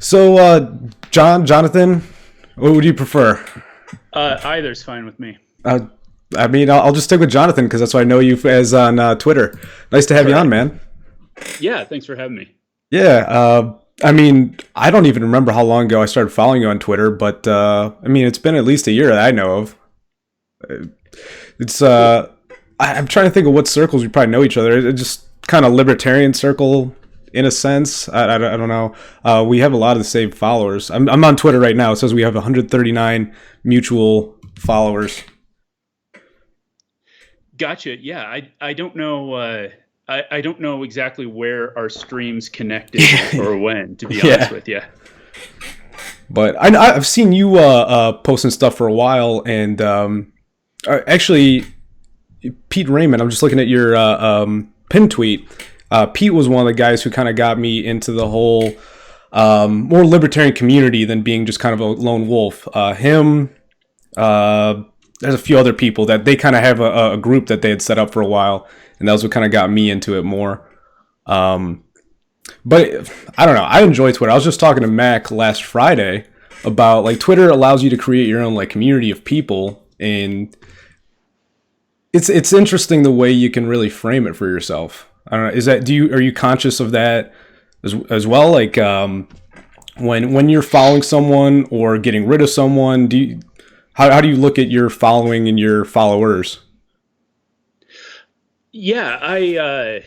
So, Jonathan, what would you prefer? Either's fine with me. Uh, I mean, I'll just stick with Jonathan because that's what I know you as on Twitter. Nice to have All you on, right. man. Yeah, thanks for having me. Yeah. I mean, I don't even remember how long ago I started following you on Twitter, but I mean, it's been at least a year that I know of. It's Cool. I'm trying to think of what circles we probably know each other. It's just kind of libertarian circle in a sense. I don't know. We have a lot of the same followers. I'm on Twitter right now. It says we have 139 mutual followers. Gotcha. Yeah, I don't know. I don't know exactly where our streams connected or when, to be honest Yeah. with you. But I've seen you posting stuff for a while, and actually, Pete Raymond. I'm just looking at your pin tweet. Pete was one of the guys who kind of got me into the whole more libertarian community than being just kind of a lone wolf. Him, uh, there's a few other people that they kind of have a group that they had set up for a while, and that was what kind of got me into it more. Um, but I don't know. I enjoy Twitter. I was just talking to Mac last Friday about like Twitter allows you to create your own like community of people, and it's interesting the way you can really frame it for yourself. I don't know. Is that do you are you conscious of that as well? Like when you're following someone or getting rid of someone, how do you look at your following and your followers? Yeah,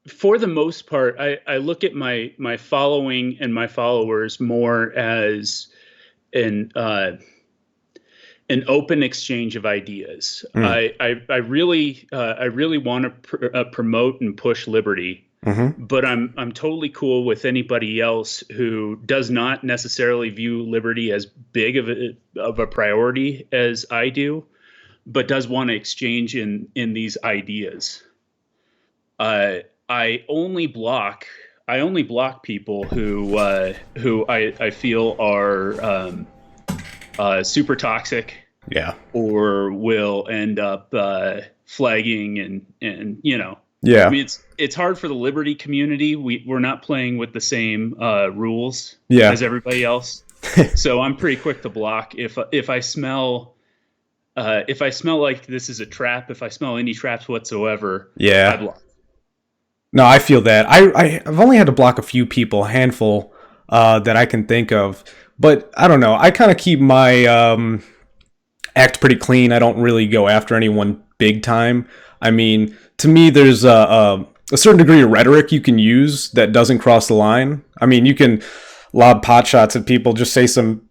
for the most part, I look at my following and my followers more as an uh, an open exchange of ideas. Mm. I really want to promote and push liberty, Mm-hmm. but I'm totally cool with anybody else who does not necessarily view liberty as big of a priority as I do, but does want to exchange in these ideas. Uh, I only block I only block people who I feel are super toxic Yeah. or will end up flagging and I Yeah. mean it's hard for the liberty community. We're not playing with the same rules Yeah. as everybody else, so I'm pretty quick to block if I smell like this is a trap. If I smell any traps whatsoever, I Yeah. block. No, I feel that. I've only had to block a few people, a handful that I can think of. But I don't know. I kind of keep my act pretty clean. I don't really go after anyone big time. I mean, to me, there's a certain degree of rhetoric you can use that doesn't cross the line. I mean, you can lob pot shots at people, just say some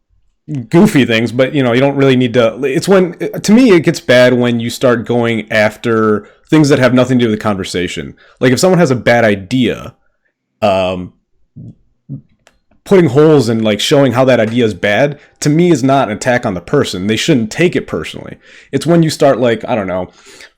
goofy things, but you don't really need to. It's when to me it gets bad when you start going after things that have nothing to do with the conversation. Like if someone has a bad idea, um, putting holes and like showing how that idea is bad to me is not an attack on the person. They shouldn't take it personally. It's when you start like I don't know,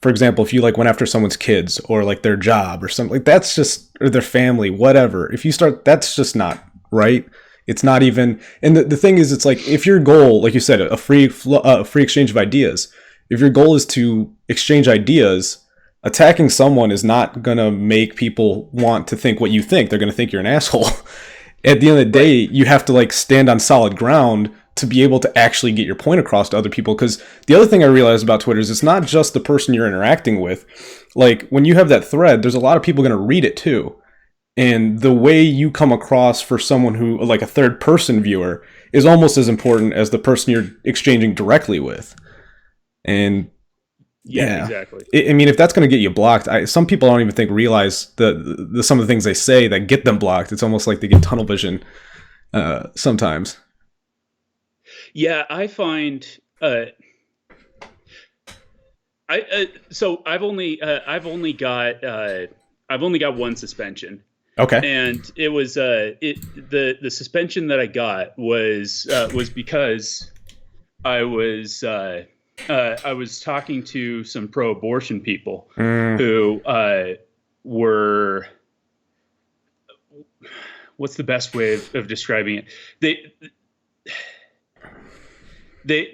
for example, if you like went after someone's kids or like their job or something like that's just or their family, whatever. If you start, that's just not right. It's not even, and the thing is, it's like if your goal, like you said, a free exchange of ideas. If your goal is to exchange ideas, attacking someone is not gonna make people want to think what you think. They're gonna think you're an asshole. At the end of the day, Right. you have to like stand on solid ground to be able to actually get your point across to other people. Because the other thing I realized about Twitter is it's not just the person you're interacting with. Like when you have that thread, there's a lot of people going to read it too, and the way you come across for someone who like a third person viewer is almost as important as the person you're exchanging directly with. And Yeah, yeah, exactly. I mean, if that's going to get you blocked, some people don't even think realize the some of the things they say that get them blocked. It's almost like they get tunnel vision sometimes. Yeah, I find I so I've only got one suspension, Okay. and it was the suspension that I got was because I was I was talking to some pro-abortion people Mm, who were, what's the best way of describing it? They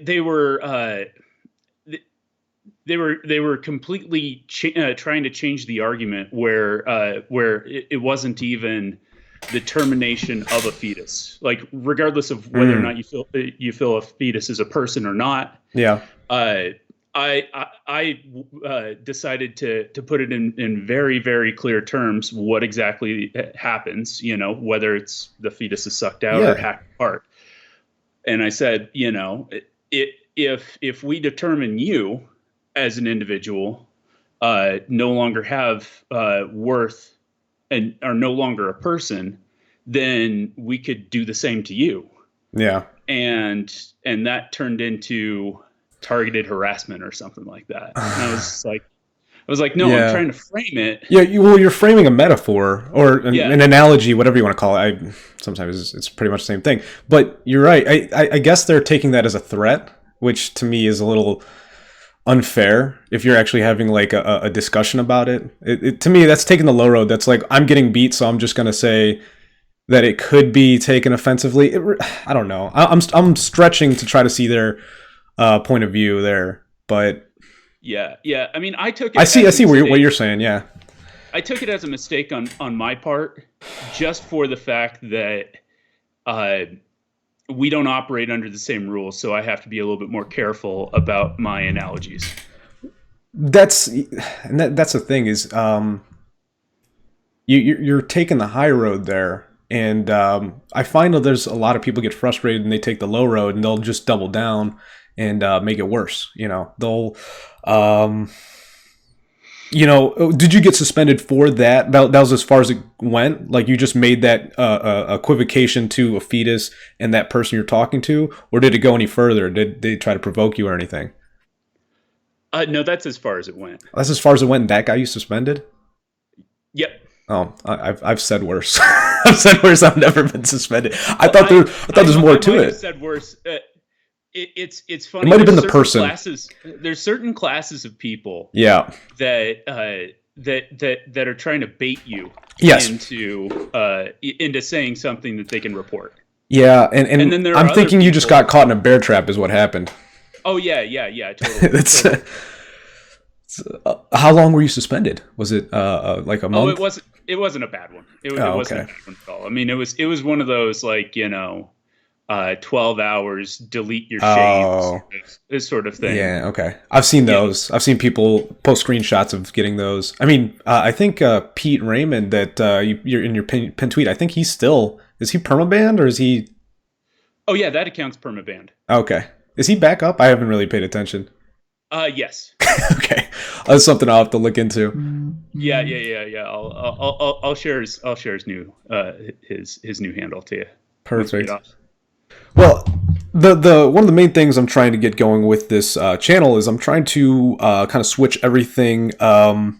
they were they were completely trying to change the argument where it wasn't even the termination of a fetus, like regardless of whether or not you feel a fetus is a person or not. Yeah. Uh, I decided to put it in very, very clear terms what exactly happens, whether it's the fetus is sucked out or Yeah. hacked apart. And I said, if we determine you as an individual no longer have worth and are no longer a person, then we could do the same to you. Yeah. And that turned into targeted harassment or something like that. And I was like, no, I'm Yeah. trying to frame it. Yeah, you're framing a metaphor or Yeah, an analogy, whatever you want to call it. Sometimes it's pretty much the same thing. But you're right. I guess they're taking that as a threat, which to me is a little unfair if you're actually having like a discussion about it. To me, that's taking the low road. That's like, I'm getting beat, so I'm just going to say that it could be taken offensively. I don't know. I'm stretching to try to see their point of view there, but yeah. I mean, I took I it see. as I a see what you're mistake. saying. Yeah. I took it as a mistake on my part, just for the fact that uh, we don't operate under the same rules, so I have to be a little bit more careful about my analogies. That's that's the thing is you're taking the high road there, and I find that there's a lot of people get frustrated and they take the low road and they'll just double down and make it worse. They'll um, did you get suspended for that? That was as far as it went. Like you just made that equivocation to a fetus and that person you're talking to, or did it go any further? Did they try to provoke you or anything? No, that's as far as it went. That's as far as it went. And that got you suspended. Yep. Oh, I've said worse. I've said worse. I've never been suspended. I Well, thought there's more I to might have it. said worse. It's It funny. might have been There's the certain person. classes. There's certain classes of people Yeah. that that are trying to bait you Yes. into saying something that they can report. Yeah, And and then there are I'm other thinking you just people. got caught in a bear trap, is what happened. Oh yeah, totally, It's, totally. how long were you suspended? Was it like a Oh, month? it wasn't a bad one. It Oh, wasn't a okay. bad one at all. I mean, it was one of those, like, 12 hours, delete your shame Oh, sort of thing. yeah. Okay. I've seen Yeah. those. I've seen people post screenshots of getting those. I mean, I think Pete Raymond that you're in your pin tweet. I think he's still is he permabanned or is he Oh yeah, that account's permabanned. okay? Is he back up? I haven't really paid attention. Yes. Okay, that's something I'll have to look into. Yeah. I'll share his new his new handle to you once we get Perfect. off. Well, the one of the main things I'm trying to get going with this channel is I'm trying to kind of switch everything to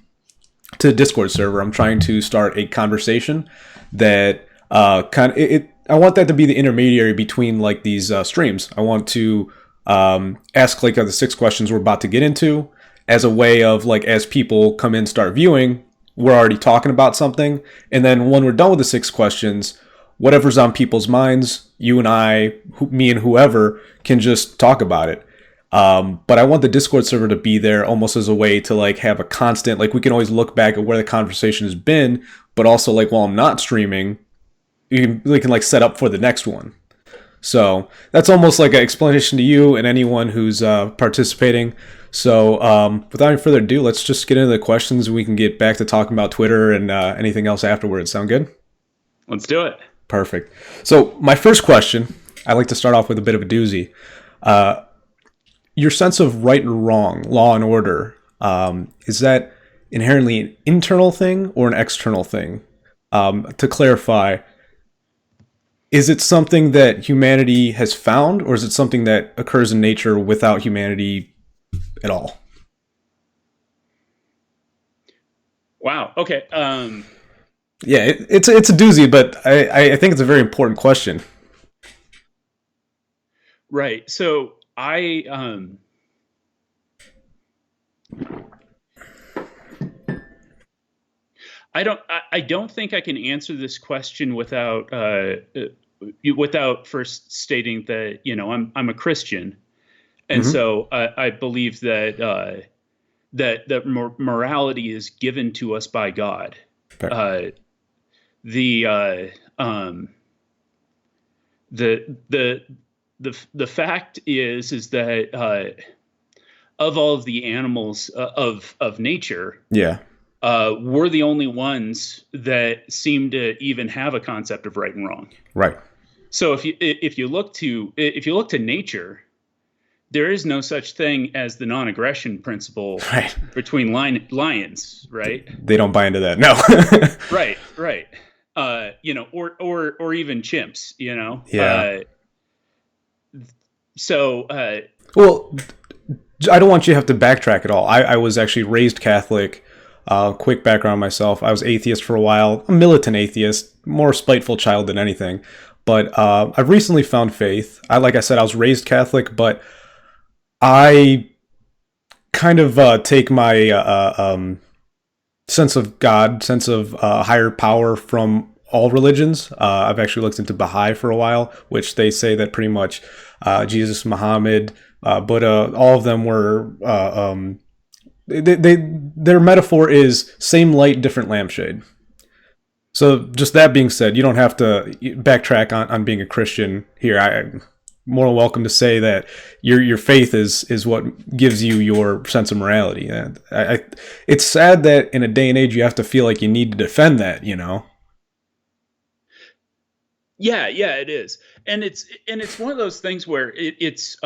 the Discord server. I'm trying to start a conversation that kind of I want that to be the intermediary between like these streams. I want to ask like the 6 questions we're about to get into as a way of like as people come in start viewing, we're already talking about something, and then when we're done with the 6 questions, whatever's on people's minds, you and I, me and whoever, can just talk about it. But I want the Discord server to be there almost as a way to like have a constant, like we can always look back at where the conversation has been, but also like while I'm not streaming, we can like set up for the next one. So that's almost like an explanation to you and anyone who's participating. So without any further ado, let's just get into the questions and we can get back to talking about Twitter and anything else afterwards. Sound good? Let's do it. Perfect. So my first question, I like to start off with a bit of a doozy. Your sense of right and wrong, law and order, is that inherently an internal thing or an external thing? To clarify, is it something that humanity has found, or is it something that occurs in nature without humanity at all? Wow. Okay. Yeah, it's a doozy, but I think it's a very important question. Right. So I don't think I can answer this question without first stating that, I'm a Christian, and Hmm. so I believe that morality is given to us by God. Fair. Uh, the um, the the the fact is that of all of the animals of nature, Yeah. we're the only ones that seem to even have a concept of right and wrong. Right. So if you look to nature, there is no such thing as the non-aggression principle Right. between lions, right? They don't buy into that. No. Right, right. Or even chimps, Yeah. So Well, I don't want you to have to backtrack at all. I was actually raised Catholic. Quick background myself. I was atheist for a while, a militant atheist, more spiteful child than anything. But I've recently found faith. Like I said, I was raised Catholic, but I kind of take my sense of God, sense of higher power from all religions. I've actually looked into Baha'i for a while, which they say that pretty much Jesus, Muhammad, Buddha, all of them were. Their metaphor is same light, different lampshade. So, just that being said, you don't have to backtrack on being a Christian here. I'm more than welcome to say that your faith is what gives you your sense of morality. It's sad that in a day and age you have to feel like you need to defend that. yeah, it is, and it's one of those things where it's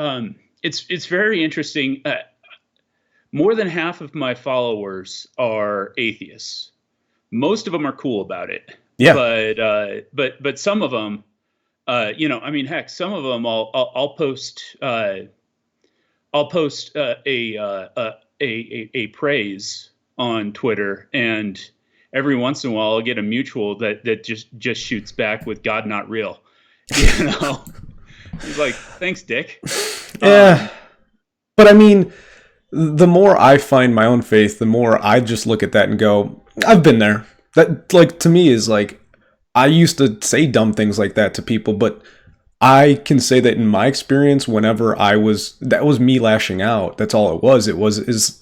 very interesting. More than half of my followers are atheists. Most of them are cool about it, Yeah. but some of them, I mean, heck, some of them I'll post a praise on Twitter, and every once in a while I'll get a mutual that just shoots back with "God not real." He's like, "Thanks, Dick." Yeah. But I mean, the more I find my own faith, the more I just look at that and go, I've been there. That, like, to me is like, I used to say dumb things like that to people, but I can say that in my experience, whenever that was me lashing out. That's all it was. Is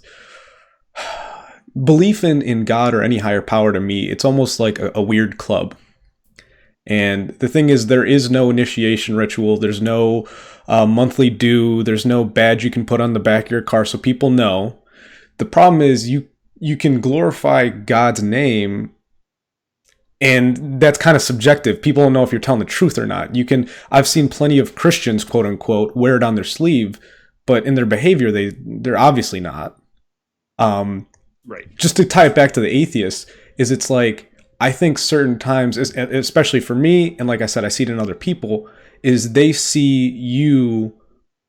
belief in God or any higher power to me. It's almost like a weird club. And the thing is, there is no initiation ritual. There's no monthly due. There's no badge you can put on the back of your car so people know. The problem is you can glorify God's name, and that's kind of subjective. People don't know if you're telling the truth or not. I've seen plenty of Christians, quote unquote, wear it on their sleeve, but in their behavior, they're obviously not. Right. Just to tie it back to the atheist, it's like, I think certain times, especially for me, and like I said, I see it in other people, is they see you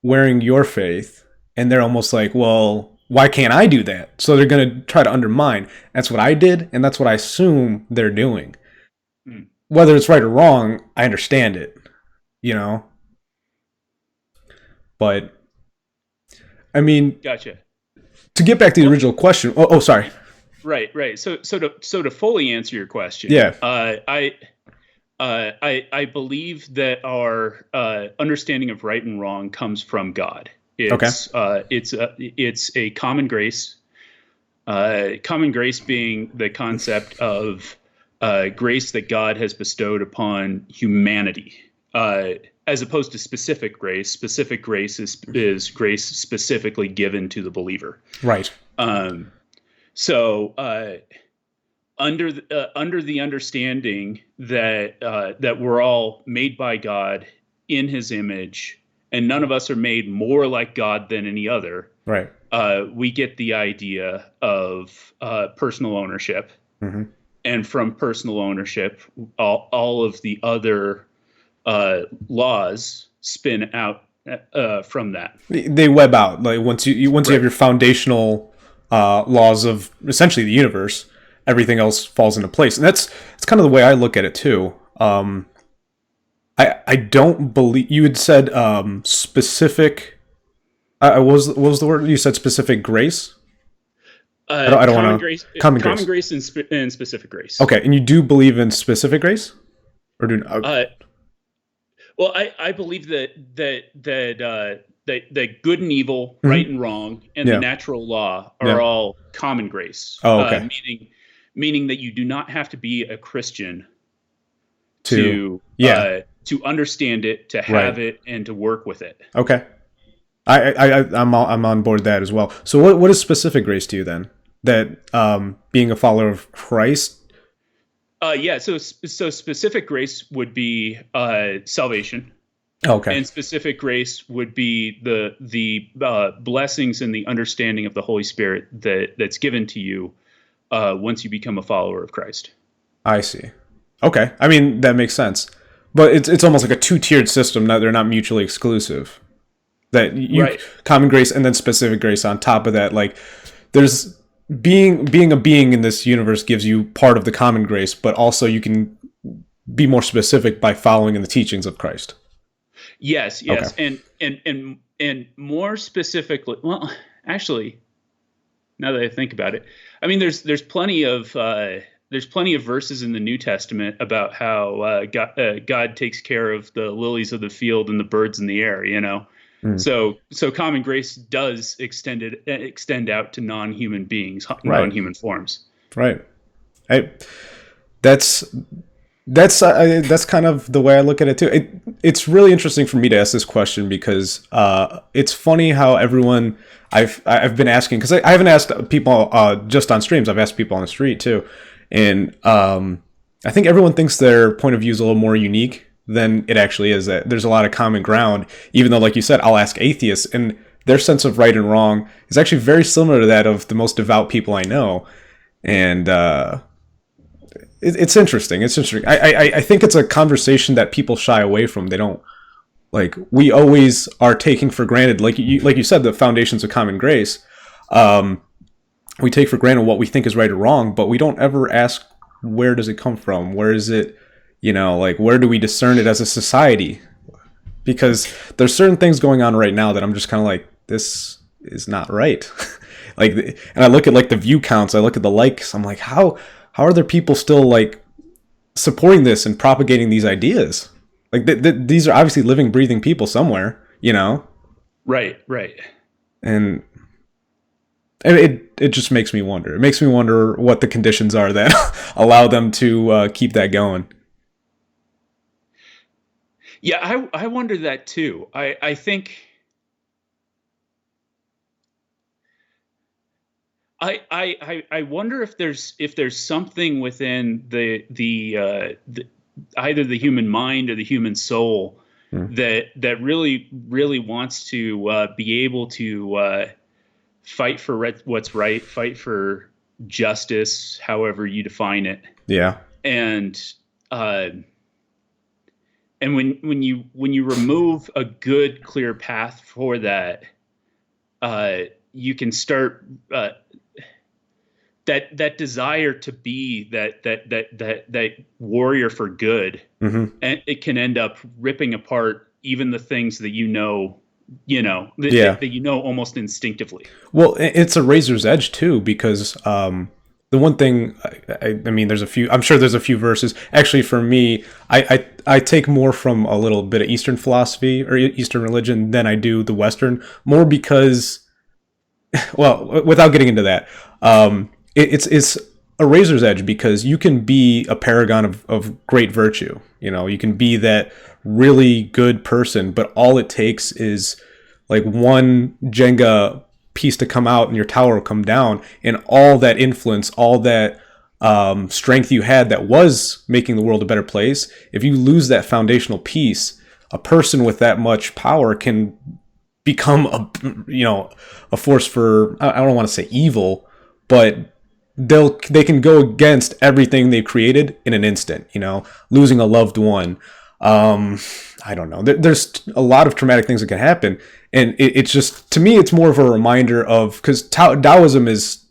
wearing your faith, and they're almost like, well, why can't I do that? So they're going to try to undermine. That's what I did, and that's what I assume they're doing. Whether it's right or wrong, I understand it, But, I mean, Gotcha. to get back to the original question. Oh, sorry. Right. So to fully answer your question, Yeah. I believe that our understanding of right and wrong comes from God. It's a common grace. Common grace being the concept of grace that God has bestowed upon humanity, as opposed to specific grace. Specific grace is grace specifically given to the believer. Right. So under the understanding that we're all made by God in His image, and none of us are made more like God than any other. Right. We get the idea of personal ownership, and from personal ownership, all of the other laws spin out from that. They web out. Like once you have your foundational laws of essentially the universe, everything else falls into place, and it's kind of the way I look at it too. I don't believe you had said specific. What was the word you said? Specific grace. I don't want to. Common grace and specific grace. Okay, and you do believe in specific grace, or do? Well, I believe that good and evil, right and wrong, and the natural law are all common grace. Oh, okay. Meaning that you do not have to be a Christian To yeah, to understand it, to have right. it, and to work with it. Okay. I'm on board with that as well. So what is specific grace to you then? That being a follower of Christ. Yeah. So specific grace would be salvation, Okay. and specific grace would be the blessings and the understanding of the Holy Spirit that's given to you once you become a follower of Christ. I see. Okay. I mean that makes sense. But it's almost like a two-tiered system that they're not mutually exclusive. That you Right. common grace and then specific grace on top of that. Like there's being a being in this universe gives you part of the common grace, but also you can be more specific by following in the teachings of Christ. Yes, Okay. yes, and more specifically, well, actually, now that I think about it, I mean, there's plenty of verses in the New Testament about how God takes care of the lilies of the field and the birds in the air. Mm. So common grace does extend out to non-human beings, Right. non-human forms. Right. I that's that's kind of the way I look at it too. It's really interesting for me to ask this question because it's funny how everyone I've been asking because I haven't asked people just on streams. I've asked people on the street too, and I think everyone thinks their point of view is a little more unique than it actually is. That there's a lot of common ground, even though, like you said, I'll ask atheists and their sense of right and wrong is actually very similar to that of the most devout people I know, and it's interesting. It's interesting. I think it's a conversation that people shy away from. They don't like. We always are taking for granted, like you said, the foundations of common grace. We take for granted what we think is right or wrong, but we don't ever ask where does it come from? Where is it? Like where do we discern it as a society? Because there's certain things going on right now that I'm just kind of like, this is not right. Like, and I look at like the view counts. I look at the likes. I'm like, how are there people still like supporting this and propagating these ideas? Like these are obviously living, breathing people somewhere. Right, right. And it just makes me wonder. It makes me wonder what the conditions are that allow them to keep that going. Yeah, I wonder that too. I think I wonder if there's something within the either the human mind or the human soul Hmm. that really wants to be able to fight for what's right, fight for justice, however you define it, Yeah. and uh, and when you remove a good clear path for that, you can start that desire to be that warrior for good, Mm-hmm. and it can end up ripping apart even the things that Yeah. that you know almost instinctively. Well, it's a razor's edge too, because the one thing I mean, there's a few. I'm sure there's a few verses. Actually, for me, I take more from a little bit of Eastern philosophy or Eastern religion than I do the Western. More because, well, without getting into that, it's a razor's edge because you can be a paragon of great virtue. You can be that really good person, but all it takes is like one Jenga piece to come out and your tower will come down, and all that influence, all that strength you had that was making the world a better place, if you lose that foundational piece, a person with that much power can become a force for, I don't want to say evil, but they can go against everything they've created in an instant. Losing a loved one. I don't know. There's a lot of traumatic things that can happen, and it's just, to me, it's more of a reminder of, because Taoism is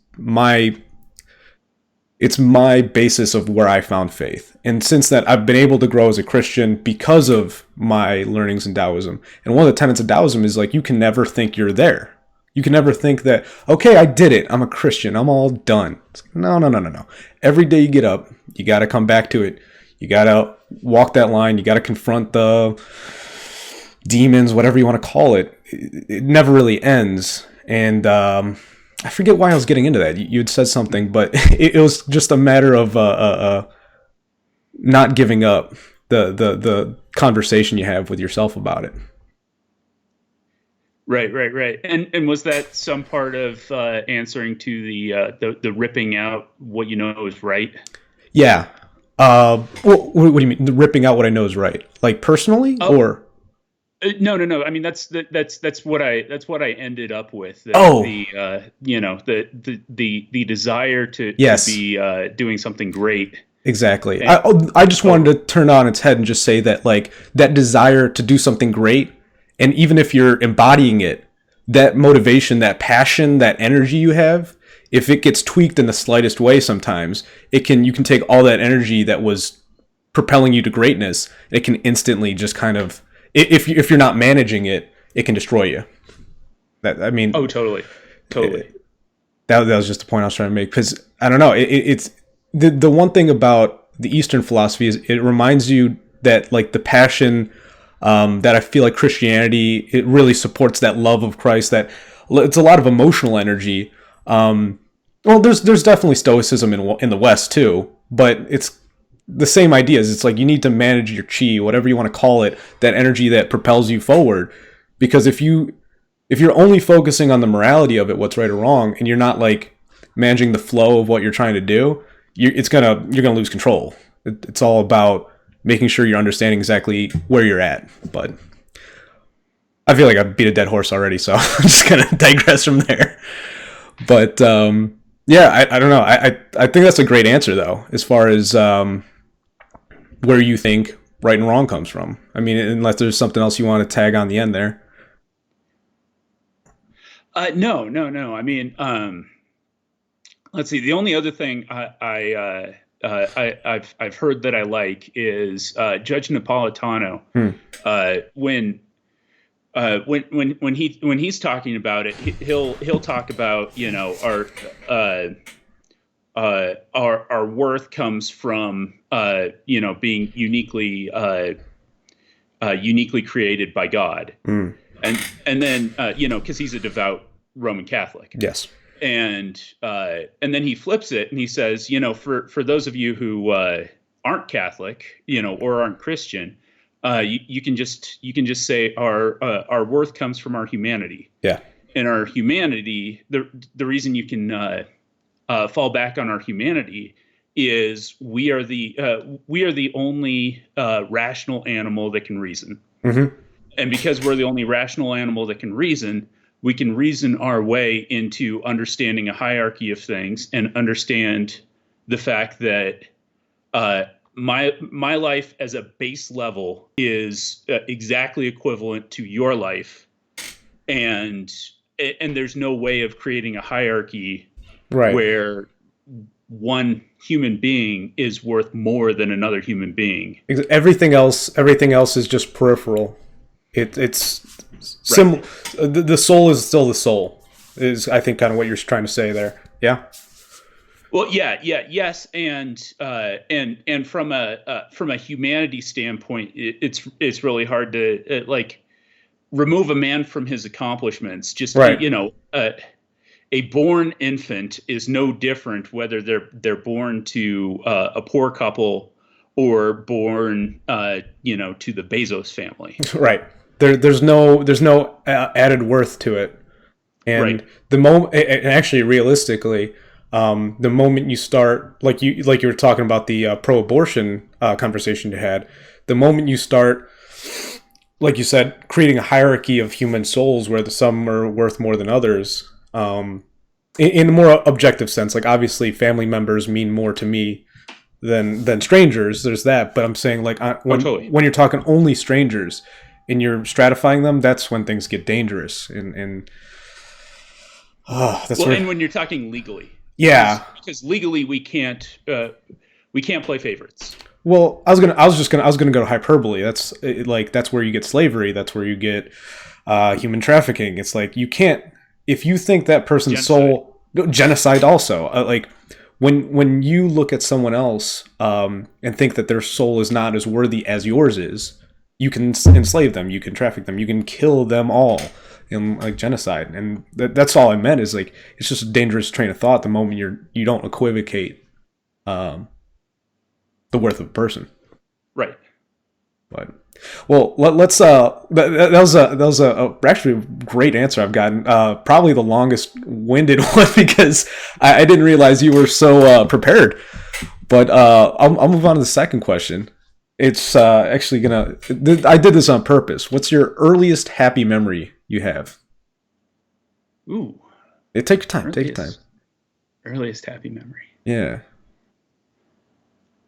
it's my basis of where I found faith, and since that, I've been able to grow as a Christian because of my learnings in Taoism. And one of the tenets of Taoism is like, you can never think you're there. You can never think that, okay, I did it. I'm a Christian. I'm all done. It's like, no, no, no, no, no. Every day you get up, you got to come back to it. You got to walk that line. You got to confront the demons, whatever you want to call it. It never really ends. And I forget why I was getting into that. You had said something, but it was just a matter of not giving up. the conversation you have with yourself about it. Right. And was that some part of answering to the ripping out what you know is right? Yeah. What do you mean? The ripping out what I know is right, like personally, Oh, or no. I mean, that's what I ended up with. oh, The desire to yes, be doing something great. exactly. And, I just wanted oh, to turn it on its head and just say that like that desire to do something great, and even if you're embodying it, that motivation, that passion, that energy you have, if it gets tweaked in the slightest way, sometimes you can take all that energy that was propelling you to greatness. It can instantly just kind of, if you're not managing it, it can destroy you. That I mean, oh, totally. that was just the point I was trying to make, because I don't know, it's the one thing about the Eastern philosophy is it reminds you that like the passion, that I feel like Christianity, it really supports that love of Christ. That it's a lot of emotional energy. Well, there's definitely stoicism in the West too, but it's the same ideas. It's like you need to manage your chi, whatever you want to call it, that energy that propels you forward. Because if you're only focusing on the morality of it, what's right or wrong, and you're not like managing the flow of what you're trying to do, you're gonna lose control. It's all about making sure you're understanding exactly where you're at. But I feel like I beat a dead horse already, so I'm just gonna digress from there. But yeah, I don't know. I think that's a great answer though, as far as where you think right and wrong comes from. I mean, unless there's something else you want to tag on the end there. No. I mean, let's see. The only other thing I've heard that I like is Judge Napolitano. Hmm. When when he's talking about it, he'll talk about our worth comes from being uniquely created by God, Hmm. and then because he's a devout Roman Catholic. Yes. And then he flips it and he says, for those of you who aren't Catholic, or aren't Christian, you can just say our worth comes from our humanity. Yeah. And our humanity, the reason you can fall back on our humanity is we are the only rational animal that can reason. Mm-hmm. And because we're the only rational animal that can reason, we can reason our way into understanding a hierarchy of things and understand the fact that my life as a base level is exactly equivalent to your life, and there's no way of creating a hierarchy Right. where one human being is worth more than another human being. Everything else is just peripheral. It's Right. sim. The soul is still the soul. Is I think kind of what you're trying to say there. Yeah. Well, yes, and from a humanity standpoint, it's really hard to like remove a man from his accomplishments. Just Right. a born infant is no different whether they're born to a poor couple or born to the Bezos family. Right. There's no added worth to it. Right. And the moment, and actually, realistically, the moment you start, like you were talking about the pro-abortion conversation you had, the moment you start, like you said, creating a hierarchy of human souls where some are worth more than others, in a more objective sense, like obviously family members mean more to me than strangers. There's that, but I'm saying like Oh, totally. when you're talking only strangers and you're stratifying them, that's when things get dangerous. And that's Well, where, and when you're talking legally, yeah. because legally we can't play favorites. Well, I was gonna go to hyperbole. That's where you get slavery. That's where you get human trafficking. It's like you can't, if you think that person's Genocide. soul, genocide also. Like when you look at someone else and think that their soul is not as worthy as yours is, you can enslave them, you can traffic them, you can kill them all in like genocide. And that's all I meant is like it's just a dangerous train of thought the moment you don't equivocate um, the worth of a person. Right. But well, let's that was a actually a great answer I've gotten. Probably the longest winded one because I didn't realize you were so prepared. But I'll move on to the second question. It's actually gonna. I did this on purpose. What's your earliest happy memory you have? Ooh, Take your time. Take your time. earliest earliest happy memory. Yeah.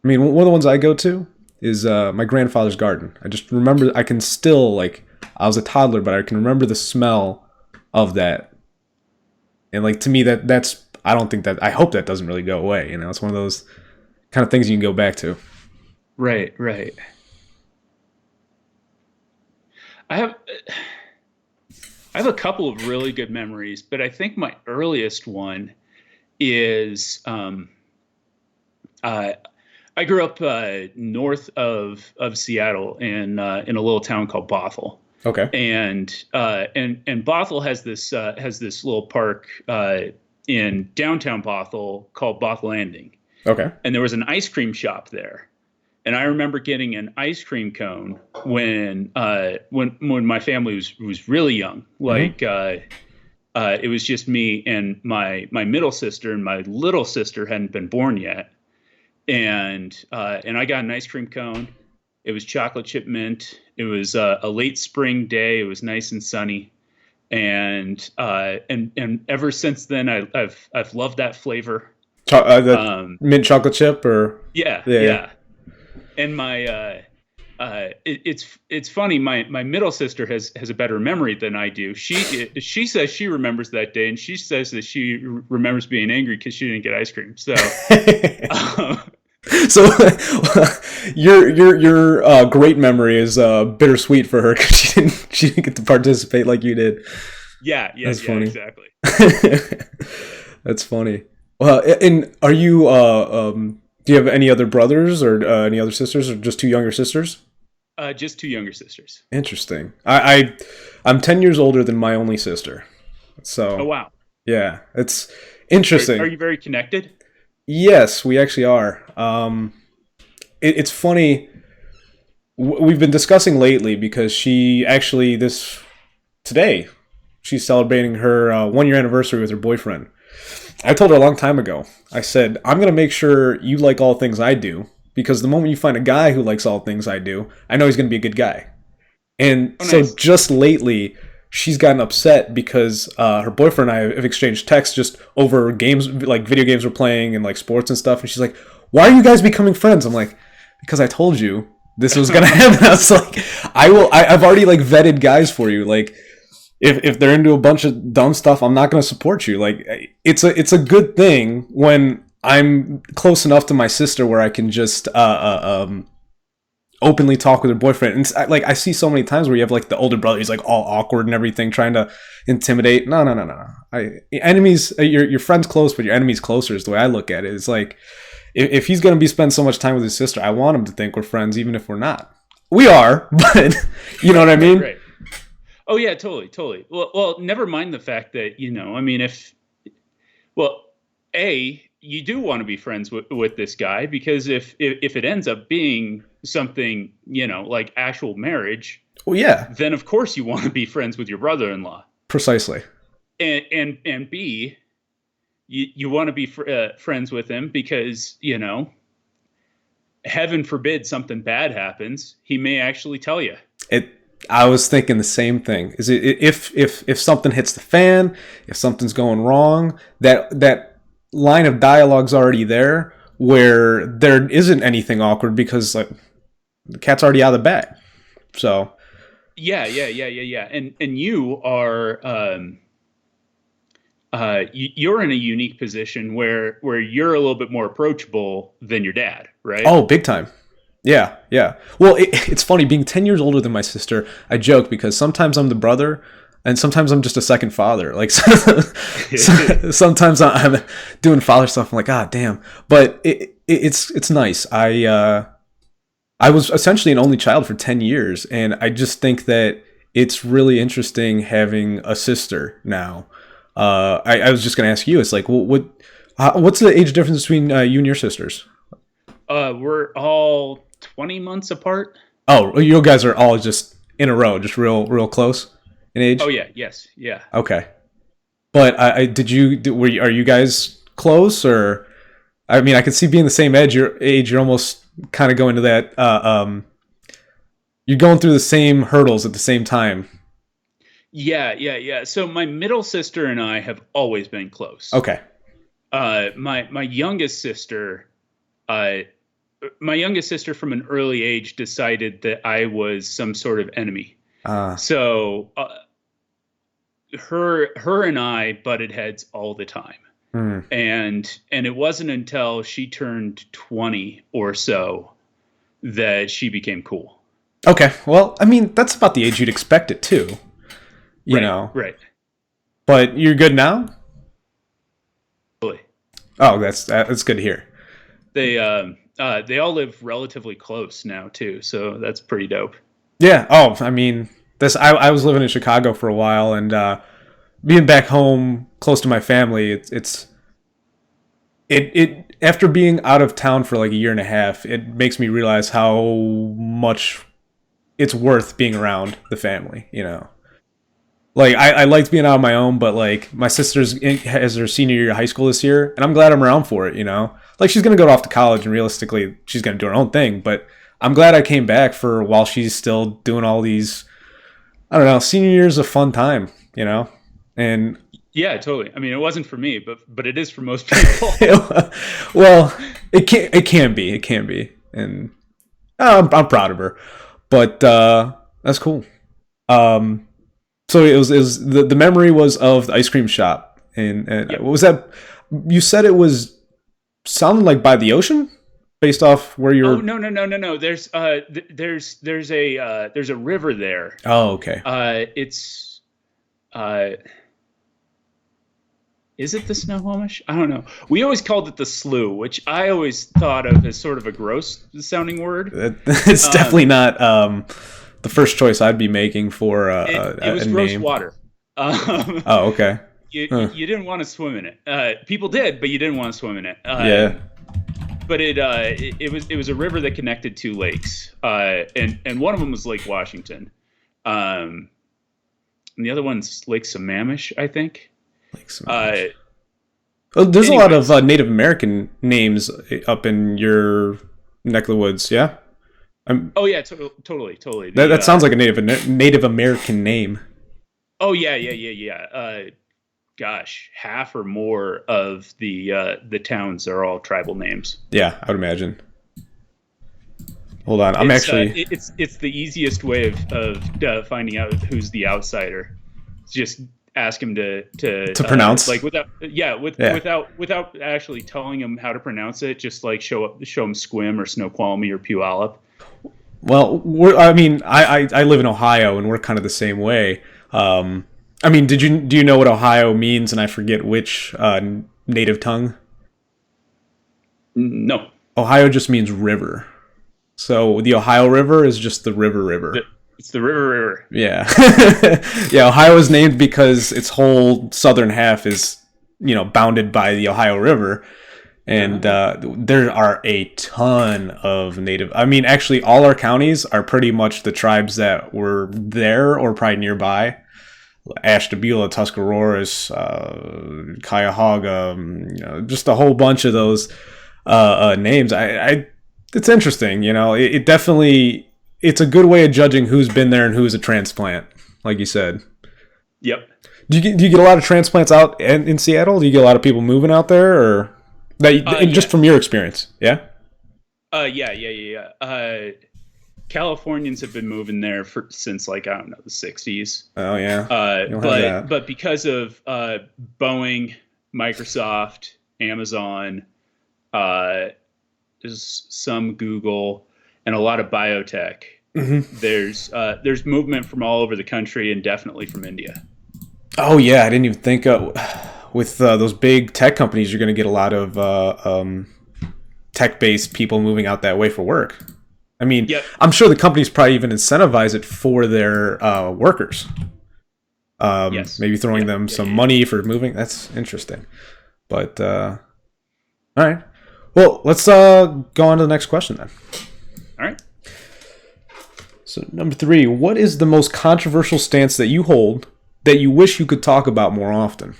I mean, one of the ones I go to is my grandfather's garden. I just remember. I can still like. I was a toddler, but I can remember the smell of that. And like to me, that's. I don't think that. I hope that doesn't really go away. You know, it's one of those kind of things you can go back to. Right, right. I have I have a couple of really good memories, but I think my earliest one is uh, I grew up north of Seattle in a little town called Bothell, Okay. and Bothell has this little park in downtown Bothell called Bothell Landing, Okay. and there was an ice cream shop there. And I remember getting an ice cream cone when my family was really young. Mm-hmm. Like it was just me and my middle sister, and my little sister hadn't been born yet. And I got an ice cream cone. It was chocolate chip mint. It was a late spring day. It was nice and sunny. And ever since then, I've loved that flavor. The Um, mint chocolate chip, or yeah, yeah. yeah. And it's funny. My middle sister has a better memory than I do. She says she remembers that day, and she says that she remembers being angry because she didn't get ice cream. So um, So your great memory is bittersweet for her because she didn't get to participate like you did. yeah, yeah, That's yeah, funny. exactly. That's funny. Well, and are you do you have any other brothers or any other sisters, or just two younger sisters? Just two younger sisters. Interesting. I'm 10 years older than my only sister, Oh so wow. yeah, it's Are interesting. you very connected? Yes, we actually are. It's funny. We've been discussing lately because she actually this today she's celebrating her 1 year anniversary with her boyfriend. I told her a long time ago. I said I'm gonna make sure you like all things I do because the moment you find a guy who likes all things I do, I know he's gonna be a good guy. And Oh so nice. just lately, she's gotten upset because her boyfriend and I have exchanged texts just over games, like video games we're playing and like sports and stuff. And she's like, "Why are you guys becoming friends?" I'm like, "Because I told you this was gonna happen." I was like, "I will. I've already like vetted guys for you. Like, if they're into a bunch of dumb stuff, I'm not gonna support you. Like, it's a good thing when I'm close enough to my sister where I can just openly talk with her boyfriend. And like I see so many times where you have like the older brother, he's like all awkward and everything, trying to intimidate. No, no, no, no. Enemies, your friends close, but your enemies closer is the way I look at it. It's like if he's gonna be spend so much time with his sister, I want him to think we're friends, even if we're not. We are, but you know what I Right, mean? right. Oh yeah, totally, totally. Well, never mind the fact that I mean, if well, you do want to be friends with this guy because if it ends up being something, like actual marriage, Well, yeah, then of course you want to be friends with your brother-in-law. precisely. And B, you want to be friends with him because, heaven forbid something bad happens, he may actually tell you. It. I was thinking the same thing. Is it if something hits the fan, if something's going wrong, that line of dialogue's already there, where there isn't anything awkward because like the cat's already out of the bag. So Yeah, yeah, yeah, yeah, yeah. And you are you're in a unique position where you're a little bit more approachable than your dad, right? oh, big time. Yeah, yeah. Well, it's funny being 10 years older than my sister. I joke because sometimes I'm the brother, and sometimes I'm just a second father. Like sometimes I'm doing father stuff. I'm like, ah, damn. But it's nice. I was essentially an only child for 10 years, and I just think that it's really interesting having a sister now. I was just gonna ask you. It's like, what's the age difference between you and your sisters? We're all 20 months apart. Oh, you guys are all just in a row, just real close in Oh age. yeah, yes, yeah. Okay, but I did you were you, are you guys close or? I mean, I could see being the same age. You're almost kind of going to that. You're going through the same hurdles at the same time. Yeah, yeah, yeah. So my middle sister and I have always been close. Okay. My youngest sister, uh, my youngest sister from an early age decided that I was some sort of enemy. Uh, So her and I butted heads all the time. hmm. And it wasn't until she turned 20 or so that she became cool. Okay. Well, I mean, that's about the age you'd expect it too. You Right, know. right. But you're good now. Really. Oh, that's good to hear. They all live relatively close now too, so that's pretty dope. Yeah. Oh, I mean, this. I was living in Chicago for a while, and being back home close to my family, it after being out of town for like a year and a half, it makes me realize how much it's worth being around the family. You know, like I liked being out on my own, but like my sister's has her senior year of high school this year, and I'm glad I'm around for it. You know, like she's gonna go off to college, and realistically, she's gonna do her own thing. But I'm glad I came back for while she's still doing all these. I don't know, senior year is a fun time. You know, and Yeah, totally. I mean, it wasn't for me, but it is for most people. well, it can be, and I'm proud of her. But that's cool. Um, so it was the memory was of the ice cream shop, and Yep. what was that? You said it was sounded like by the ocean, based off where Oh you're. no no no no no. There's a river there. Oh, okay. It's uh is it the Snohomish? I don't know. We always called it the slough, which I always thought of as sort of a gross sounding word. It's definitely Um, not the first choice I'd be making for it a was gross name. water. Um, Oh, okay. Huh. you didn't want to swim in it. People did, but you didn't want to swim in it. Yeah. But it was a river that connected two lakes, and one of them was Lake Washington, and the other one's Lake Sammamish, I think. Like some. Uh, Oh, there's a lot of anyways, Native American names up in your neck of the woods. Yeah, oh yeah, totally. that sounds like a Native American name. Oh yeah. Gosh, half or more of the towns are all tribal names. Yeah, I would imagine. Hold on, I'm It's actually. it's the easiest way of finding out who's the outsider. Just ask him To pronounce. like without Yeah. without actually telling him how to pronounce it. Just like show him Squim or Snoqualmie or Puyallup. Well, I mean, I live in Ohio, and we're kind of the same way. I mean, do you know what Ohio means? And I forget which native tongue. No, Ohio just means river. So the Ohio River is just the river. it's the river. Yeah. Yeah, Ohio is named because its whole southern half is, bounded by the Ohio River. And Uh, there are a ton of native. I mean, actually, all our counties are pretty much the tribes that were there or probably nearby. Ashtabula, Tuscaroras, Cuyahoga, just a whole bunch of those names. It's interesting. It definitely it's a good way of judging who's been there and who's a transplant, like you said. yep. Do you get a lot of transplants out in Seattle? Do you get a lot of people moving out there, or and just from Yes. your experience? Yeah. Yeah. Californians have been moving there since like I don't know the '60s. Oh yeah. You don't have But that. but because of Boeing, Microsoft, Amazon, uh, there's some Google, and a lot of biotech. Hmm. There's movement from all over the country and definitely from India. Oh yeah, I didn't even think with those big tech companies, you're going to get a lot of tech-based people moving out that way for work. I mean, Yep. I'm sure the companies probably even incentivize it for their workers. Yes. Maybe throwing them some money for moving. That's interesting. But all right. Well, let's go on to the next question then. All right. So number 3, what is the most controversial stance that you hold that you wish you could talk about more often?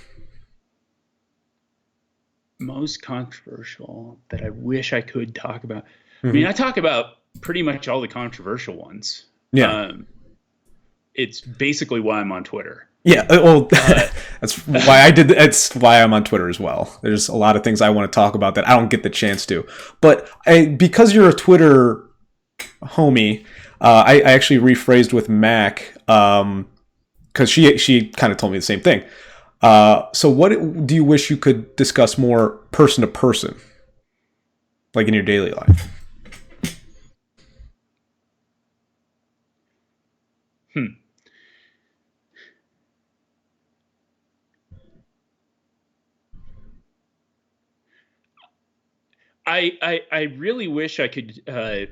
Most controversial that I wish I could talk about. I mean, Mm-hmm. I talk about pretty much all the controversial ones. Yeah. Um, it's basically why I'm on Twitter. Yeah, well, Uh, that's why I did. That's why I'm on Twitter as well. There's a lot of things I want to talk about that I don't get the chance to. But because you're a Twitter homie, I actually rephrased with Mac because she kind of told me the same thing. So what do you wish you could discuss more person to person, like in your daily life? hmm. I really wish I could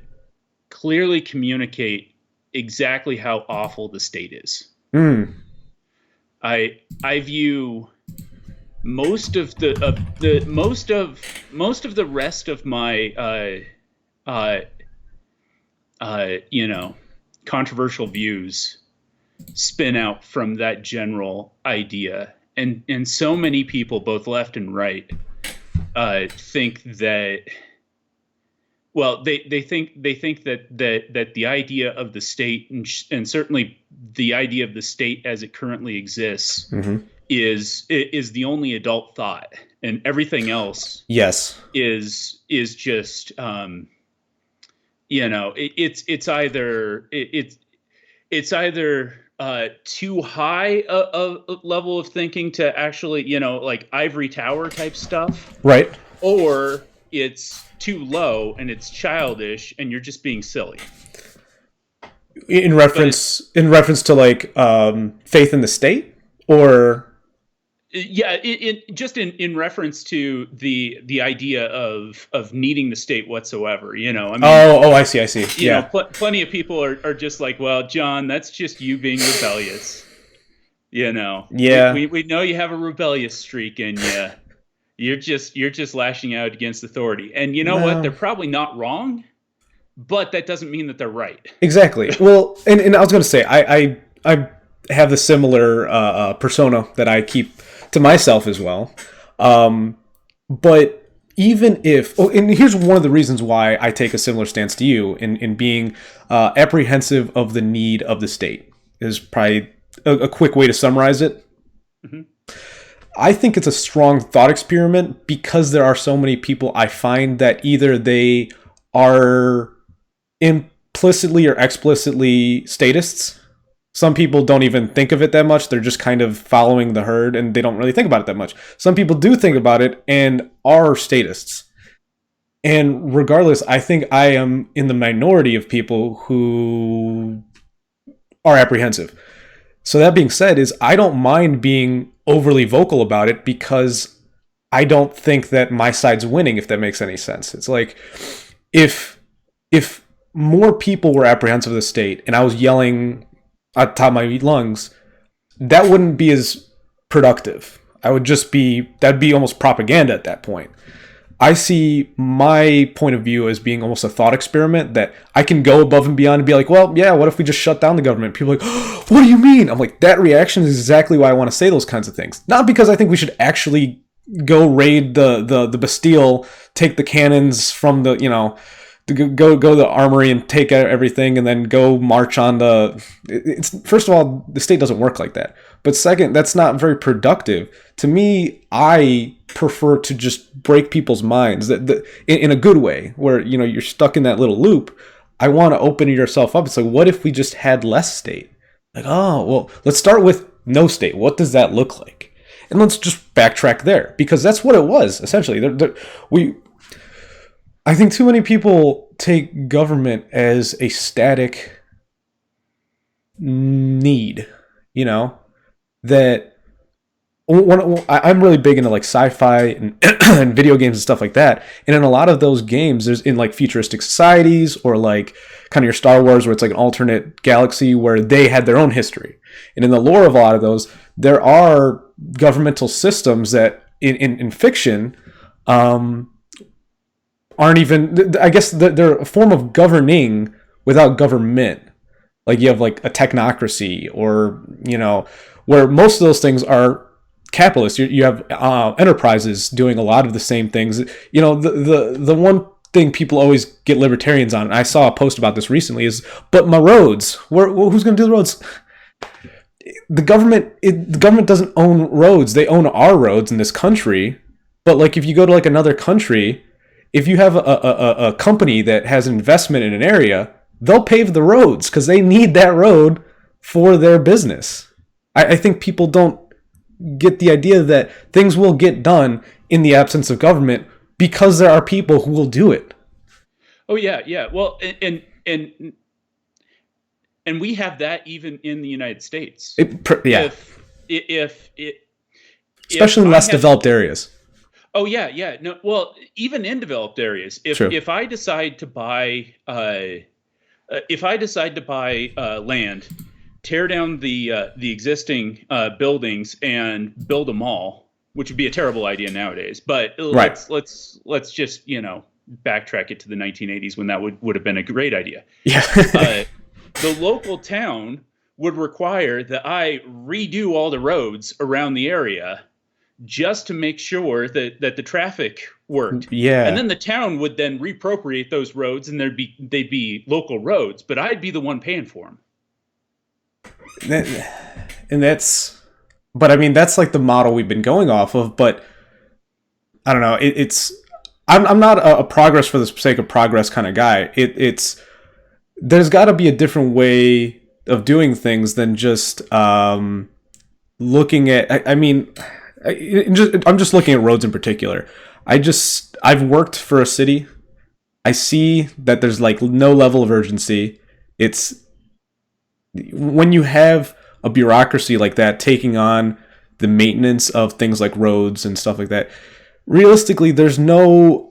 clearly communicate exactly how awful the state is. Mm, I view most of the rest of my uh, you know, controversial views spin out from that general idea, and so many people, both left and right, think that. Well, they think that the idea of the state, and certainly the idea of the state as it currently exists, mm-hmm. is the only adult thought, and everything else Yes. is just it's either it's either too high a level of thinking to actually, like ivory tower type stuff, Right. or it's too low and it's childish and you're just being silly. In But it's reference to like faith in the state, or yeah, just in reference to the idea of needing the state whatsoever. I mean, I see, yeah, plenty of people are just like, well, John, that's just you being rebellious. yeah. We know you have a rebellious streak in you. You're just lashing out against authority. And you know what? They're No, probably not wrong, but that doesn't mean that they're right. exactly. Well, and I was going to say, I have the similar persona that I keep to myself as well. But even if, and here's one of the reasons why I take a similar stance to you in being apprehensive of the need of the state is probably a quick way to summarize it. Mhm. I think it's a strong thought experiment because there are so many people I find that either they are implicitly or explicitly statists. Some people don't even think of it that much. They're just kind of following the herd and they don't really think about it that much. Some people do think about it and are statists. And regardless, I think I am in the minority of people who are apprehensive. So that being said, is I don't mind being overly vocal about it because I don't think that my side's winning, if that makes any sense. It's like if more people were apprehensive of the state and I was yelling at the top of my lungs, that wouldn't be as productive. That'd be almost propaganda at that point. I see my point of view as being almost a thought experiment that I can go above and beyond and be like, well, yeah, what if we just shut down the government? People are like, oh, what do you mean? I'm like, that reaction is exactly why I want to say those kinds of things. Not because I think we should actually go raid the Bastille, take the cannons from the, to go to the armory and take everything and then go march on it's first of all, the state doesn't work like that, but second, that's not very productive. To me, I prefer to just break people's minds in a good way where you're stuck in that little loop. I want to open yourself up. It's like, what if we just had less state? Like, oh well, let's start with no state. What does that look like? And let's just backtrack there because that's what it was essentially. I think too many people take government as a static need, that I'm really big into like sci-fi and, and video games and stuff like that. And in a lot of those games, there's in like futuristic societies or like kind of your Star Wars where it's like an alternate galaxy where they had their own history. And in the lore of a lot of those, there are governmental systems that in fiction aren't even, I guess they're a form of governing without government. Like you have like a technocracy, or where most of those things are capitalist. You have enterprises doing a lot of the same things. The one thing people always get libertarians on, and I saw a post about this recently, is, but my roads, who's going to do the roads? The government doesn't own roads. They own our roads in this country. But like if you go to like another country, if you have a company that has an investment in an area, they'll pave the roads because they need that road for their business. I think people don't get the idea that things will get done in the absence of government because there are people who will do it. Oh yeah, yeah. Well, and we have that even in the United States. Yeah, If especially in less developed areas. Oh yeah, yeah. No, well, even in developed areas, True. if I decide to buy land, tear down the existing buildings and build a mall, which would be a terrible idea nowadays. But Right. let's just backtrack it to the 1980s when that would have been a great idea. Yeah. The local town would require that I redo all the roads around the area just to make sure that the traffic worked. Yeah. And then the town would then reappropriate those roads, and they'd be local roads, but I'd be the one paying for them. And but I mean, that's like the model we've been going off of. But I don't know. I'm not a progress for the sake of progress kind of guy. There's got to be a different way of doing things than just looking at. I mean, I'm just looking at roads in particular. I've worked for a city. I see that there's like no level of urgency. It's when you have a bureaucracy like that taking on the maintenance of things like roads and stuff like that. Realistically, there's no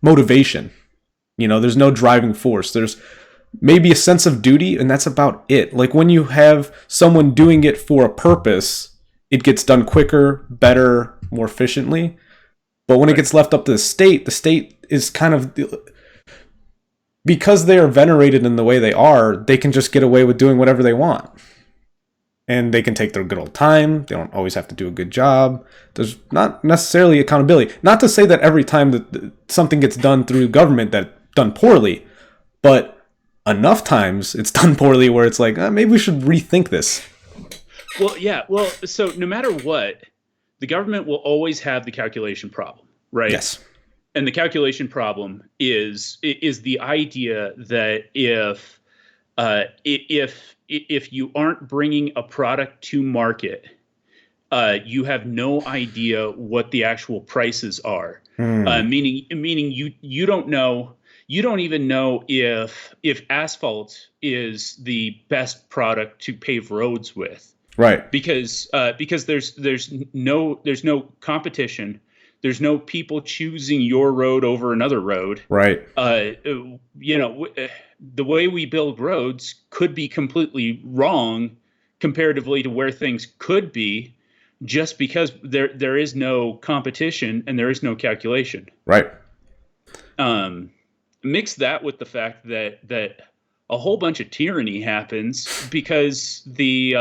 motivation. There's no driving force. There's maybe a sense of duty, and that's about it. Like when you have someone doing it for a purpose, it gets done quicker, better, more efficiently. But when it gets left up to the state is kind of, because they are venerated in the way they are, they can just get away with doing whatever they want. And they can take their good old time. They don't always have to do a good job. There's not necessarily accountability. Not to say that every time that something gets done through government that's done poorly, but enough times it's done poorly where it's like, maybe we should rethink this. Well, yeah. Well, so no matter what, the government will always have the calculation problem, right? Yes. And the calculation problem is the idea that if you aren't bringing a product to market, you have no idea what the actual prices are. Meaning you don't know. You don't even know if asphalt is the best product to pave roads with. Right. Because there's no competition. There's no people choosing your road over another road. Right. The way we build roads could be completely wrong comparatively to where things could be, just because there is no competition and there is no calculation. Right. Mix that with the fact that a whole bunch of tyranny happens because the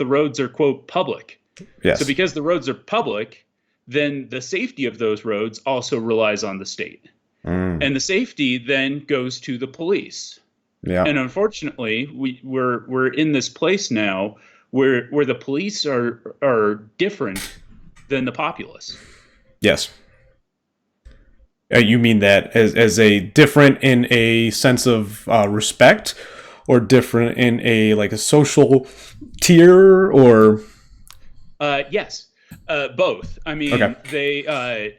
roads are, quote, public. Yes. So because the roads are public, then the safety of those roads also relies on the state. And the safety then goes to the police. Yeah. And unfortunately, we're in this place now where the police are different than the populace. Yes. You mean that as a different in a sense of respect, or different in a social tier, or? Yes, both. I mean, okay.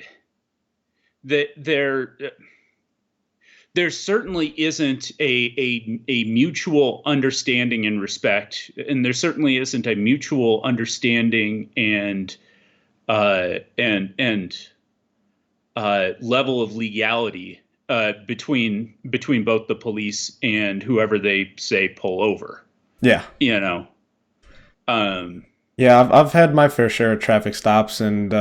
There certainly isn't a mutual understanding and respect, and there certainly isn't a mutual understanding and level of legality between both the police and whoever they say pull over. Yeah. Yeah, I've had my fair share of traffic stops, and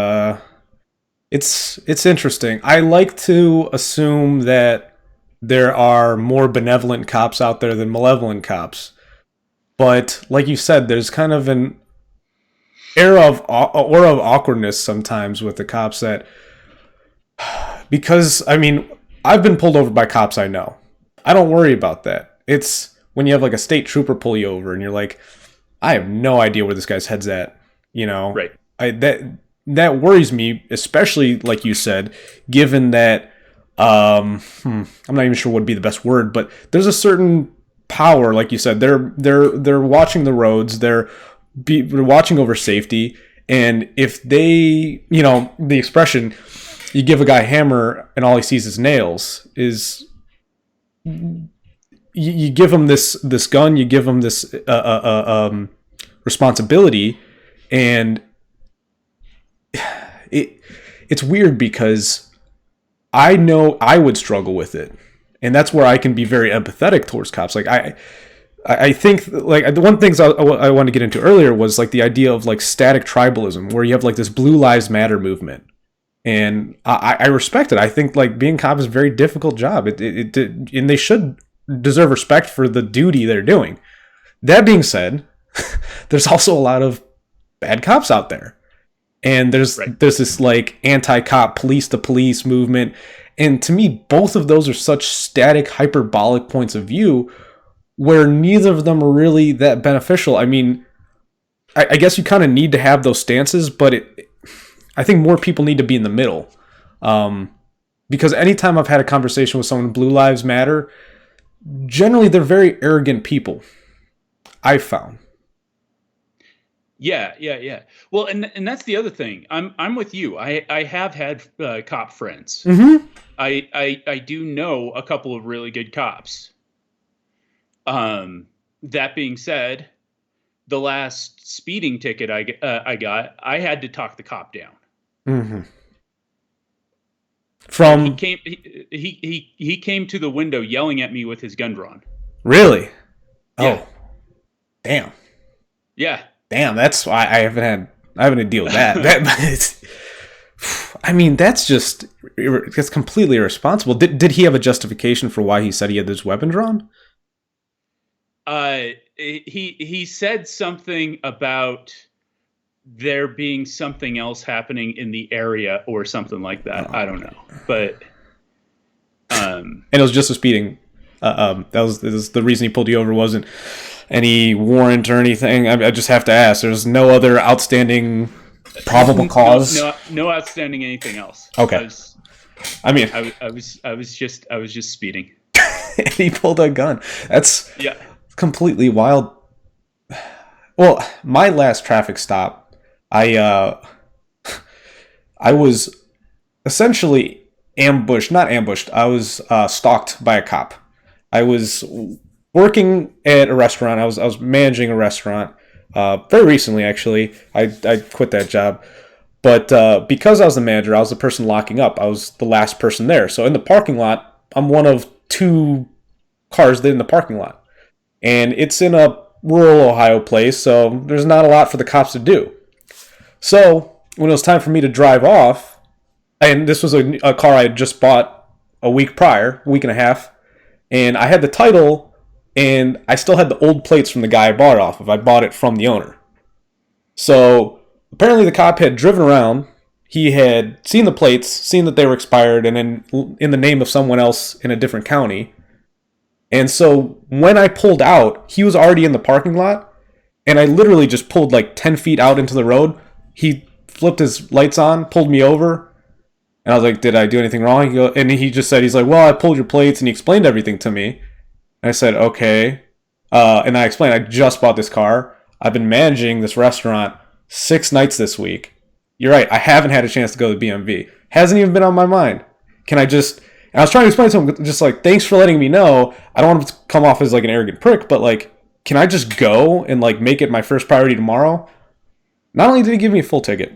it's interesting. I like to assume that there are more benevolent cops out there than malevolent cops. But like you said, there's kind of an aura of awkwardness sometimes with the cops that, because I mean, I've been pulled over by cops I know. I don't worry about that. It's when you have like a state trooper pull you over and you're like, I have no idea where this guy's head's at. You know, Right. That worries me, especially like you said, given that I'm not even sure what would be the best word, but there's a certain power, like you said, they're watching the roads, they're watching over safety, and if they, the expression, you give a guy a hammer and all he sees is nails, is you give him this gun, you give him this responsibility, and it's weird because I know I would struggle with it, and that's where I can be very empathetic towards cops. Like I think like the one things I wanted to get into earlier was like the idea of like static tribalism, where you have like this Blue Lives Matter movement, and I respect it. I think like being a cop is a very difficult job. And they should deserve respect for the duty they're doing. That being said, there's also a lot of bad cops out there. And there's this like anti-cop, police to police movement. And to me, both of those are such static, hyperbolic points of view where neither of them are really that beneficial. I mean, I guess you kind of need to have those stances, but I think more people need to be in the middle. Because anytime I've had a conversation with someone, Blue Lives Matter, generally they're very arrogant people, I've found. Yeah. Well, and that's the other thing. I'm with you. I have had cop friends. Mm-hmm. I do know a couple of really good cops. That being said, the last speeding ticket I got, I had to talk the cop down. Mm-hmm. He came to the window yelling at me with his gun drawn. Really? Yeah. Oh, damn. Yeah. Damn, that's why I haven't had to deal with that. I mean, that's completely irresponsible. Did he have a justification for why he said he had this weapon drawn? He said something about there being something else happening in the area or something like that. I don't know, but and it was just a speeding. That was the reason he pulled you over. Wasn't any warrant or anything? I just have to ask. There's no other outstanding probable cause. No outstanding anything else. Okay. I was just speeding. And he pulled a gun. That's yeah. Completely wild. Well, my last traffic stop, I was essentially not ambushed. I was stalked by a cop. I was working at a restaurant. I was managing a restaurant very recently, actually. I quit that job. But because I was the manager, I was the person locking up. I was the last person there. So in the parking lot, I'm one of two cars in the parking lot. And it's in a rural Ohio place, so there's not a lot for the cops to do. So when it was time for me to drive off, and this was a car I had just bought a week and a half, and I had the title, and I still had the old plates from the guy I bought it off of. I bought it from the owner. So apparently the cop had driven around. He had seen the plates, seen that they were expired, and then in the name of someone else in a different county. And so when I pulled out, he was already in the parking lot, and I literally just pulled like 10 feet out into the road. He flipped his lights on, pulled me over, and I was like, did I do anything wrong? And he just said, he's like, well, I pulled your plates, and he explained everything to me. And I said, okay. And I explained, I just bought this car. I've been managing this restaurant 6 nights this week. You're right, I haven't had a chance to go to the BMV. Hasn't even been on my mind. Can I just... And I was trying to explain to him, just like, thanks for letting me know. I don't want to come off as like an arrogant prick, but like, can I just go and like make it my first priority tomorrow? Not only did he give me a full ticket,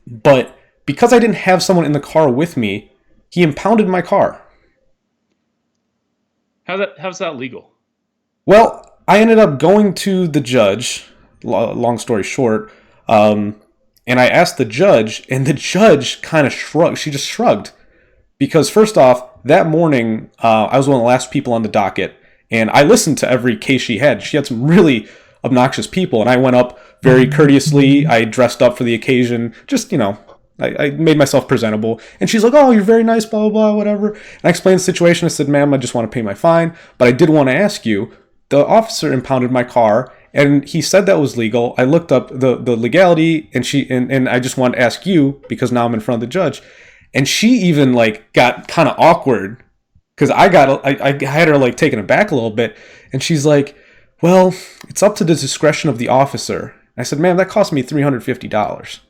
but because I didn't have someone in the car with me, he impounded my car. How's that legal? Well, I ended up going to the judge, long story short, and I asked the judge, and the judge kind of shrugged. She just shrugged. Because first off, that morning, I was one of the last people on the docket, and I listened to every case she had. She had some really obnoxious people, and I went up very courteously. I dressed up for the occasion, just, I made myself presentable. And she's like, "Oh, you're very nice, blah, blah, blah, whatever." And I explained the situation. I said, "Ma'am, I just want to pay my fine, but I did want to ask you, the officer impounded my car, and he said that was legal. I looked up the legality, and I just wanted to ask you, because now I'm in front of the judge." And she even like got kind of awkward because I had her like taken aback a little bit, and she's like, "Well, it's up to the discretion of the officer." I said, "Ma'am, that cost me $350."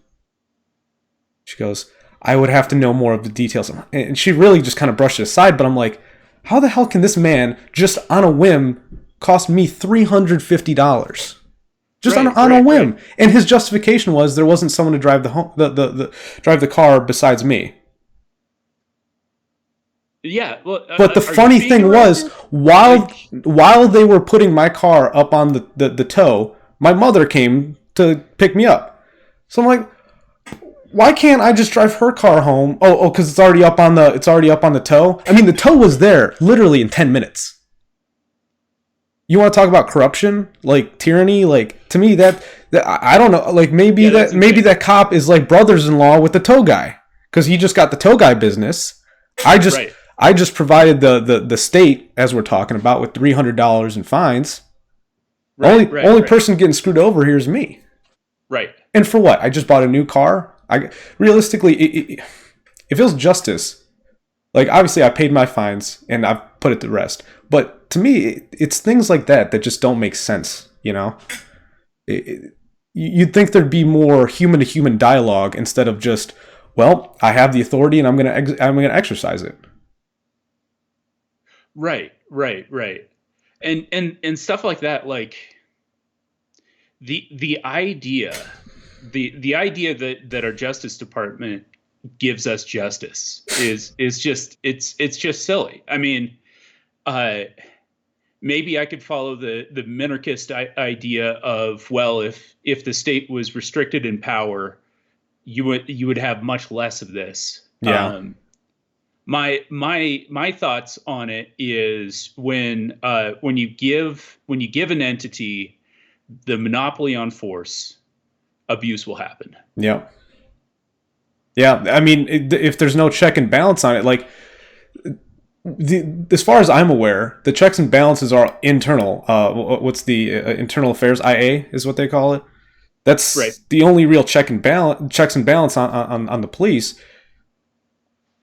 She goes, "I would have to know more of the details." And she really just kind of brushed it aside, but I'm like, how the hell can this man just on a whim cost me $350? Just on a whim. Right. And his justification was there wasn't someone to drive drive the car besides me. Yeah, well, but the funny thing was, while they were putting my car up on the tow, my mother came to pick me up. So I'm like, why can't I just drive her car home? Oh, because it's already up on the tow. I mean, the tow was there literally in 10 minutes. You want to talk about corruption, like tyranny? Like, to me, that I don't know. Like, maybe that cop is like brothers-in-law with the tow guy because he just got the tow guy business. I just provided the state, as we're talking about, with $300 in fines. Only person getting screwed over here is me. Right. And for what? I just bought a new car. Realistically, if it was justice, like, obviously I paid my fines and I've put it to rest. But to me, it's things like that just don't make sense. You'd think there'd be more human to human dialogue instead of just, well, I have the authority and I'm gonna exercise it. Right. And stuff like that, like the idea that our Justice Department gives us justice is just it's just silly. I mean, maybe I could follow the minarchist idea of, well, if the state was restricted in power, you would have much less of this. Yeah. My thoughts on it is when you give an entity the monopoly on force, abuse will happen. Yeah. I mean, if there's no check and balance on it, like, as far as I'm aware, the checks and balances are internal. What's the internal affairs? IA is what they call it. That's right. The only real checks and balance on the police.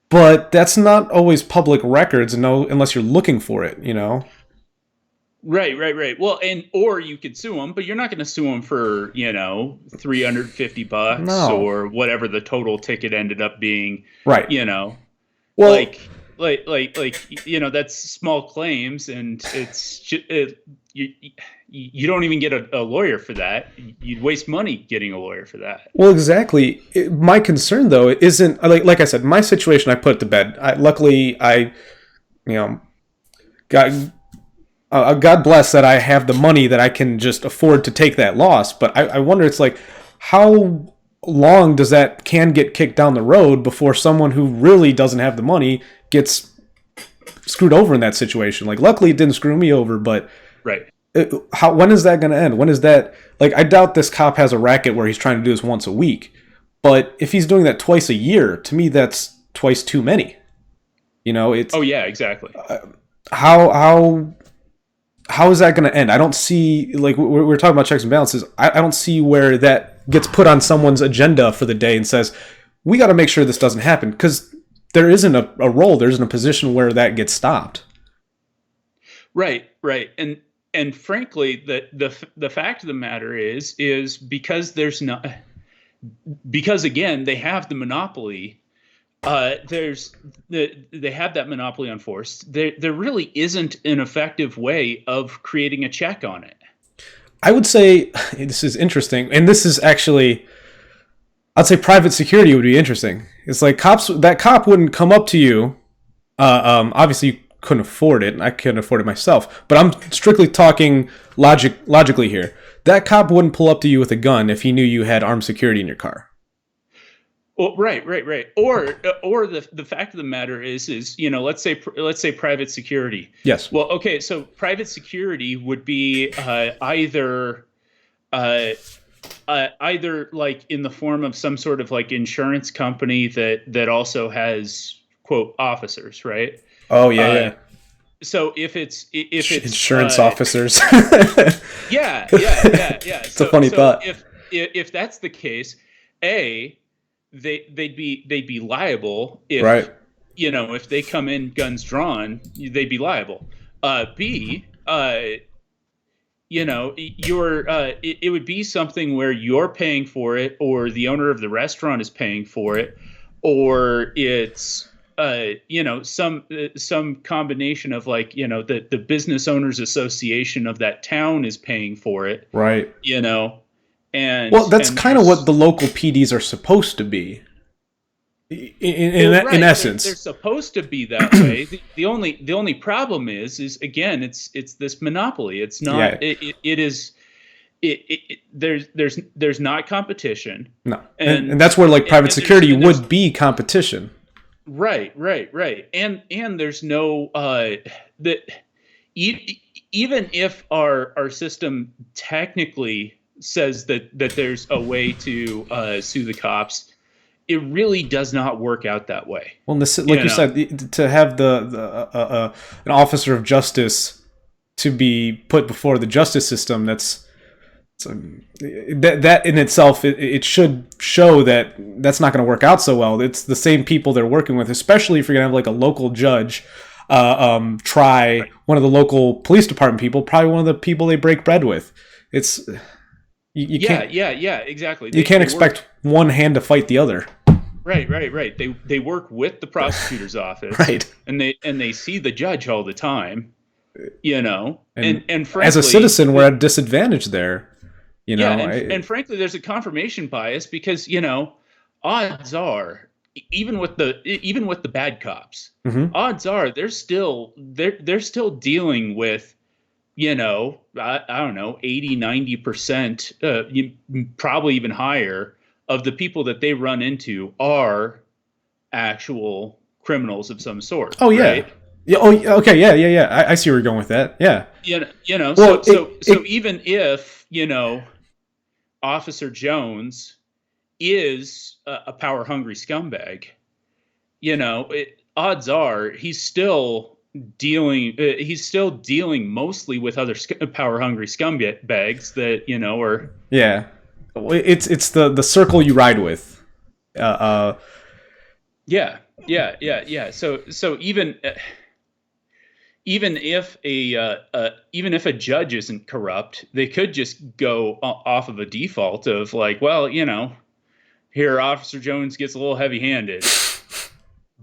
But that's not always public records, unless you're looking for it, Right. Well, or you could sue them, but you're not going to sue them for, $350 or whatever the total ticket ended up being. Right. Well, that's small claims, and it's you don't even get a lawyer for that. You'd waste money getting a lawyer for that. Well, exactly. My concern, though, isn't like I said, my situation I put to bed. Luckily, God bless that I have the money that I can just afford to take that loss. But I wonder, it's like, how long does that can get kicked down the road before someone who really doesn't have the money gets screwed over in that situation? Like, luckily it didn't screw me over, but right. When is that going to end? When is that? Like, I doubt this cop has a racket where he's trying to do this once a week. But if he's doing that twice a year, to me, that's twice too many. It's. Oh yeah, exactly. How is that going to end? I don't see, like, we're talking about checks and balances. I don't see where that gets put on someone's agenda for the day and says, we got to make sure this doesn't happen, because there isn't a role, there isn't a position where that gets stopped. Right. And frankly, the fact of the matter is because because again, they have the monopoly. They have that monopoly on force. There really isn't an effective way of creating a check on it. I would say this is interesting, and this is actually, I'd say private security would be interesting. It's like that cop wouldn't come up to you. Obviously, you couldn't afford it, and I couldn't afford it myself. But I'm strictly talking logically here. That cop wouldn't pull up to you with a gun if he knew you had armed security in your car. Well, right. Or the fact of the matter is let's say private security. Yes. Well, okay, so private security would be uh, either like in the form of some sort of like insurance company that also has quote officers, right? Oh yeah, Uh, yeah. so if it's Insurance officers. yeah. It's a So funny thought. if that's the case, a they'd be liable Right. if they come in guns drawn, they'd be liable. B it would be something where you're paying for it, or the owner of the restaurant is paying for it, or it's some combination of like the business owners association of that town is paying for it, Right. you know Well, that's and kind of what there's the local PDs are supposed to be. well, In right, they're essence. supposed to be that way. The only problem is again, it's this monopoly. It's not Yeah. it is there's not competition. No. And and that's where like private and there's security and there's would be competition. right. And there's no that even if our system technically says that there's a way to sue the cops, it really does not work out that way. Well, like You you know, said, to have an officer of justice to be put before the justice system, that in itself, it should show that that's not going to work out so well. It's the same people they're working with, especially if you're going to have like a local judge try one of the local police department people, probably one of the people they break bread with. It's you can't yeah, exactly. you can't expect one hand to fight the other. Right. They work with the prosecutor's office, Right. and they see the judge all the time, And and as a frankly, citizen, we're at a disadvantage there. yeah, and frankly, there's a confirmation bias because odds are, even with the bad cops, Mhm. odds are they're still dealing with I don't know, 80-90%, probably even higher, of the people that they run into are actual criminals of some sort, Oh yeah. right? Yeah. Oh, yeah, okay. Yeah. I see where you're going with that. Yeah. So Well, even if Officer Jones is a power hungry scumbag, odds are he's still dealing mostly with other power hungry scumbags that are. yeah. It's the circle you ride with. Uh. Yeah. So even if a judge isn't corrupt, they could just go off of a default of like, well, here Officer Jones gets a little heavy-handed.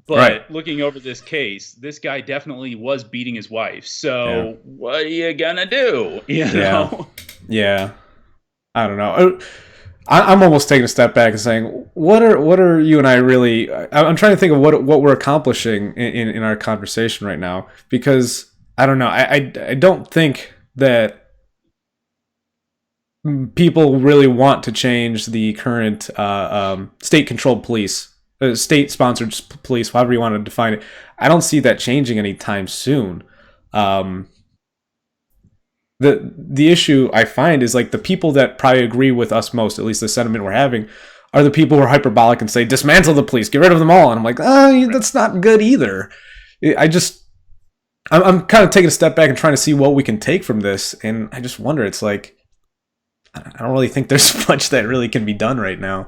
But Right. looking over this case, this guy definitely was beating his wife. Yeah. So what are you gonna do? Yeah. Yeah. I don't know. I'm almost taking a step back and saying, what are you and I really? I'm trying to think of what we're accomplishing in our conversation right now, because I don't know. I don't think that people really want to change the current state-controlled police, state-sponsored police, however you want to define it. I don't see that changing anytime soon. Um, the issue I find is like the people that probably agree with us most, at least the sentiment we're having, are the people who are hyperbolic and say dismantle the police, get rid of them all, and I'm like, that's not good either. I'm kind of taking a step back and trying to see what we can take from this, and I just wonder. It's like I don't really think there's much that really can be done right now.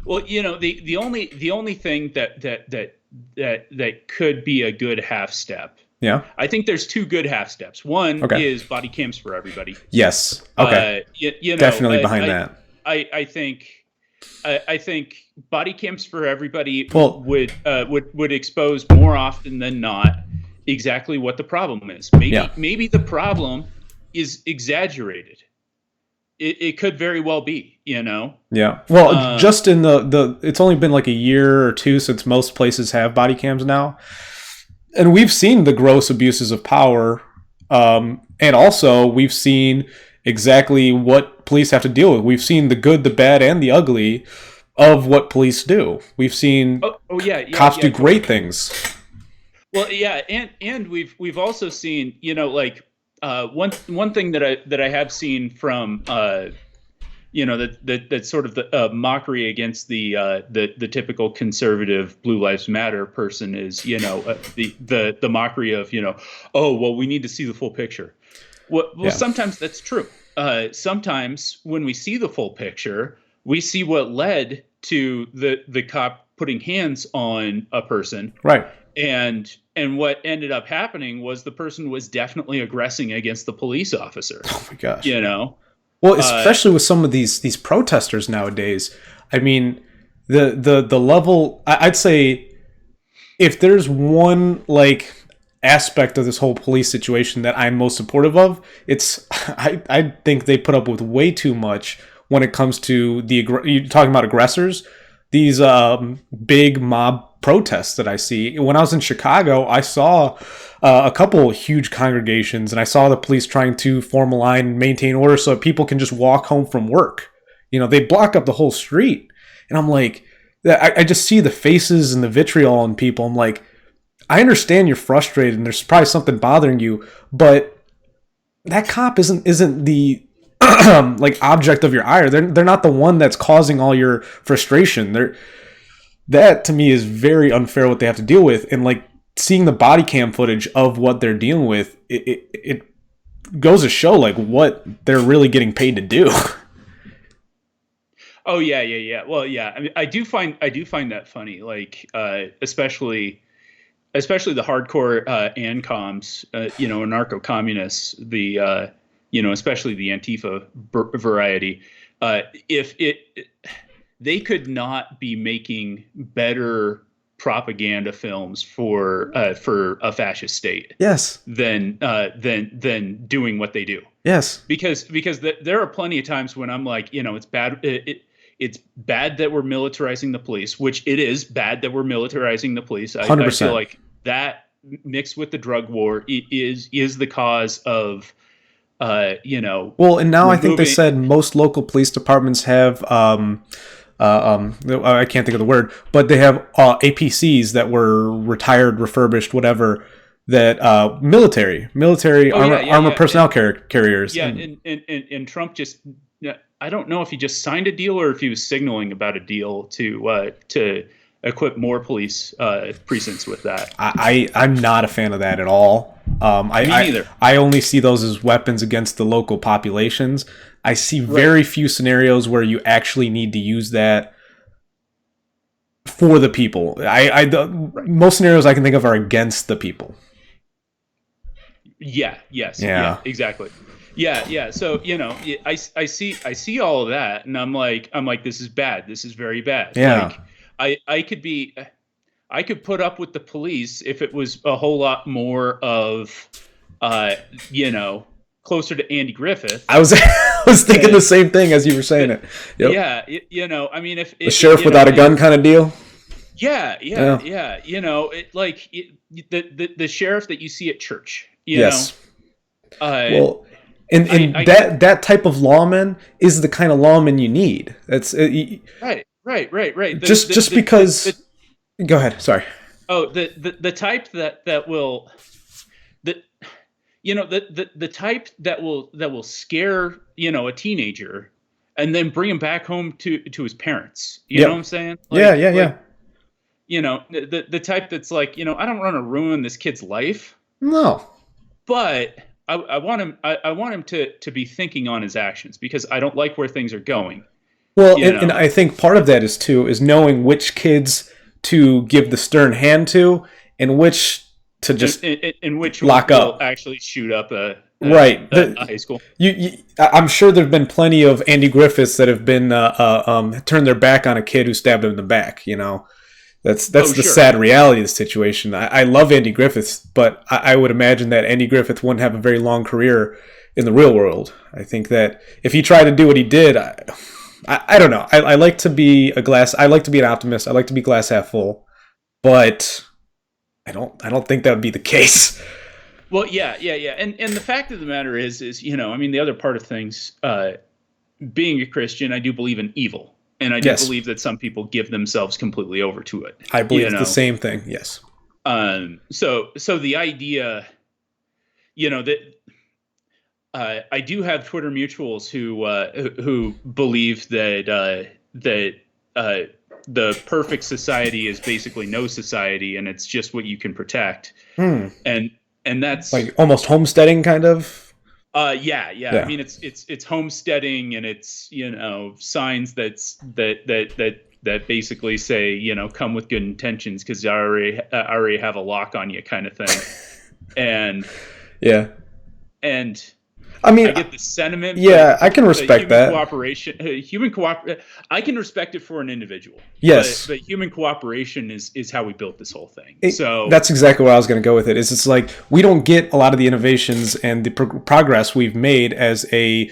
Well, the only thing that could be a good half step. Yeah. I think there's two good half steps. One Okay. is body cams for everybody. Yes. Okay. Definitely behind that. I think body cams for everybody Well, would expose more often than not exactly what the problem is. Maybe the problem is exaggerated. It could very well be, Yeah. Well, just in the it's only been like a year or two since most places have body cams now. And we've seen the gross abuses of power. And also we've seen exactly what police have to deal with. We've seen the good, the bad, and the ugly. of what police do. We've seen Oh yeah, yeah, cops yeah, do great totally. things. Well, yeah, and we've also seen, like, one thing that I have seen from, that's sort of the mockery against the typical conservative Blue Lives Matter person is, the mockery of, oh well, we need to see the full picture. Well, Yeah. sometimes that's true. Sometimes when we see the full picture, we see what led to the cop putting hands on a person, Right. and what ended up happening was the person was definitely aggressing against the police officer. Oh my gosh. You know, Well, uh, especially with some of these protesters nowadays. I mean, the level. I'd say if there's one like aspect of this whole police situation that I'm most supportive of, it's I think they put up with way too much when it comes to you talking about aggressors, these big mob protests that I see. When I was in Chicago, I saw a couple huge congregations, and I saw the police trying to form a line and maintain order so that people can just walk home from work. They block up the whole street, and I'm like, I just see the faces and the vitriol in people. I'm like, I understand you're frustrated and there's probably something bothering you, but that cop isn't the like object of your ire. They're not the one that's causing all your frustration. That to me is very unfair what they have to deal with, and like seeing the body cam footage of what they're dealing with, it goes to show like what they're really getting paid to do. oh yeah, yeah, yeah. Well, yeah. I mean, I do find that funny. Like, especially the hardcore ANCOMs, anarcho communists, especially the Antifa variety. If it, they could not be making better propaganda films for a fascist state Yes. than doing what they do. Yes. Because there are plenty of times when I'm like, it's bad. It's bad that we're militarizing the police, which it is bad that we're militarizing the police. I feel 100%. like that mixed with the drug war is the cause of Well, and now I think they removing. said most local police departments have I can't think of the word, but they have APCs that were retired, refurbished, whatever. That military Oh yeah, yeah, armor yeah, personnel carriers, yeah, and and Trump just. Yeah, I don't know if he just signed a deal or if he was signaling about a deal to equip more police precincts with that. I'm not a fan of that at all. Me neither. I only see those as weapons against the local populations. I see Right. very few scenarios where you actually need to use that for the people. The Right. most scenarios I can think of are against the people. Yeah. Yes. Yeah. Yeah. Exactly. Yeah. Yeah. So I see all of that, and I'm like, this is bad. This is very bad. Yeah. Like, I could put up with the police if it was a whole lot more of, uh, you know, closer to Andy Griffith. I was I was thinking the Than, same thing as you were saying it. Yep. yeah, I mean, if The sheriff without a gun kind of deal. yeah, yeah, Yeah. yeah, the sheriff that you see at church, Yes. uh, Well, and I that type of lawman is the kind of lawman you need. That's right, right, right, right. just because. Go ahead. Sorry. The type that will the the type that will scare a teenager and then bring him back home to his parents. You know what Yep. I'm saying? Yeah. Like Yeah. like Yeah. the type that's like, I don't want to ruin this kid's life, No. but I want him. I want him to be thinking on his actions because I don't like where things are going. Well, You and know, I think part of that is knowing which kids to give the stern hand to and which to just in which lock will up. actually shoot up Right. a high school. I'm sure there've been plenty of Andy Griffiths that have been turned their back on a kid who stabbed him in the back. That's Oh, the sure. sad reality of the situation. I love Andy Griffiths, but I would imagine that Andy Griffith wouldn't have a very long career in the real world. I think that if he tried to do what he did, I don't know. I like to be I like to be an optimist. I like to be glass half full, but I don't think that would be the case. Well, yeah, yeah, yeah. And the fact of the matter is, I mean, the other part of things, being a Christian, I do believe in evil. And I do Yes. believe that some people give themselves completely over to it. I believe it's the same thing. Yes. So the idea, that I do have Twitter mutuals who believe that the perfect society is basically no society, and it's just what you can protect. And that's like almost homesteading kind of. Yeah. I mean, it's homesteading, and it's signs that basically say come with good intentions because I already have a lock on you kind of thing, and yeah. And I mean, I get the sentiment. Yeah, I can respect that. I can respect it for an individual. Yes, but human cooperation is how we built this whole thing. So that's exactly where I was going to go with it. It's like we don't get a lot of the innovations and the progress we've made as a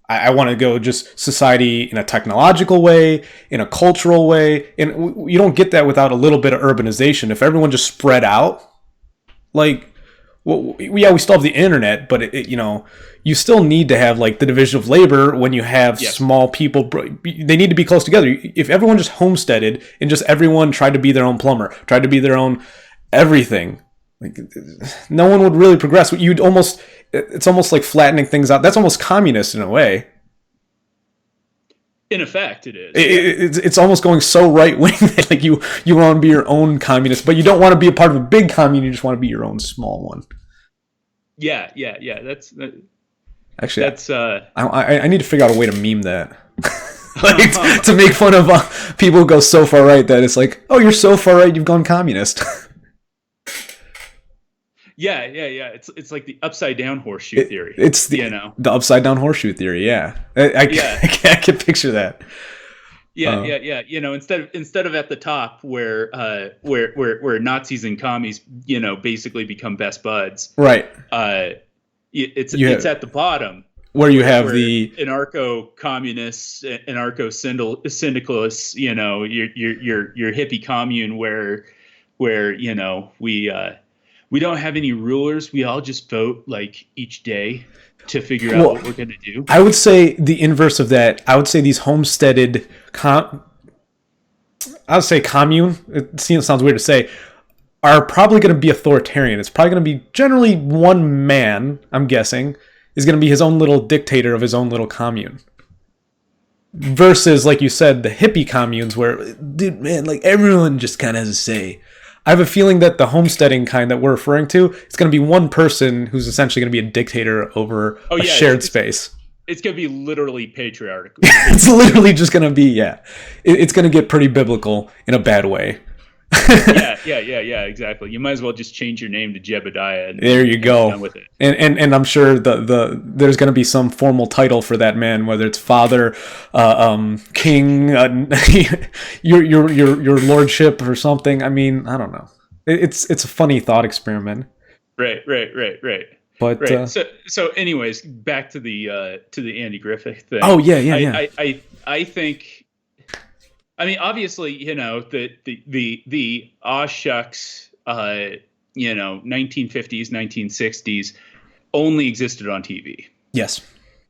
I want to go just society in a technological way, in a cultural way, and you don't get that without a little bit of urbanization. If everyone just spread out, well, yeah, we still have the internet, but you still need to have like the division of labor when you have small people. They need to be close together. If everyone just homesteaded and just everyone tried to be their own plumber, tried to be their own everything, no one would really progress. It's almost like flattening things out. That's almost communist in a way. In effect, it is. It's almost going so right wing that like you want to be your own communist, but you don't want to be a part of a big commune. You just want to be your own small one. Yeah. Actually, that's. I need to figure out a way to meme that, to make fun of people who go so far right that it's like, oh, you're so far right, you've gone communist. Yeah. It's like the upside down horseshoe theory. It's the upside down horseshoe theory. Yeah, I can picture that. Yeah. Instead of at the top where Nazis and commies basically become best buds. Right. It's at the bottom where you have the anarcho-communists, anarcho-syndicalists. Your hippie commune where we don't have any rulers. We all just vote like each day to figure out what we're going to do. I would say the inverse of that. I would say these homesteaded I would say commune. It sounds weird to say. Are probably going to be authoritarian. It's probably going to be generally one man, I'm guessing, is going to be his own little dictator of his own little commune. Versus, like you said, the hippie communes where, dude, man, like everyone just kind of has a say. I have a feeling that the homesteading kind that we're referring to, it's going to be one person who's essentially going to be a dictator over a shared space. It's going to be literally patriarchal. It's literally just going to be, it's going to get pretty biblical in a bad way. Yeah, exactly. You might as well just change your name to Jebediah. And there you go. Done with it. And I'm sure there's going to be some formal title for that man, whether it's father, king, your lordship or something. I mean, I don't know. It's a funny thought experiment. Right. But right. So anyways, back to the Andy Griffith thing. Oh yeah. I think. I mean, obviously, the aw shucks, 1950s, 1960s only existed on TV. Yes.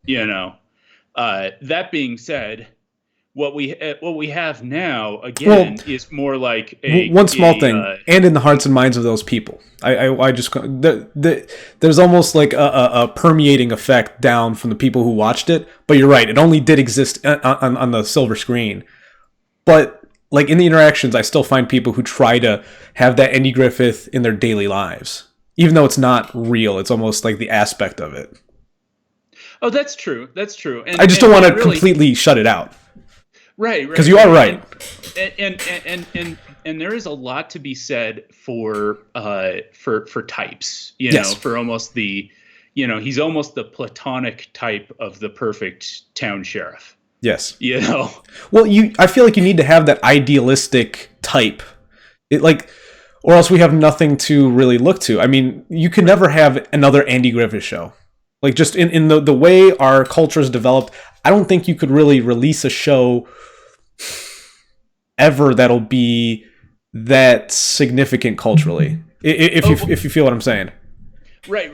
That being said, what we have now again is more like one small thing, and in the hearts and minds of those people. I just there's almost like a permeating effect down from the people who watched it. But you're right; it only did exist on the silver screen. But like in the interactions, I still find people who try to have that Andy Griffith in their daily lives, even though it's not real. It's almost like the aspect of it. Oh, that's true. And, I just don't want to completely shut it out. Right. Because you are right. And there is a lot to be said for types. For almost the, he's almost the platonic type of the perfect town sheriff. Yes. Well, I feel like you need to have that idealistic type. Or else we have nothing to really look to. I mean, you could never have another Andy Griffith show. Like just in the way our culture is developed, I don't think you could really release a show ever that'll be that significant culturally. If you feel what I'm saying. Right.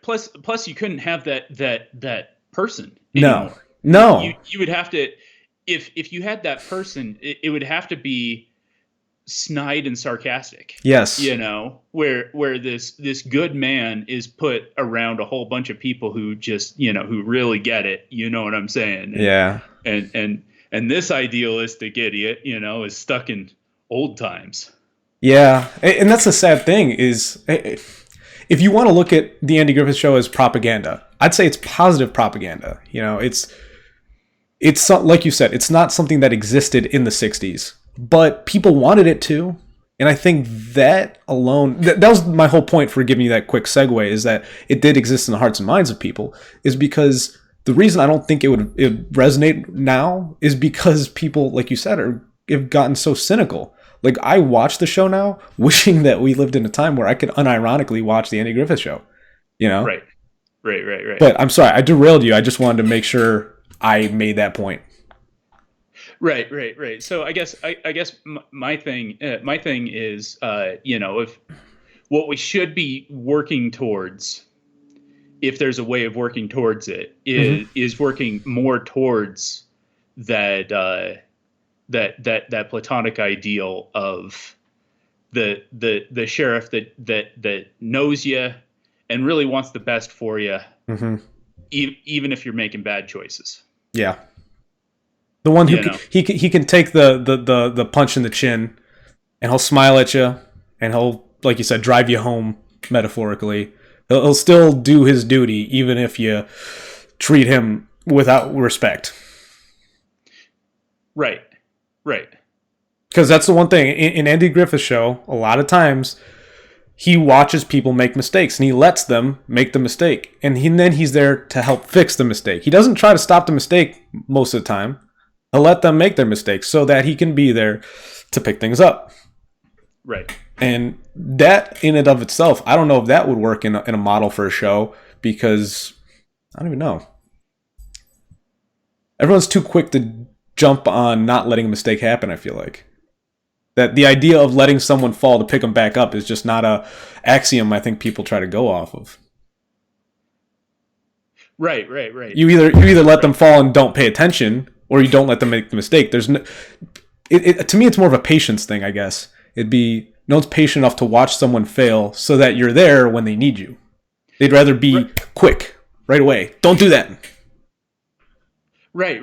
Plus you couldn't have that person anymore. No. You would have to, if you had that person, it would have to be snide and sarcastic, Yes. where this good man is put around a whole bunch of people who just, who really get it, you know what I'm saying? Yeah. And this idealistic idiot, is stuck in old times. Yeah, and that's the sad thing is, if you want to look at the Andy Griffith Show as propaganda, I'd say it's positive propaganda. It's like you said, it's not something that existed in the '60s, but people wanted it to, and I think that alone, that was my whole point for giving you that quick segue, is that it did exist in the hearts and minds of people, is because the reason I don't think it would resonate now is because people, like you said, have gotten so cynical. Like, I watch the show now, wishing that we lived in a time where I could unironically watch the Andy Griffith Show. Right. But I'm sorry, I derailed you. I just wanted to make sure I made that point. Right. So I guess my thing is, if what we should be working towards, if there's a way of working towards it, is working more towards that that platonic ideal of the sheriff that knows you and really wants the best for you, even if you're making bad choices. Yeah. The one who he can take the punch in the chin, and he'll smile at you, and he'll, like you said, drive you home, metaphorically. He'll still do his duty, even if you treat him without respect. Right. Because that's the one thing in Andy Griffith's Show. A lot of times, he watches people make mistakes, and he lets them make the mistake, and then he's there to help fix the mistake. He doesn't try to stop the mistake most of the time. He'll let them make their mistakes so that he can be there to pick things up. Right. And that, in and of itself, I don't know if that would work in a model for a show, because I don't even know. Everyone's too quick to jump on not letting a mistake happen, I feel like. That the idea of letting someone fall to pick them back up is just not a axiom I think people try to go off of. Right. You either let them fall and don't pay attention, or you don't let them make the mistake. There's no, to me, it's more of a patience thing, I guess. It'd be, no one's patient enough to watch someone fail so that you're there when they need you. They'd rather be quick, right away. Don't do that. Right.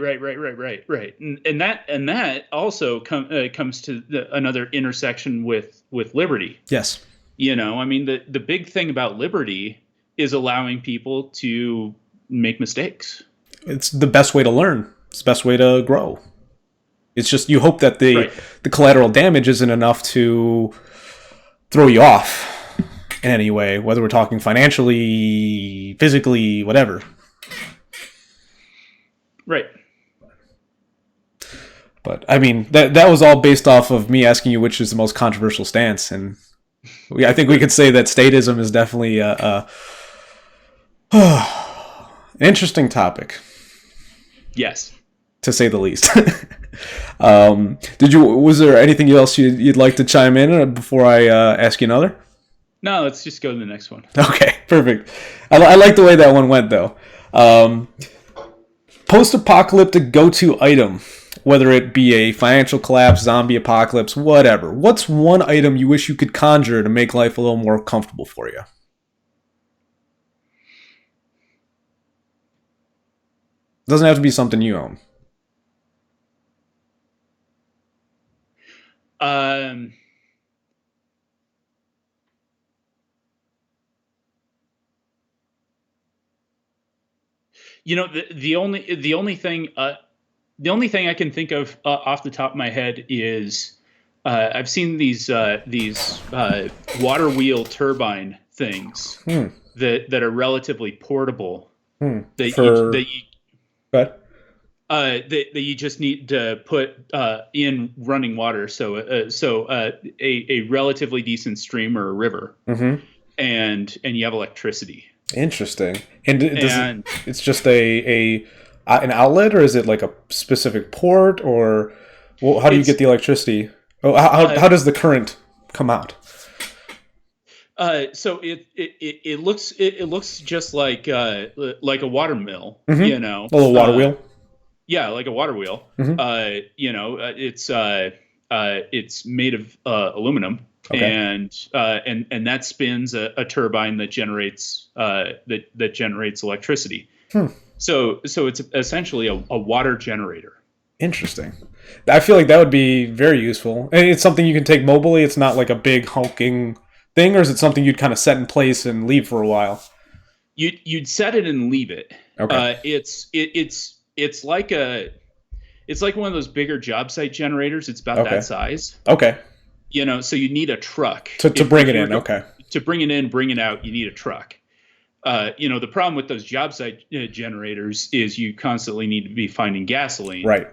And that also comes to another intersection with liberty. Yes. The big thing about liberty is allowing people to make mistakes. It's the best way to learn. It's the best way to grow. It's just, you hope that the collateral damage isn't enough to throw you off in any way, whether we're talking financially, physically, whatever. Right. But I mean, that was all based off of me asking you which is the most controversial stance, and I think we could say that statism is definitely an interesting topic. Yes, to say the least. Was there anything else you'd like to chime in before I ask you another? No, let's just go to the next one. Okay, perfect. I like the way that one went, though. Post-apocalyptic go-to item, whether it be a financial collapse, zombie apocalypse, whatever. What's one item you wish you could conjure to make life a little more comfortable for you? Doesn't have to be something you own. The only thing I can think of off the top of my head is I've seen these water wheel turbine things that are relatively portable. That you just need to put in running water, so a relatively decent stream or a river, and you have electricity. Interesting. And it's just an outlet, or is it like a specific port, or how do you get the electricity? How does the current come out? So it looks just like a water mill, A little water wheel. Yeah, like a water wheel. Hmm. It's made of aluminum, Okay. and that spins a turbine that generates electricity. Hmm. So it's essentially a water generator. Interesting. I feel like that would be very useful. And it's something you can take mobily. It's not like a big hulking thing, or is it something you'd kind of set in place and leave for a while? You'd set it and leave it. Okay. It's like a it's like one of those bigger job site generators. It's about that Okay. size. Okay. So you need a truck. To bring If it you were in. Okay. to bring it in, bring it out, you need a truck. The problem with those job site generators is you constantly need to be finding gasoline. Right.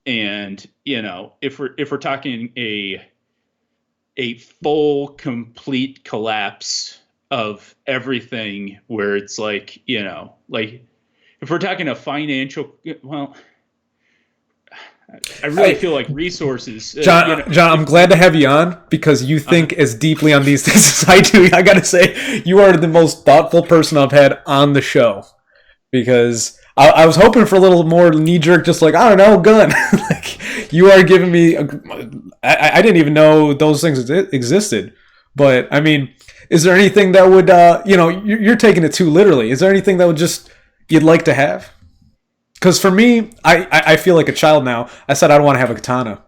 And if we're talking a full complete collapse of everything, where it's like if we're talking a financial, well, I really I, feel like resources. John, I'm glad to have you on because you Uh, think as deeply on these things as I do. I gotta say, you are the most thoughtful person I've had on the show because I was hoping for a little more knee jerk, just like, I don't know, gun. Like you are giving me. I didn't even know those things existed. But I mean, is there anything that would, you're taking it too literally. Is there anything that would just you'd like to have? Because for me, I feel like a child now. I said I don't want to have a katana.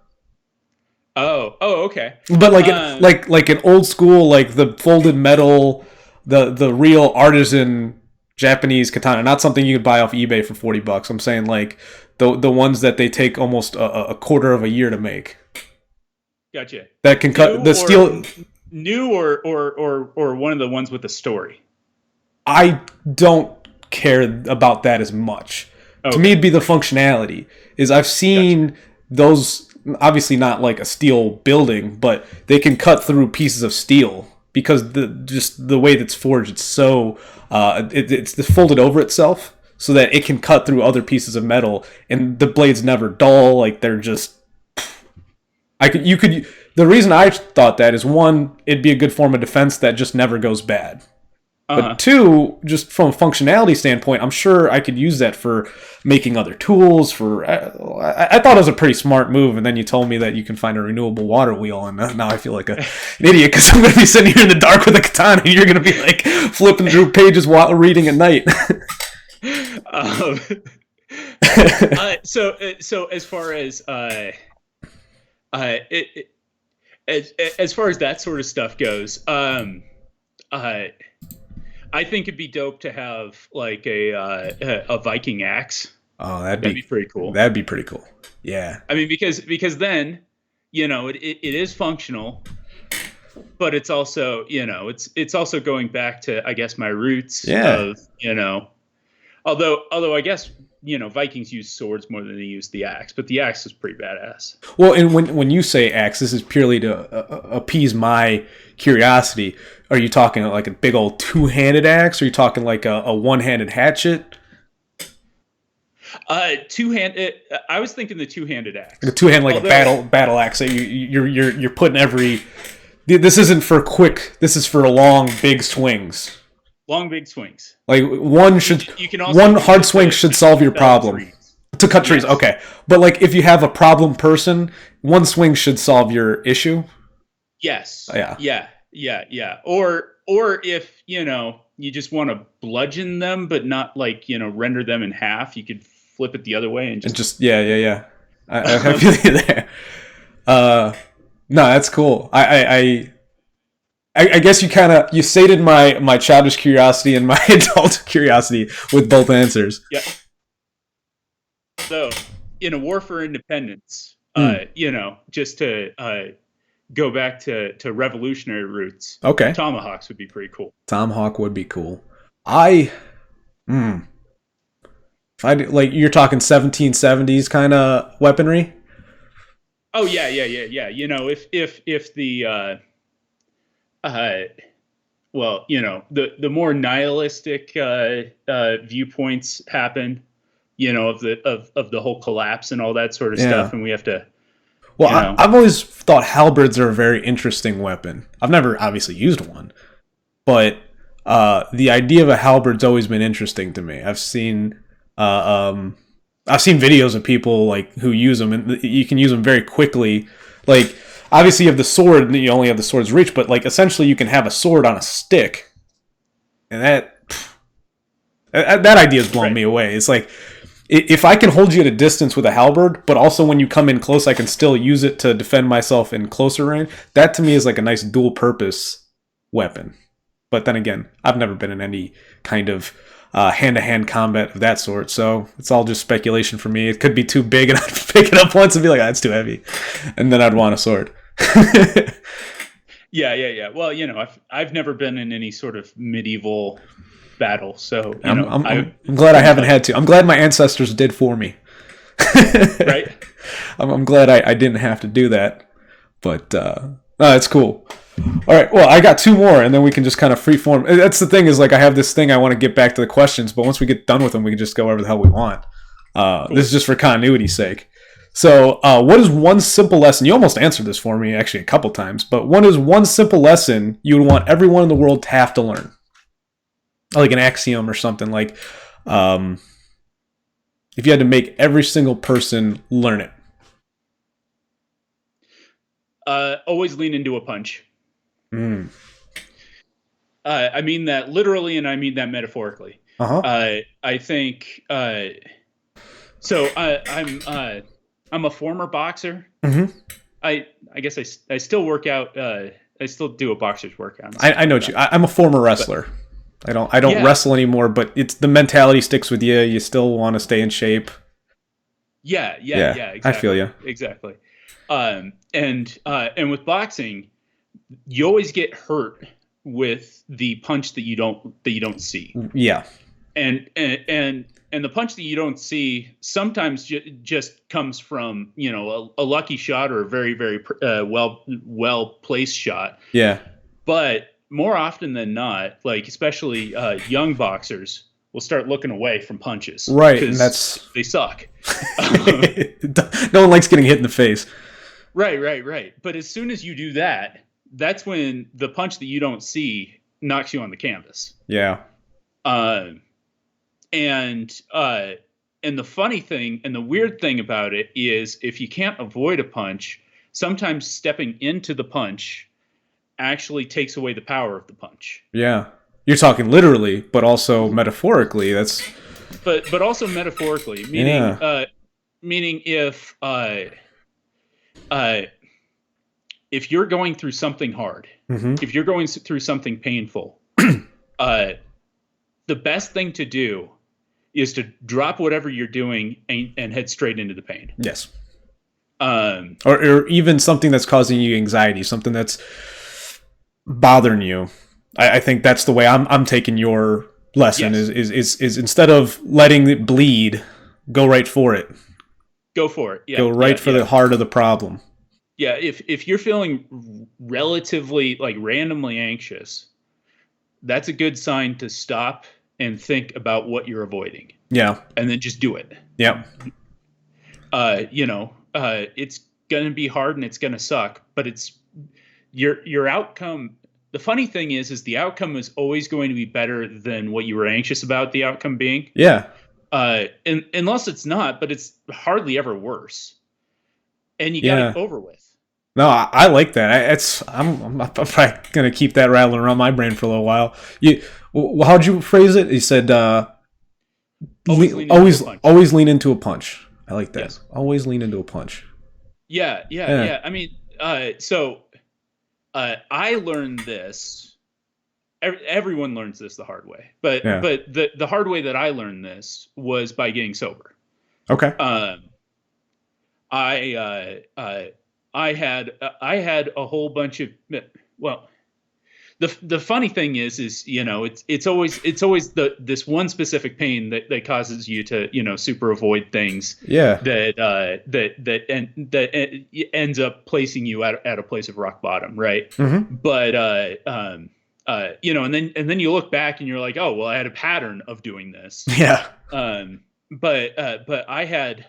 oh, okay. But like Um, like an old school, like the folded metal, the real artisan Japanese katana, not something you could buy off eBay for $40. I'm saying like the ones that they take almost a quarter of a year to make. Gotcha. That can cut New the or steel. new or one of the ones with the story. I don't care about that as much. To me, Okay, it'd be the functionality. Is I've gotcha. seen those, obviously not like a steel building, but they can cut through pieces of steel because the way that's forged, it's so it's folded over itself so that it can cut through other pieces of metal, and the blades never dull. Like they're just I could you could. The reason I thought that is one, it'd be a good form of defense that just never goes bad. Uh But huh. two, just from a functionality standpoint, I'm sure I could use that for making other tools. I thought it was a pretty smart move, and then you told me that you can find a renewable water wheel, and now I feel like an idiot because I'm going to be sitting here in the dark with a katana, and you're going to be like flipping through pages while reading at night. um, so as far as it, as far as that sort of stuff goes, uh, I think it'd be dope to have like a Viking axe. Oh, That'd be pretty cool. that'd be pretty cool. Yeah, I mean, because then it is functional, but it's also it's also going back to, I guess, my roots yeah. of although I guess Vikings use swords more than they use the axe, but the axe is pretty badass. Well, and when you say axe, this is purely to appease my curiosity. Are you talking like a big old two-handed axe? Or are you talking like a one-handed hatchet? Two-handed. I was thinking the two-handed Like a axe. two-hand, like a Although battle axe. That you're putting every. This isn't for quick. This is for long, big swings. long big swings. Like You can also one use hard it swing should solve to your fell problem. trees. To cut trees, Yes. okay. But like if you have a problem person, one swing should solve your issue. Yes. Yeah. Yeah. Or if you just want to bludgeon them, but not like render them in half, you could flip it the other way and And just. just yeah. I feel you there. Uh, no, that's cool. I guess you sated my childish curiosity and my adult curiosity with both answers. Yeah. So in a war for independence, Mm, just to go back to revolutionary roots, okay, tomahawks would be pretty cool. Tomahawk would be cool. I mm, if I like you're talking 1770s kind of weaponry. Oh yeah. If the uh, well, the more nihilistic viewpoints happen, of the whole collapse and all that sort of Yeah. stuff, and we have to, Well, you know, I've always thought halberds are a very interesting weapon. I've never obviously used one, but the idea of a halberd's always been interesting to me. I've seen uh, um, I've seen videos of people like who use them, and you can use them very quickly. Like obviously you have the sword, and you only have the sword's reach, but like essentially you can have a sword on a stick, and that idea has blown Right. me away. It's like if I can hold you at a distance with a halberd, but also when you come in close, I can still use it to defend myself in closer range. That to me is like a nice dual purpose weapon. But then again, I've never been in any kind of hand to hand combat of that sort, so it's all just speculation for me. It could be too big, and I'd pick it up once and be like, "That's too heavy," and then I'd want a sword. Yeah, yeah, yeah. Well, I've never been in any sort of medieval battle, so I'm glad I haven't had to. I'm glad my ancestors did for me. right. I'm glad I didn't have to do that, but it's cool. All right, well, I got two more, and then we can just kind of freeform. That's the thing is, like, I have this thing I want to get back to the questions, but once we get done with them, we can just go wherever the hell we want. Cool. This is just for continuity's sake. So, what is one simple lesson? You almost answered this for me, actually, a couple times, but what is one simple lesson you would want everyone in the world to have to learn? Like an axiom or something, like, if you had to make every single person learn it. Always lean into a punch. Mm. I mean that literally, and I mean that metaphorically. I think. I'm a former boxer. Mm-hmm. I guess I still work out. I still do a boxer's workout. I know you. I'm a former wrestler. But I don't wrestle anymore, but it's the mentality sticks with you. You still want to stay in shape. Yeah. Exactly. I feel you. Exactly. And with boxing, you always get hurt with the punch that you don't see. Yeah. And the punch that you don't see sometimes just comes from a lucky shot or a very very well placed shot. Yeah. But more often than not, like especially young boxers will start looking away from punches. Right, and they suck. No one likes getting hit in the face. Right. But as soon as you do that, that's when the punch that you don't see knocks you on the canvas. Yeah. And the funny thing and the weird thing about it is if you can't avoid a punch, sometimes stepping into the punch actually takes away the power of the punch. Yeah. You're talking literally, but also metaphorically. But also metaphorically, meaning if you're going through something hard, mm-hmm. if you're going through something painful, the best thing to do is to drop whatever you're doing and head straight into the pain. Yes. Or even something that's causing you anxiety, something that's bothering you. I think that's the way I'm taking your lesson. Yes. is instead of letting it bleed, go right for it. Go for it. Yeah. Go right for the heart of the problem. Yeah. If you're feeling relatively like randomly anxious, that's a good sign to stop and think about what you're avoiding. Yeah. And then just do it. Yeah. It's going to be hard and it's going to suck, but it's your outcome. The funny thing is the outcome is always going to be better than what you were anxious about the outcome being. Yeah. Unless it's not, but it's hardly ever worse. And you got it over with. No, I like that. I'm probably gonna keep that rattling around my brain for a little while. How'd you phrase it? You said always lean into a punch. I like that. Yes. Always lean into a punch. Yeah. I mean, I learned this. Everyone learns this the hard way, but the hard way that I learned this was by getting sober. Okay. I had a whole bunch of the funny thing is it's always this one specific pain that causes you to super avoid things that ends up placing you at a place of rock bottom, right? Mm-hmm. But and then you look back and you're like, oh well, I had a pattern of doing this. Yeah. But I had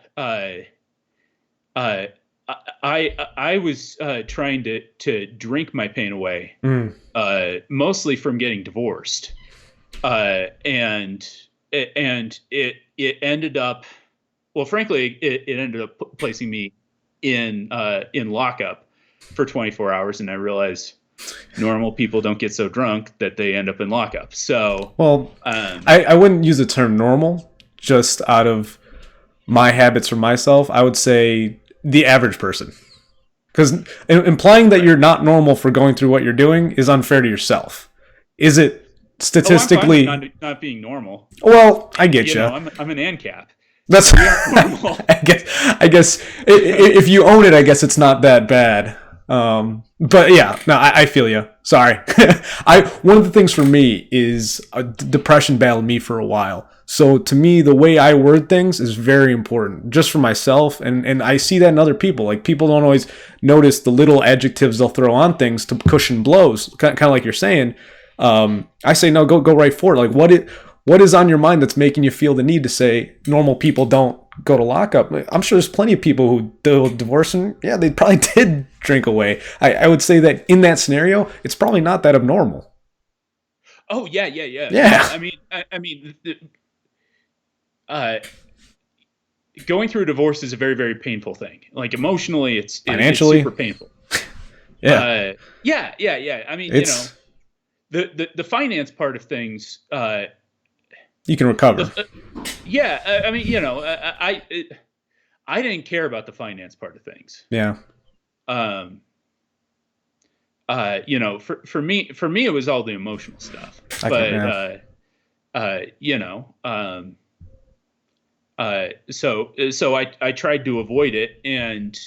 I was trying to drink my pain away, mostly from getting divorced, and it ended up well, frankly, it ended up placing me in lockup for 24 hours, and I realized normal people don't get so drunk that they end up in lockup. So, Well, um, I wouldn't use the term normal, just out of my habits for myself. I would say the average person. Because implying that you're not normal for going through what you're doing is unfair to yourself. Is it oh, I'm fine with statistically? not being normal. Well, I get you. I'm an ANCAP. That's We aren't normal. I guess if you own it, I guess it's not that bad. But yeah, no, I feel you. Sorry. One of the things for me is depression battled me for a while. So to me, the way I word things is very important, just for myself, and I see that in other people. Like, people don't always notice the little adjectives they'll throw on things to cushion blows, kind of like you're saying. I say no, go right for it. Like, what is on your mind that's making you feel the need to say normal people don't go to lockup? I'm sure there's plenty of people who do divorce, and yeah, they probably did drink away. I would say that in that scenario, it's probably not that abnormal. Oh yeah, yeah, yeah. Yeah. I mean, uh, going through a divorce is a very, very painful thing. Like, emotionally, it's Financially, super painful. yeah, Yeah, yeah, yeah. I mean, it's the finance part of things. you can recover. Yeah, I mean, I didn't care about the finance part of things. Yeah, Um, for me, it was all the emotional stuff. I can. But Yeah, so I tried to avoid it, and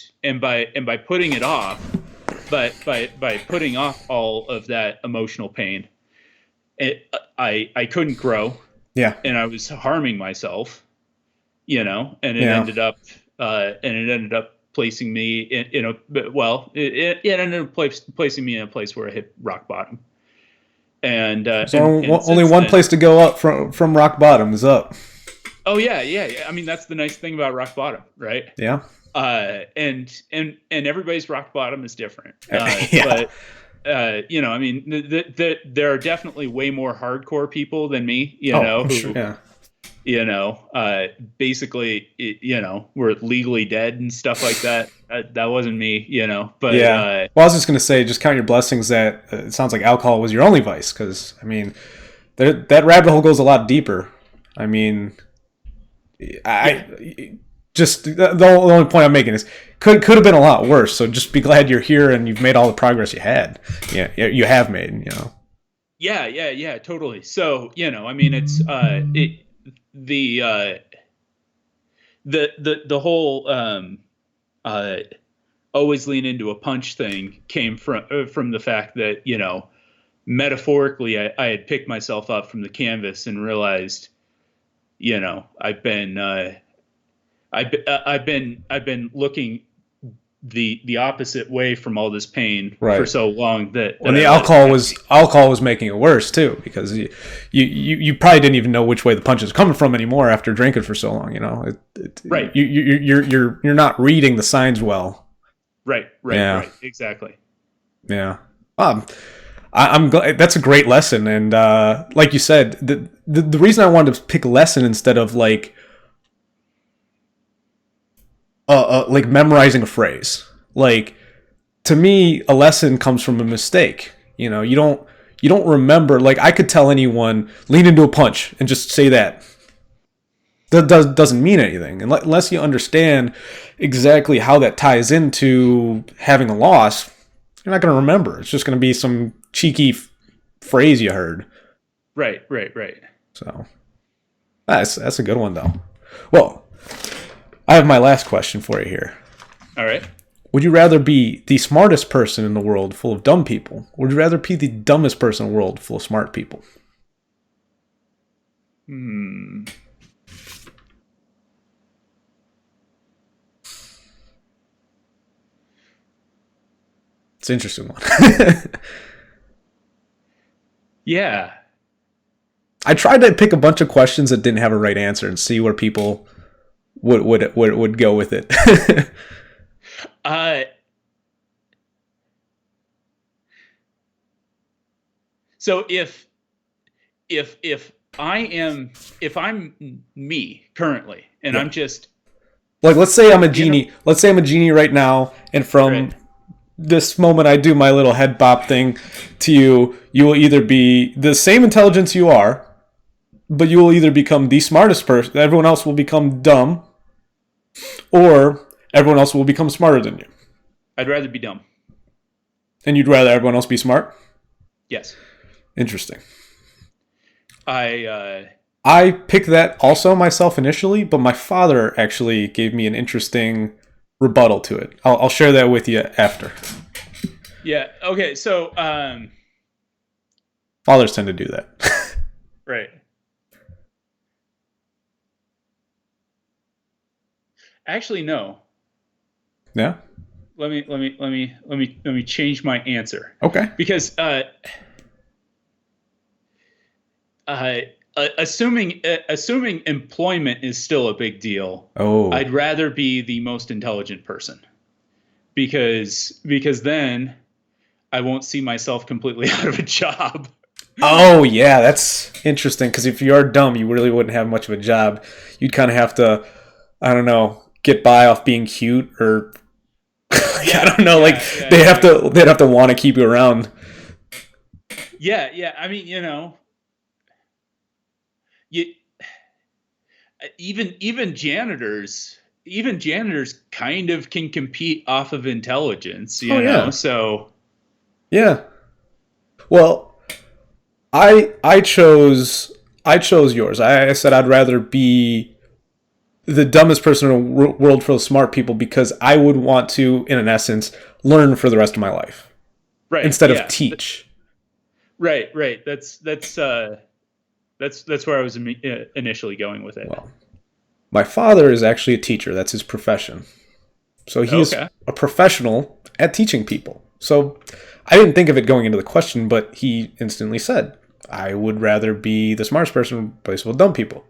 by putting it off, but by putting off all of that emotional pain, I couldn't grow, yeah, and I was harming myself, and yeah. it ended up placing me in a, well, it ended up placing me in a place where I hit rock bottom. And There's and only since one then, place to go up from rock bottom is up. oh yeah, yeah, yeah. I mean, that's the nice thing about rock bottom, right? Yeah, And everybody's rock bottom is different. yeah. But I mean, there are definitely way more hardcore people than me, Oh, I'm sure. who, Yeah. basically, were legally dead and stuff like that. That wasn't me, but Yeah. Well, I was just gonna say, just count your blessings that it sounds like alcohol was your only vice, because I mean, that rabbit hole goes a lot deeper. I mean, yeah, I just the only point I'm making is could have been a lot worse. So just be glad you're here and you've made all the progress you had. Yeah, you have made. yeah, yeah, yeah, totally. So, I mean, it's the uh, the whole uh, always lean into a punch thing came from the fact that, metaphorically, I had picked myself up from the canvas and realized, I've been looking the opposite way from all this pain for Right. so long that And the I let it get me. alcohol was making it worse too, because you probably didn't even know which way the punch is coming from anymore after drinking for so long. Right, You're not reading the signs well. right, right, Yeah, right. Exactly. yeah. I'm glad that's a great lesson, and like you said, the reason I wanted to pick a lesson instead of like memorizing a phrase, like, to me, a lesson comes from a mistake. You don't remember. Like, I could tell anyone lean into a punch and just say that. That doesn't mean anything unless you understand exactly how that ties into having a loss. You're not going to remember. It's just going to be some cheeky phrase you heard. Right, right, right. So that's a good one though. Well, I have my last question for you here. All right. Would you rather be the smartest person in the world full of dumb people, or would you rather be the dumbest person in the world full of smart people? Hmm. It's an interesting one. Yeah. I tried to pick a bunch of questions that didn't have a right answer and see where people would go with it. Uh. So if I'm me currently, and Yeah. I'm just Like, let's say I'm a You know, genie. Let's say I'm a genie right now, and from right. this moment I do my little head bop thing to you, you will either be the same intelligence you are, but you will either become the smartest person, everyone else will become dumb, or everyone else will become smarter than you. I'd rather be dumb. And you'd rather everyone else be smart? Yes. Interesting. I I picked that also myself initially, but my father actually gave me an interesting rebuttal to it. I'll share that with you after. yeah. Okay. So Fathers tend to do that. right. Actually, no. Yeah? Let me change my answer Okay. because uh, assuming employment is still a big deal, Oh. I'd rather be the most intelligent person because then I won't see myself completely out of a job. Oh, yeah, that's interesting, because if you are dumb, you really wouldn't have much of a job. You'd kind of have to, I don't know, get by off being cute, or I Yeah, don't know, like yeah, yeah, yeah, they'd have to want to keep you around. yeah, yeah. I mean, you even janitors kind of can compete off of intelligence, Oh yeah. So Yeah. Well, I chose yours. I said I'd rather be the dumbest person in a world full of smart people, because I would want to, in an essence, learn for the rest of my life right, instead of yeah, teach. right. That's where I was initially going with it. Well, my father is actually a teacher. That's his profession. So he's Okay, a professional at teaching people. So I didn't think of it going into the question, but he instantly said, I would rather be the smartest person in place with dumb people.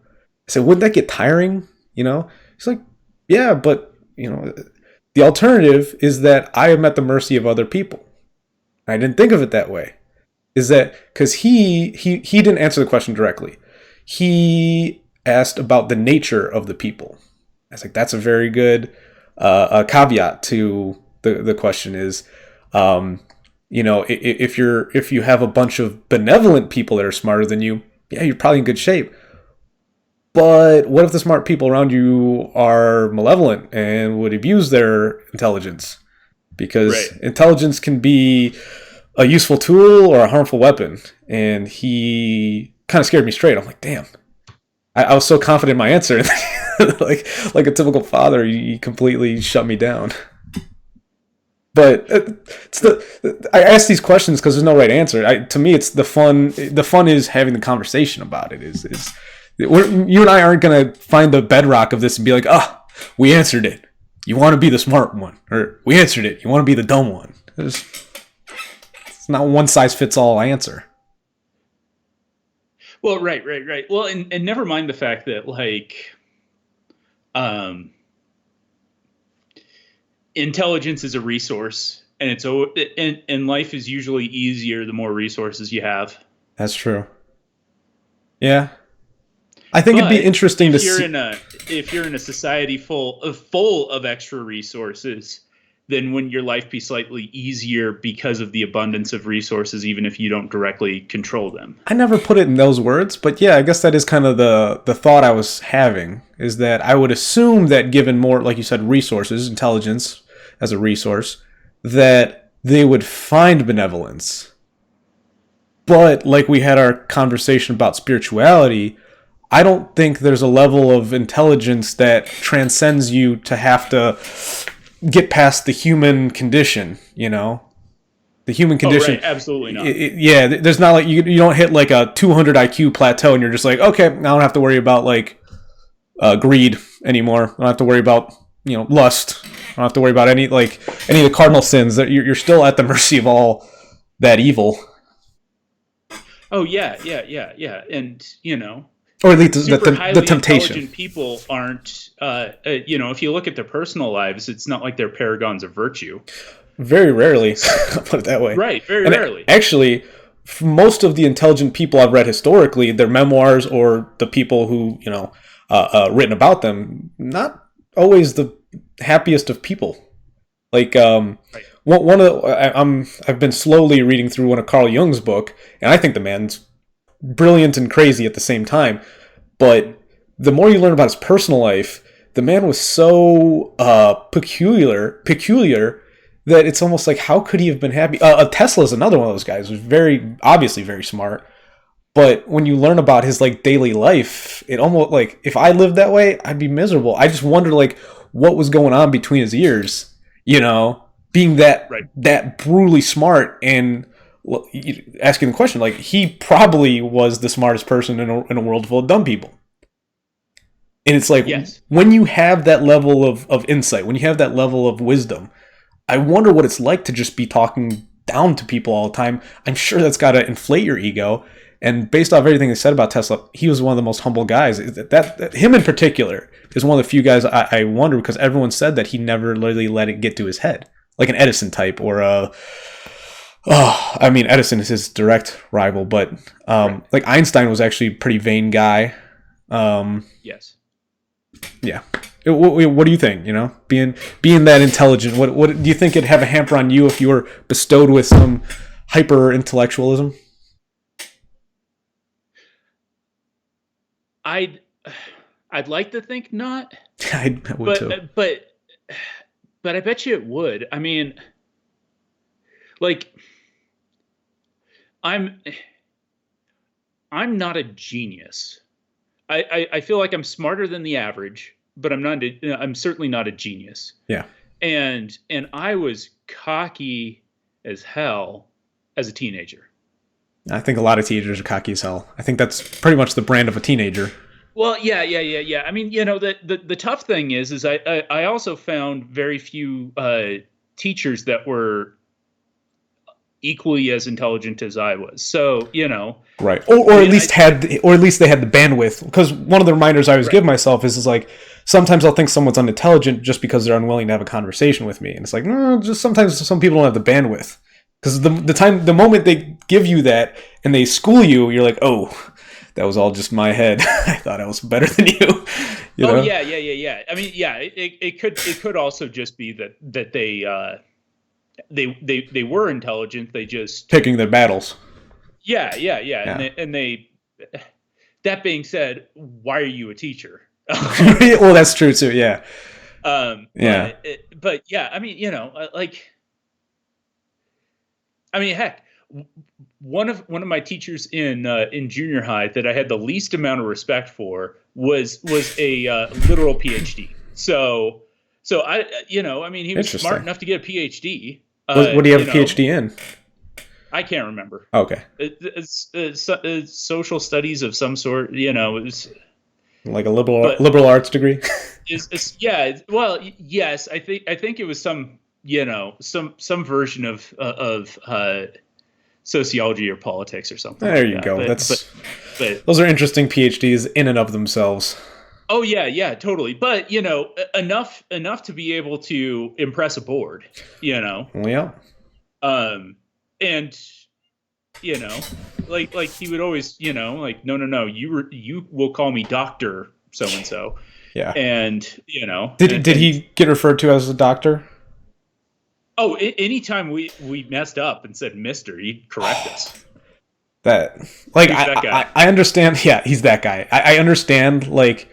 I said, wouldn't that get tiring? He's like, yeah, but, the alternative is that I am at the mercy of other people. I didn't think of it that way. Is that because he didn't answer the question directly. He asked about the nature of the people. I was like, that's a very good caveat to the question is, um, if you have a bunch of benevolent people that are smarter than you, yeah, you're probably in good shape. But what if the smart people around you are malevolent and would abuse their intelligence? Because right. intelligence can be a useful tool or a harmful weapon. And he kind of scared me straight. I'm like, damn. I was so confident in my answer. like a typical father, he completely shut me down. But I ask these questions because there's no right answer. To me, it's the fun. The fun is having the conversation about it. You and I aren't gonna find the bedrock of this and be like, we answered it. You want to be the smart one, or we answered it. You want to be the dumb one. It's not one size fits all answer. Well, right. Well, and never mind the fact that um, intelligence is a resource, and and life is usually easier the more resources you have. That's true. Yeah, I think it'd be But interesting to see. if you're in a society full of extra resources, then wouldn't your life be slightly easier because of the abundance of resources, even if you don't directly control them? I never put it in those words, but yeah, I guess that is kind of the thought I was having, is that I would assume that given more, like you said, resources, intelligence as a resource, that they would find benevolence. But like we had our conversation about spirituality, I don't think there's a level of intelligence that transcends you to have to get past the human condition, The human Oh, condition. right, absolutely not. Yeah, there's not like you don't hit like a 200 IQ plateau and you're just like, okay, I don't have to worry about like greed anymore. I don't have to worry about, lust. I don't have to worry about any of the cardinal sins. That you're still at the mercy of all that evil. Oh, yeah, and Or at least super the highly temptation. intelligent people aren't. If you look at their personal lives, it's not like they're paragons of virtue. Very rarely, I'll put it that way. Right, very And rarely. actually, for most of the intelligent people I've read historically, their memoirs or the people who written about them, not always the happiest of people. Like Right. one of I've been slowly reading through one of Carl Jung's book, and I think the man's brilliant and crazy at the same time. But the more you learn about his personal life, the man was so peculiar that it's almost like, how could he have been happy? Tesla is another one of those guys who's very obviously very smart. But when you learn about his like daily life, it almost like, if I lived that way, I'd be miserable. I just wonder like what was going on between his ears, being Right. that brutally smart, and asking the question, like, he probably was the smartest person in a world full of dumb people. And it's like, Yes. when you have that level of insight, when you have that level of wisdom, I wonder what it's like to just be talking down to people all the time. I'm sure that's got to inflate your ego. And based off everything they said about Tesla, he was one of the most humble guys. That him in particular is one of the few guys I wonder, because everyone said that he never really let it get to his head, like an Edison type, or a. Oh, I mean, Edison is his direct rival, but Right. like Einstein was actually a pretty vain guy. Yes. Yeah. What do you think? Being that intelligent, what do you think it'd have a hamper on you if you were bestowed with some hyper intellectualism? I'd I'd like to think not, I would but too. I bet you it would. I mean, like I'm I'm not a genius. I feel like I'm smarter than the average, but I'm certainly not a genius. Yeah. And I was cocky as hell as a teenager. I think a lot of teenagers are cocky as hell. I think that's pretty much the brand of a teenager. Well, yeah. I mean, the tough thing is I also found very few teachers that were equally as intelligent as I was. So, Right. Or I at mean, least or at least they had the bandwidth. Because one of the reminders I always give right, myself is like, sometimes I'll think someone's unintelligent just because they're unwilling to have a conversation with me. And it's like, no, just sometimes some people don't have the bandwidth. Because the moment they give you that and they school you, you're like, oh, that was all just my head. I thought I was better than you. You oh know? yeah. I mean, yeah, it could also just be that they were intelligent. They just Picking their battles. yeah, Yeah. and they. That being said, why are you a teacher? Well, that's true too. Yeah. Yeah. But yeah, I mean, I mean, heck, one of my teachers in junior high that I had the least amount of respect for was a literal PhD. So I mean, he was smart Interesting. enough to get a PhD. What do you have a PhD in? I can't remember. Okay. It's social studies of some sort. It was, Like a but liberal arts degree. yeah. Well, yes, I think it was some version of sociology or politics or something There like you that. go. But Those are interesting PhDs in and of themselves. oh yeah, totally. But enough to be able to impress a board. Well, yeah. Um, and you know, like he would always, like, no, you will call me Doctor so and so, Yeah. and Did he get referred to as a doctor? oh, anytime we messed up and said Mister, he'd correct us. That like He's that guy. I understand. Yeah, he's that guy. I understand like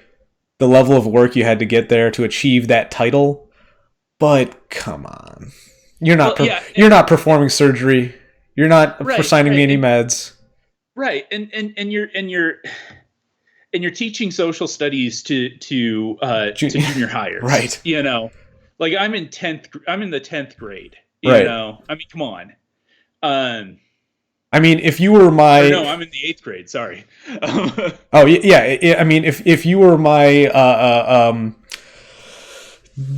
the level of work you had to get there to achieve that title, but come on, Well, yeah, you're not performing surgery. You're not right, assigning me right, any meds. right, and you're teaching social studies to junior hires. Right. Like I'm in the 10th grade. Right. I mean, come on. Um, I mean, if you were or no, my I'm in the 8th grade. Sorry. oh yeah, I mean, if you were my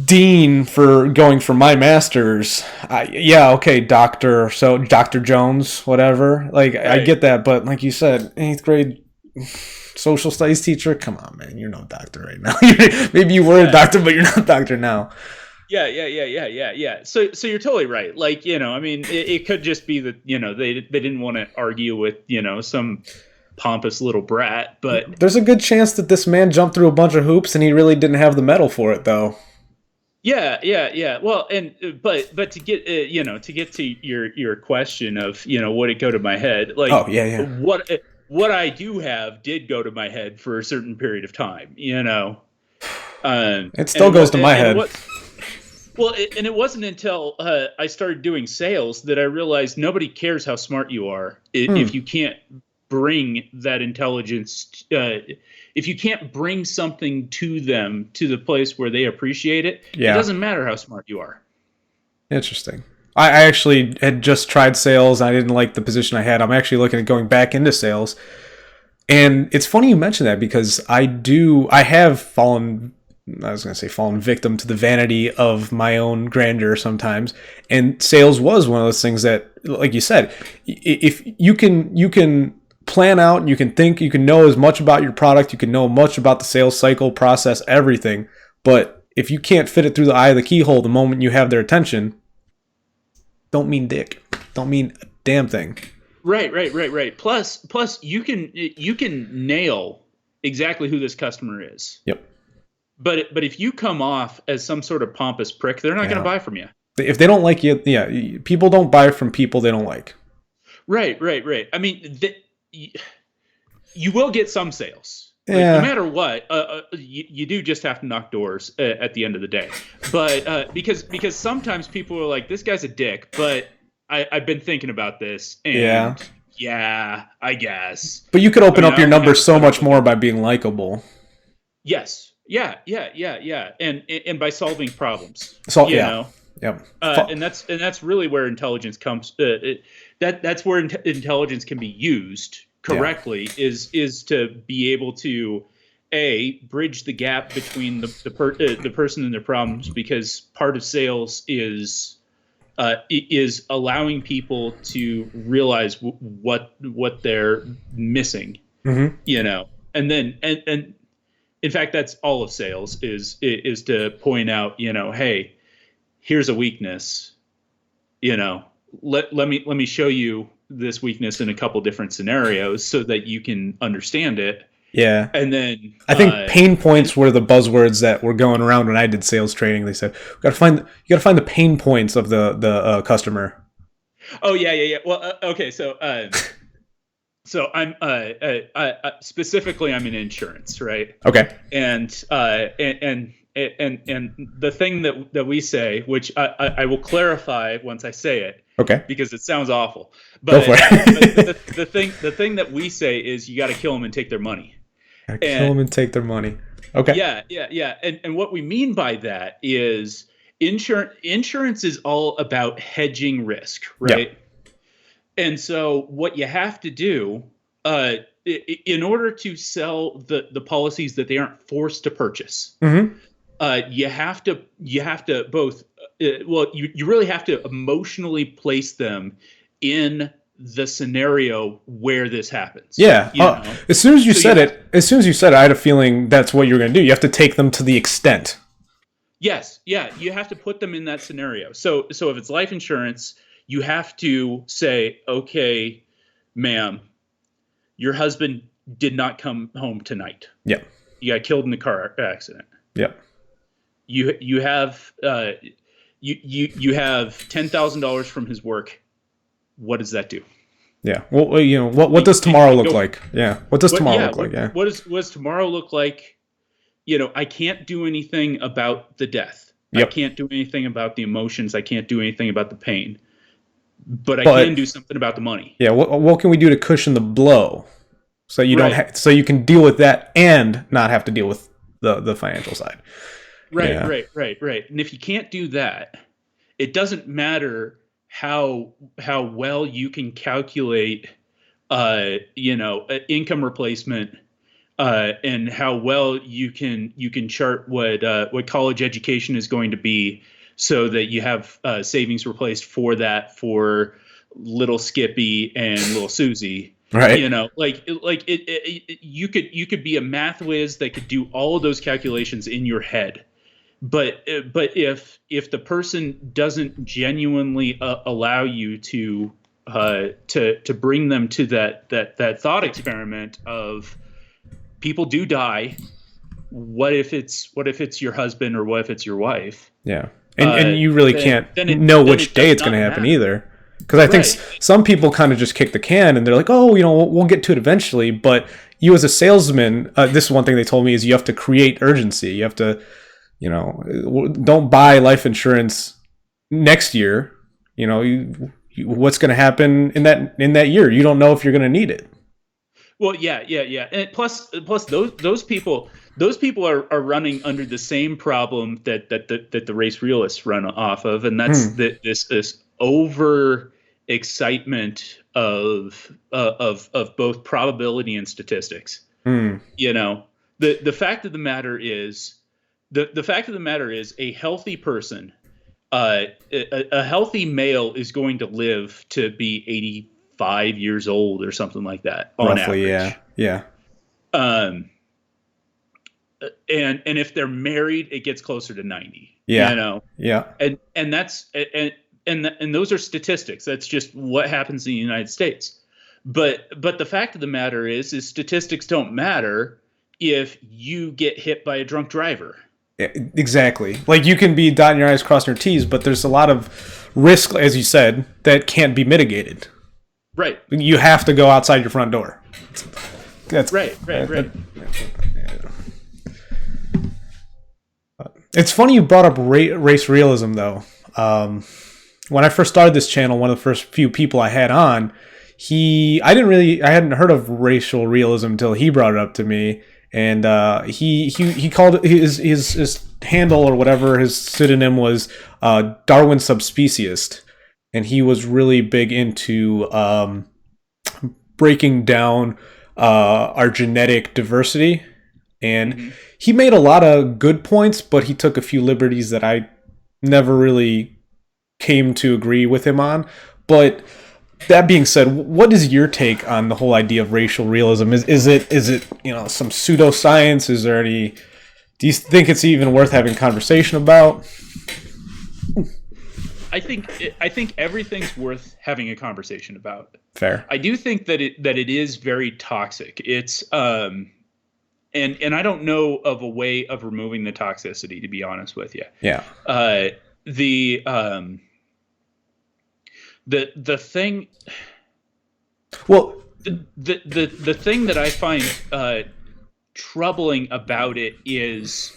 dean for going for my master's, yeah, okay, doctor, so Dr. Jones, whatever. Like, I Right. get that, but like you said, 8th grade social studies teacher, come on, man, you're no doctor right now. Maybe you were a Yeah. doctor, but you're not a doctor now. Yeah. So you're totally right. Like, I mean, it could just be that, they didn't want to argue with, some pompous little brat, but There's a good chance that this man jumped through a bunch of hoops and he really didn't have the metal for it, though. yeah. Well, and but to get to get to your question of would it go to my head, Oh, like yeah, yeah. what I do have did go to my head for a certain period of time, It still goes to my and head. and it wasn't until I started doing sales that I realized nobody cares how smart you are if you can't bring that intelligence. If you can't bring something to them to the place where they appreciate it, it Yeah. doesn't matter how smart you are. Interesting. I actually had just tried sales. I didn't like the position I had. I'm actually looking at going back into sales. And it's funny you mention that because I have fallen, I was going to say fallen victim to the vanity of my own grandeur sometimes. And sales was one of those things that, like you said, if you can plan out, you can think, you can know as much about your product, you can know much about the sales cycle, process, everything. But if you can't fit it through the eye of the keyhole the moment you have their attention, don't mean dick. Don't mean a damn thing. Right. Plus, you can nail exactly who this customer is. Yep. But if you come off as some sort of pompous prick, they're not going to buy from you. If they don't like you, people don't buy from people they don't like. Right. I mean, you will get some sales. Like, Yeah. no matter what, you do just have to knock doors at the end of the day. But because sometimes people are like, this guy's a dick, but I've been thinking about this, and yeah, I guess. But you could open up your numbers so much more by being likable. Yes. Yeah. And by solving problems. So you know. Yep. And that's really where intelligence comes. That's where intelligence can be used correctly. Is to be able to bridge the gap between the person and their problems, because part of sales is allowing people to realize what they're missing. Mm-hmm. And then and in fact, that's all of sales is to point out, hey, here's a weakness. Let me show you this weakness in a couple different scenarios so that you can understand it. Yeah. And then I think pain points were the buzzwords that were going around when I did sales training. They said, you got to find the pain points of the customer. Oh yeah. Well, okay. So I'm specifically I'm in insurance, right? Okay. And the thing that we say, which I will clarify once I say it, okay, because it sounds awful. But, go for it. but the thing that we say is you got to kill them and take their money. Kill them and take their money. Okay. Yeah. And what we mean by that is insurance is all about hedging risk, right? Yep. And so what you have to do, in order to sell the policies that they aren't forced to purchase, you have to both. You really have to emotionally place them in the scenario where this happens. Yeah. As soon as you said it, I had a feeling that's what you're going to do. You have to take them to the extent. Yes. Yeah. You have to put them in that scenario. So if it's life insurance, you have to say, okay, ma'am, your husband did not come home tonight. Yep. You got killed in a car accident. Yep. You have you have $10,000 from his work. What does that do? Yeah. Well, what does tomorrow look like? Yeah. What does tomorrow look like? Yeah. What does tomorrow look like? I can't do anything about the death. Yep. I can't do anything about the emotions. I can't do anything about the pain. But I can do something about the money. Yeah. What can we do to cushion the blow, so you don't so you can deal with that and not have to deal with the financial side. Right. And if you can't do that, it doesn't matter how well you can calculate, income replacement, and how well you can chart what college education is going to be, so that you have savings replaced for that for little Skippy and little Susie. Right. You could be a math whiz that could do all of those calculations in your head. But if the person doesn't genuinely allow you to to bring them to that thought experiment of people do die. What if it's your husband, or what if it's your wife? Yeah, and you really can't know Then which it day does it's going not to happen matter. either. Because I think Right. some people kind of just kick the can and they're like, oh, we'll get to it eventually. But you as a salesman, this is one thing they told me is you have to create urgency. You have to, don't buy life insurance next year. What's going to happen in that year? You don't know if you're going to need it. Well, yeah. And plus those people are running under the same problem that the race realists run off of, and that's Hmm. this over excitement of both probability and statistics. Hmm. You know, the fact of the matter is the fact of the matter is a healthy person, a healthy male is going to live to be 85 years old or something like that on Roughly, yeah, average. yeah, Um, and if they're married, it gets closer to 90. yeah, yeah. And that's and those are statistics. That's just what happens in the United States. But the fact of the matter is statistics don't matter if you get hit by a drunk driver. Yeah, exactly. Like you can be dotting your I's, crossing your T's, but there's a lot of risk, as you said, that can't be mitigated. Right. You have to go outside your front door. That's Right. Right. Right. It's funny you brought up race realism, though. When I first started this channel, one of the first few people I had on, I hadn't heard of racial realism until he brought it up to me, and he called his handle or whatever his pseudonym was Darwin subspeciest, and he was really big into breaking down our genetic diversity. And Mm-hmm. he made a lot of good points, but he took a few liberties that I never really came to agree with him on. But that being said, what is your take on the whole idea of racial realism? Is it some pseudoscience? Is there any? Do you think it's even worth having a conversation about? I think everything's worth having a conversation about. Fair. I do think that it is very toxic. It's and I don't know of a way of removing the toxicity, to be honest with you. Yeah. Uh, the the thing Well, the thing that I find troubling about it is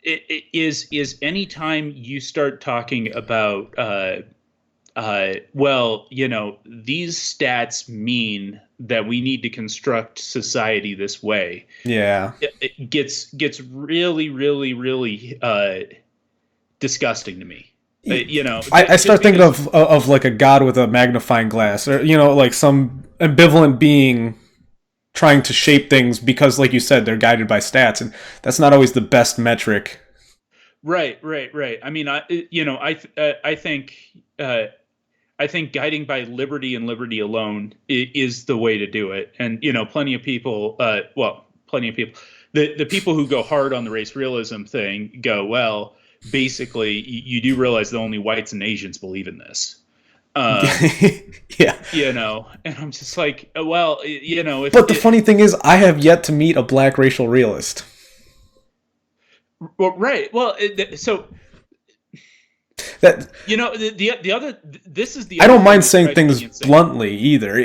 is anytime you start talking about well, these stats mean that we need to construct society this way. yeah. It gets really, really, really disgusting to me. I Just start thinking because. of like a god with a magnifying glass, or like some ambivalent being trying to shape things because, like you said, they're guided by stats, and that's not always the best metric. Right. I mean, I think guiding by liberty and liberty alone is the way to do it. And plenty of people, the people who go hard on the race realism thing go, well, basically, you do realize that only whites and Asians believe in this. Yeah. And I'm just like, well, But the funny thing is, I have yet to meet a black racial realist. well, right. Well, so That the other this is the I other don't thing mind that saying drives me things insane. bluntly either.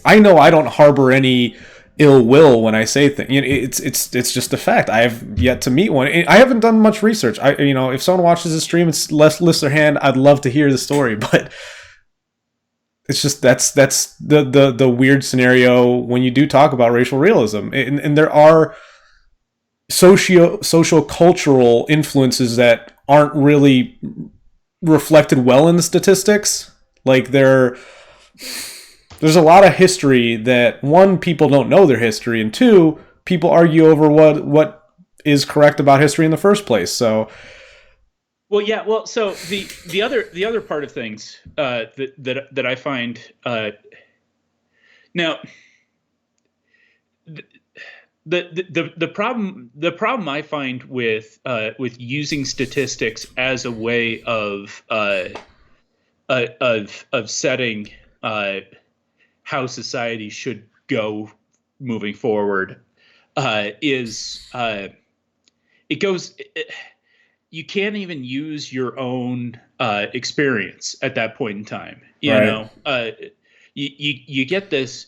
I know I don't harbor any ill will when I say things. It's just a fact. I have yet to meet one. I haven't done much research. If someone watches the stream and lifts their hand, I'd love to hear the story. But it's just that's the weird scenario when you do talk about racial realism, and there are social cultural influences that aren't really reflected well in the statistics. Like there's a lot of history that, one, people don't know their history, and two, people argue over what is correct about history in the first place. So Well, yeah. Well, so the other part of things that I find now the problem I find with using statistics as a way of of setting how society should go moving forward is it goes. You can't even use your own experience at that point in time. You Right. know, you get this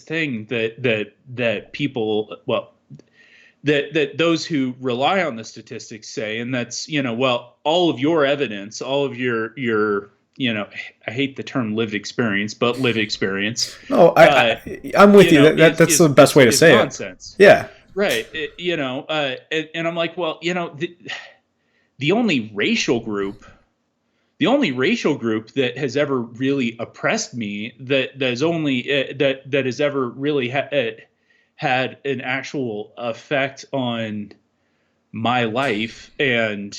thing that people, well, that those who rely on the statistics say, and that's, well, all of your evidence, all of your I hate the term lived experience, but lived experience, No, uh, I'm with you. That's the best way to is say it. nonsense. Yeah. Right. And I'm like, well, the only racial group the only racial group that has ever really oppressed me, that has ever really had an actual effect on my life and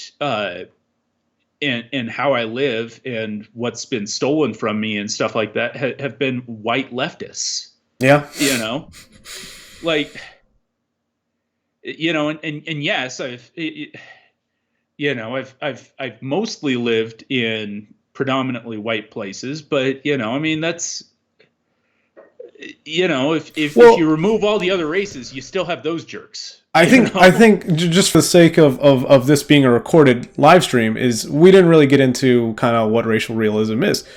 how I live and what's been stolen from me and stuff like that, have been white leftists. Yeah. You know, like, and yes, I've mostly lived in predominantly white places, but I mean, that's, if you Well, remove all the other races, you still have those jerks. I think just for the sake of this being a recorded live stream, is we didn't really get into kind of what racial realism is.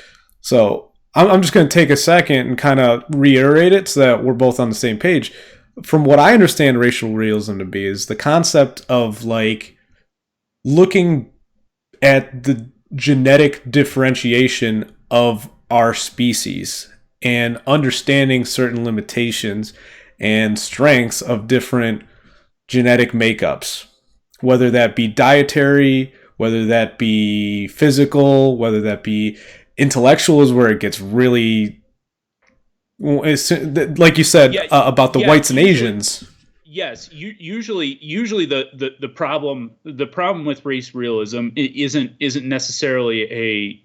So I'm just going to take a second and kind of reiterate it so that we're both on the same page. From what I understand racial realism to be is the concept of like looking at the genetic differentiation of our species and understanding certain limitations and strengths of different genetic makeups, whether that be dietary, whether that be physical, whether that be intellectual, is where it gets really, like you said, Yeah, about the yeah. whites and Asians. Yes. Usually the problem with race realism isn't necessarily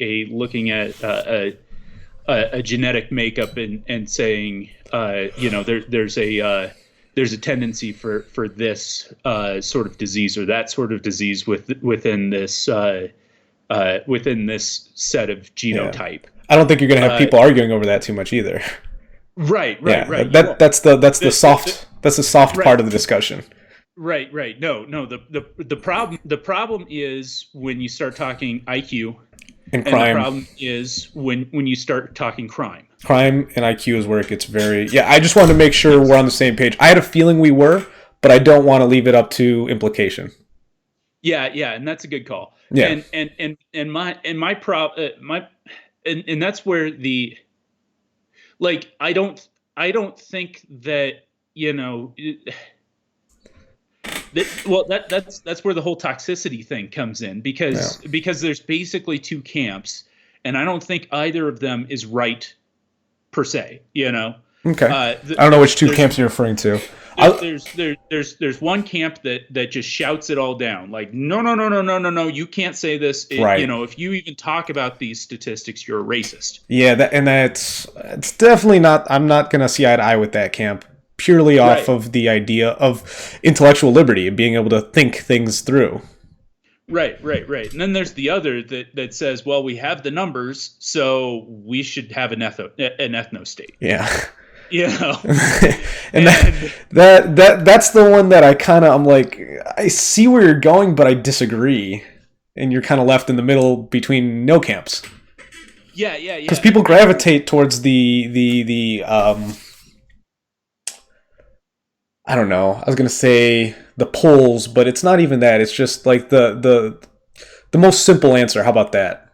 a looking at a genetic makeup and saying, there's a tendency for this sort of disease or that sort of disease within this set of Yeah, genotype. I don't think you're going to have Uh, people arguing over that too much either. right, right, Yeah, right. You won't. that's the soft Right, part of the discussion. right, right. No, no. The problem is when you start talking IQ, And and the crime, problem is when you start talking crime. crime and IQ is where it gets very. Yeah, I just wanted to make sure we're Yes. on the same page. I had a feeling we were, but I don't want to leave it up to implication. Yeah, yeah, and that's a good call. Yeah, And that's where the, like, I don't think that, that's where the whole toxicity thing comes in, yeah. because there's basically two camps, and I don't think either of them is right per se. Okay. I don't know which there's two there's camps you're referring to. there's I, there's there, there's one camp that just shouts it all down, like, no, no, no, no, no, no, no, you can't say this. right. If you even talk about these statistics, you're a racist. Yeah, that's it's definitely not. I'm not gonna see eye to eye with that camp purely off Right, of the idea of intellectual liberty and being able to think things through. right, right, right. And then there's the other that says, well, we have the numbers, so we should have an ethno state. Yeah. You know, And and that's the one that I'm like, I see where you're going, but I disagree. And you're kind of left in the middle between no camps yeah, yeah, because yeah. people gravitate towards the I don't know. I was gonna say the polls, but it's not even that. It's just like the most simple answer. How about that?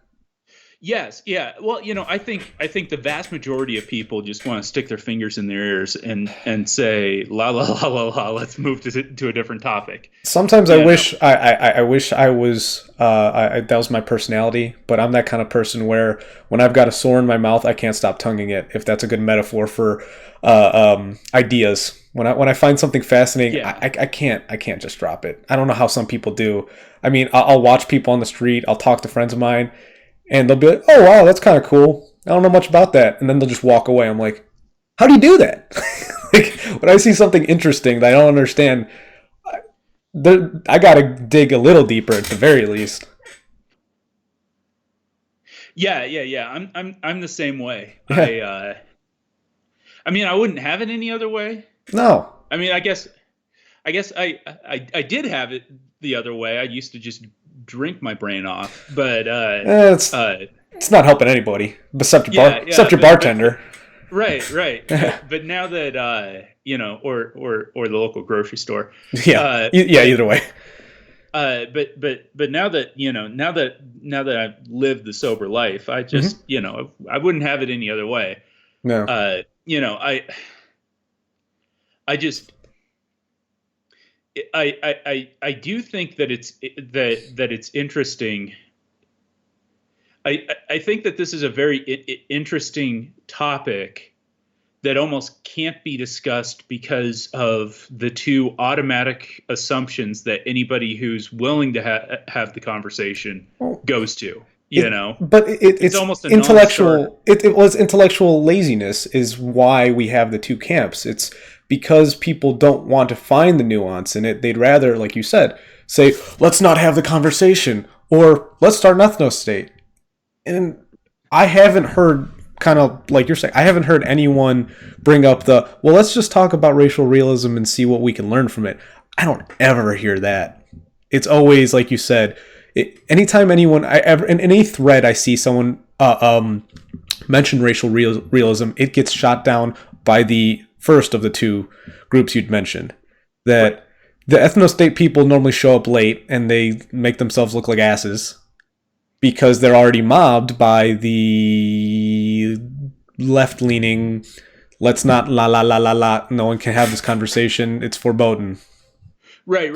Yes, yeah. Well, I think the vast majority of people just want to stick their fingers in their ears and say la la la la la. Let's move to a different topic. Sometimes I You know. wish I wish I was that was my personality, but I'm that kind of person where when I've got a sore in my mouth, I can't stop tonguing it. If that's a good metaphor for ideas, when I find something fascinating, Yeah. I can't just drop it. I don't know how some people do. I mean, I'll watch people on the street. I'll talk to friends of mine, and they'll be like, "Oh wow, that's kind of cool. I don't know much about that," and then they'll just walk away. I'm like, "How do you do that?" Like when I see something interesting that I don't understand, I gotta dig a little deeper at the very least. Yeah. I'm the same way. Yeah. I mean, I wouldn't have it any other way. No. I mean, I did have it the other way. I used to just drink my brain off, but Eh, it's not helping anybody except your but bartender. right. But now that or the local grocery store, Yeah. Yeah. but Either way. but now that now that I've lived the sober life, I Hmm. just I wouldn't have it any other way. No. Uh, you know, I just I do think that it's interesting. I think that this is a very interesting topic that almost can't be discussed because of the two automatic assumptions that anybody who's willing to have the conversation Well, goes to. but It's it's almost a non-starter. intellectual. It was intellectual laziness is why we have the two camps. It's because people don't want to find the nuance in it. They'd rather, like you said, say, let's not have the conversation, or let's start an ethno state. And I haven't heard, kind of like you're saying, I haven't heard anyone bring up the, well, let's just talk about racial realism and see what we can learn from it. I don't ever hear that. It's always, like you said, anytime anyone, I ever, in any thread I see someone mention racial realism, it gets shot down by the first of the two groups you'd mentioned. Right. That the ethno state people normally show up late and they make themselves look like asses because they're already mobbed by the left leaning, let's not la la la la la, no one can have this conversation, it's foreboding. Right.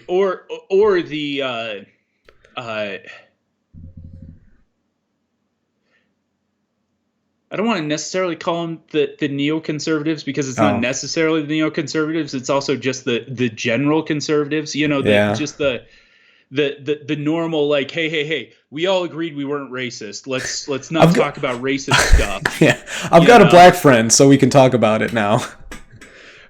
Or the uh, I don't want to necessarily call them the neoconservatives because it's not Oh, necessarily the neoconservatives. It's also just the general conservatives. The yeah. just the normal, like, hey, we all agreed we weren't racist. Let's not I've got, talk about racist stuff. yeah, I've You got a know, black friend, so we can talk about it now.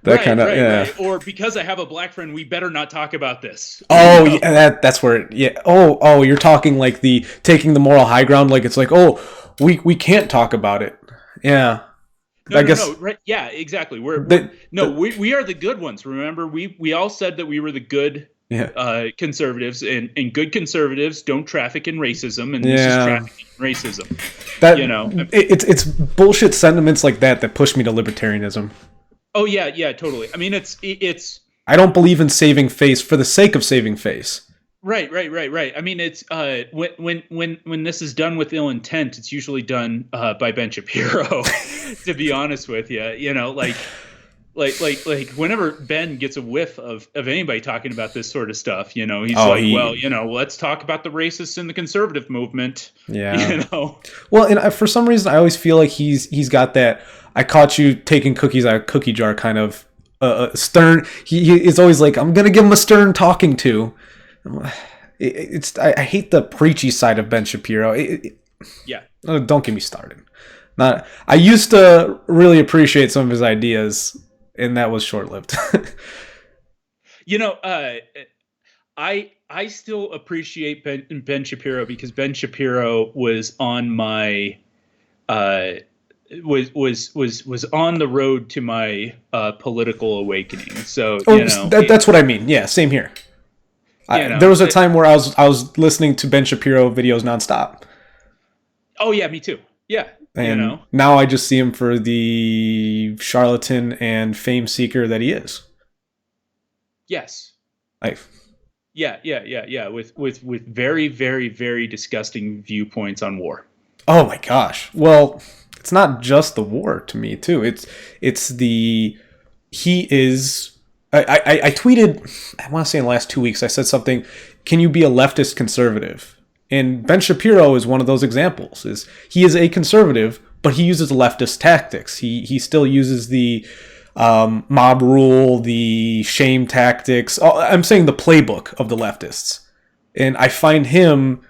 That kind of, yeah. right. Or because I have a black friend, we better not talk about this. Oh, yeah, that's where, yeah. Oh, you're talking like the taking the moral high ground, like it's like, oh, we can't talk about it. Yeah, I guess No. Right? Yeah, exactly. We're that, no, we are the good ones. Remember, we all said that we were the good yeah, conservatives, and good conservatives don't traffic in racism, and this is yeah. trafficking in racism. That You know. it's bullshit sentiments like that push me to libertarianism. Oh yeah, totally. I mean, it's I don't believe in saving face for the sake of saving face. right. I mean, it's when this is done with ill intent, it's usually done by Ben Shapiro. To be honest with you, like whenever Ben gets a whiff of anybody talking about this sort of stuff, he's Oh, like, he, well, let's talk about the racists in the conservative movement. yeah. You know. Well, and for some reason, I always feel like he's got that. I caught you taking cookies out of a cookie jar kind of stern. He is always like, I'm gonna give him a stern talking to. I hate the preachy side of Ben Shapiro. Yeah. Don't get me started. Not. I used to really appreciate some of his ideas, and that was short lived. You know, I still appreciate Ben Shapiro because Ben Shapiro was on my uh, was on the road to my political awakening. So That's what I mean. Yeah, same here. There was a time where I was listening to Ben Shapiro videos nonstop, oh yeah, me too. Yeah, and now I just see him for the charlatan and fame seeker that he is. yes, Like, yeah. With very, very, very disgusting viewpoints on war. oh my gosh. Well, it's not just the war to me too. It's the he is. I tweeted. I want to say in the last 2 weeks I said something. Can you be a leftist conservative? And Ben Shapiro is one of those examples. He is a conservative, but he uses leftist tactics. He still uses the mob rule, the shame tactics. I'm saying the playbook of the leftists. And I find him,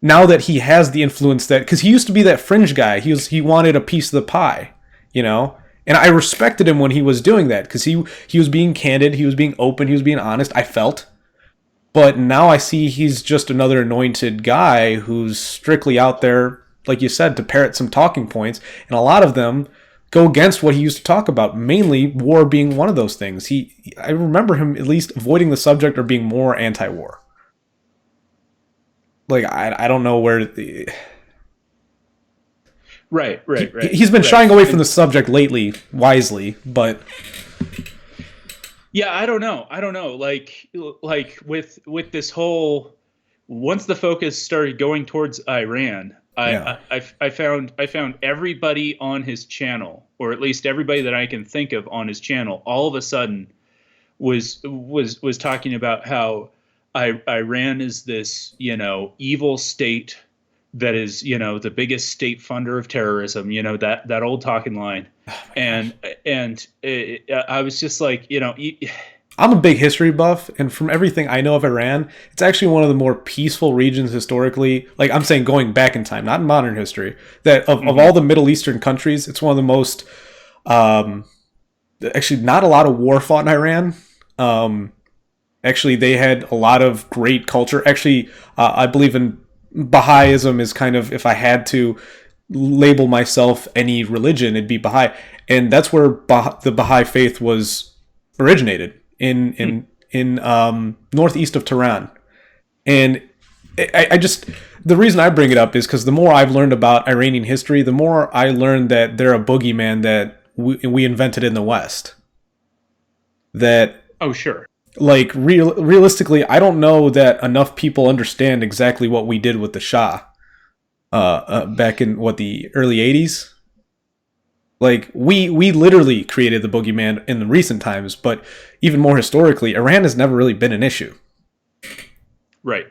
now that he has the influence that, because he used to be that fringe guy. He wanted a piece of the pie, And I respected him when he was doing that because he was being candid, he was being open, he was being honest. I felt. But now I see he's just another anointed guy who's strictly out there like you said, to parrot some talking points, and a lot of them go against what he used to talk about. Mainly war being one of those things. I remember him at least avoiding the subject or being more anti-war. Like I don't know where Right. he's been shying away from the subject lately, wisely, but yeah, I don't know. Like with this whole, once the focus started going towards Iran, yeah. I found everybody on his channel, or at least everybody that I can think of on his channel, all of a sudden was talking about how Iran is this, evil state that is, the biggest state funder of terrorism, that old talking line. I was just like, I'm a big history buff, and from everything I know of Iran, it's actually one of the more peaceful regions historically. Like, I'm saying going back in time, not in modern history. That of all the Middle Eastern countries, it's one of the most. Actually, not a lot of war fought in Iran. Actually, they had a lot of great culture. Actually, I believe in Baha'ism is kind of, if I had to label myself any religion, it'd be Baha'i, and that's where the Baha'i faith was originated in northeast of Tehran. And I just, the reason I bring it up is because the more I've learned about Iranian history, the more I learned that they're a boogeyman that we invented in the West. That oh sure. Like realistically, I don't know that enough people understand exactly what we did with the Shah back in the early '80s. Like we literally created the boogeyman in the recent times, but even more historically, Iran has never really been an issue. Right.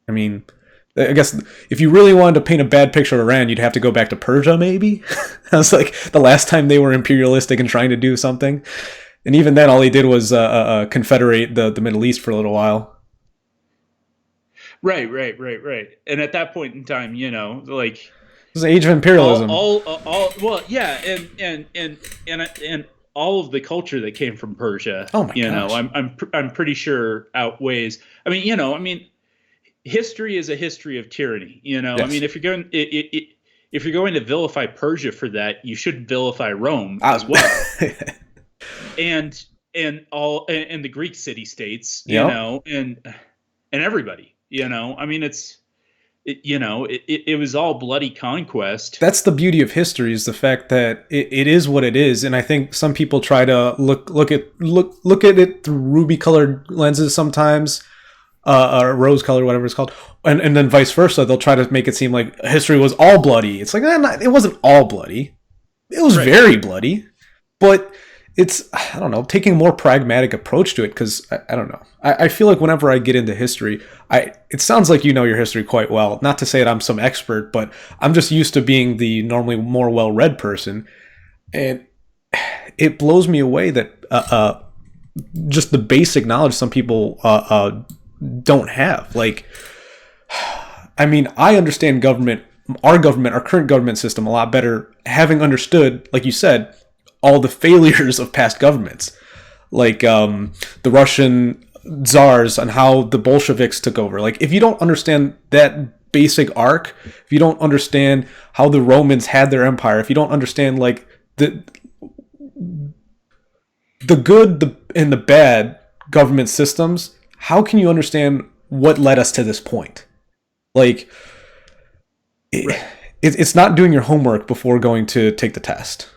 I mean, I guess if you really wanted to paint a bad picture of Iran, you'd have to go back to Persia, maybe. That's like the last time they were imperialistic and trying to do something. And even then, all he did was confederate the Middle East for a little while. Right. And at that point in time, like it was the age of imperialism. Well, yeah, and all of the culture that came from Persia. Oh my gosh. I'm pretty sure outweighs. I mean, history is a history of tyranny. Yes. I mean, if you're going to vilify Persia for that, you should vilify Rome as well. and the Greek city states, and everybody, I mean, it was all bloody conquest. That's the beauty of history, is the fact that it is what it is. And I think some people try to look at it through ruby colored lenses sometimes, or rose color, whatever it's called. And then vice versa. They'll try to make it seem like history was all bloody. It's like, it wasn't all bloody. It was very bloody, but it's, I don't know, taking a more pragmatic approach to it, because I don't know. I feel like whenever I get into history, it sounds like you know your history quite well. Not to say that I'm some expert, but I'm just used to being the normally more well-read person. And it blows me away that just the basic knowledge some people don't have. Like, I mean, I understand our current government system a lot better, having understood, like you said, all the failures of past governments, like the Russian czars and how the Bolsheviks took over. Like, if you don't understand that basic arc, if you don't understand how the Romans had their empire, if you don't understand like the good and the bad government systems, how can you understand what led us to this point? Like, it's not doing your homework before going to take the test.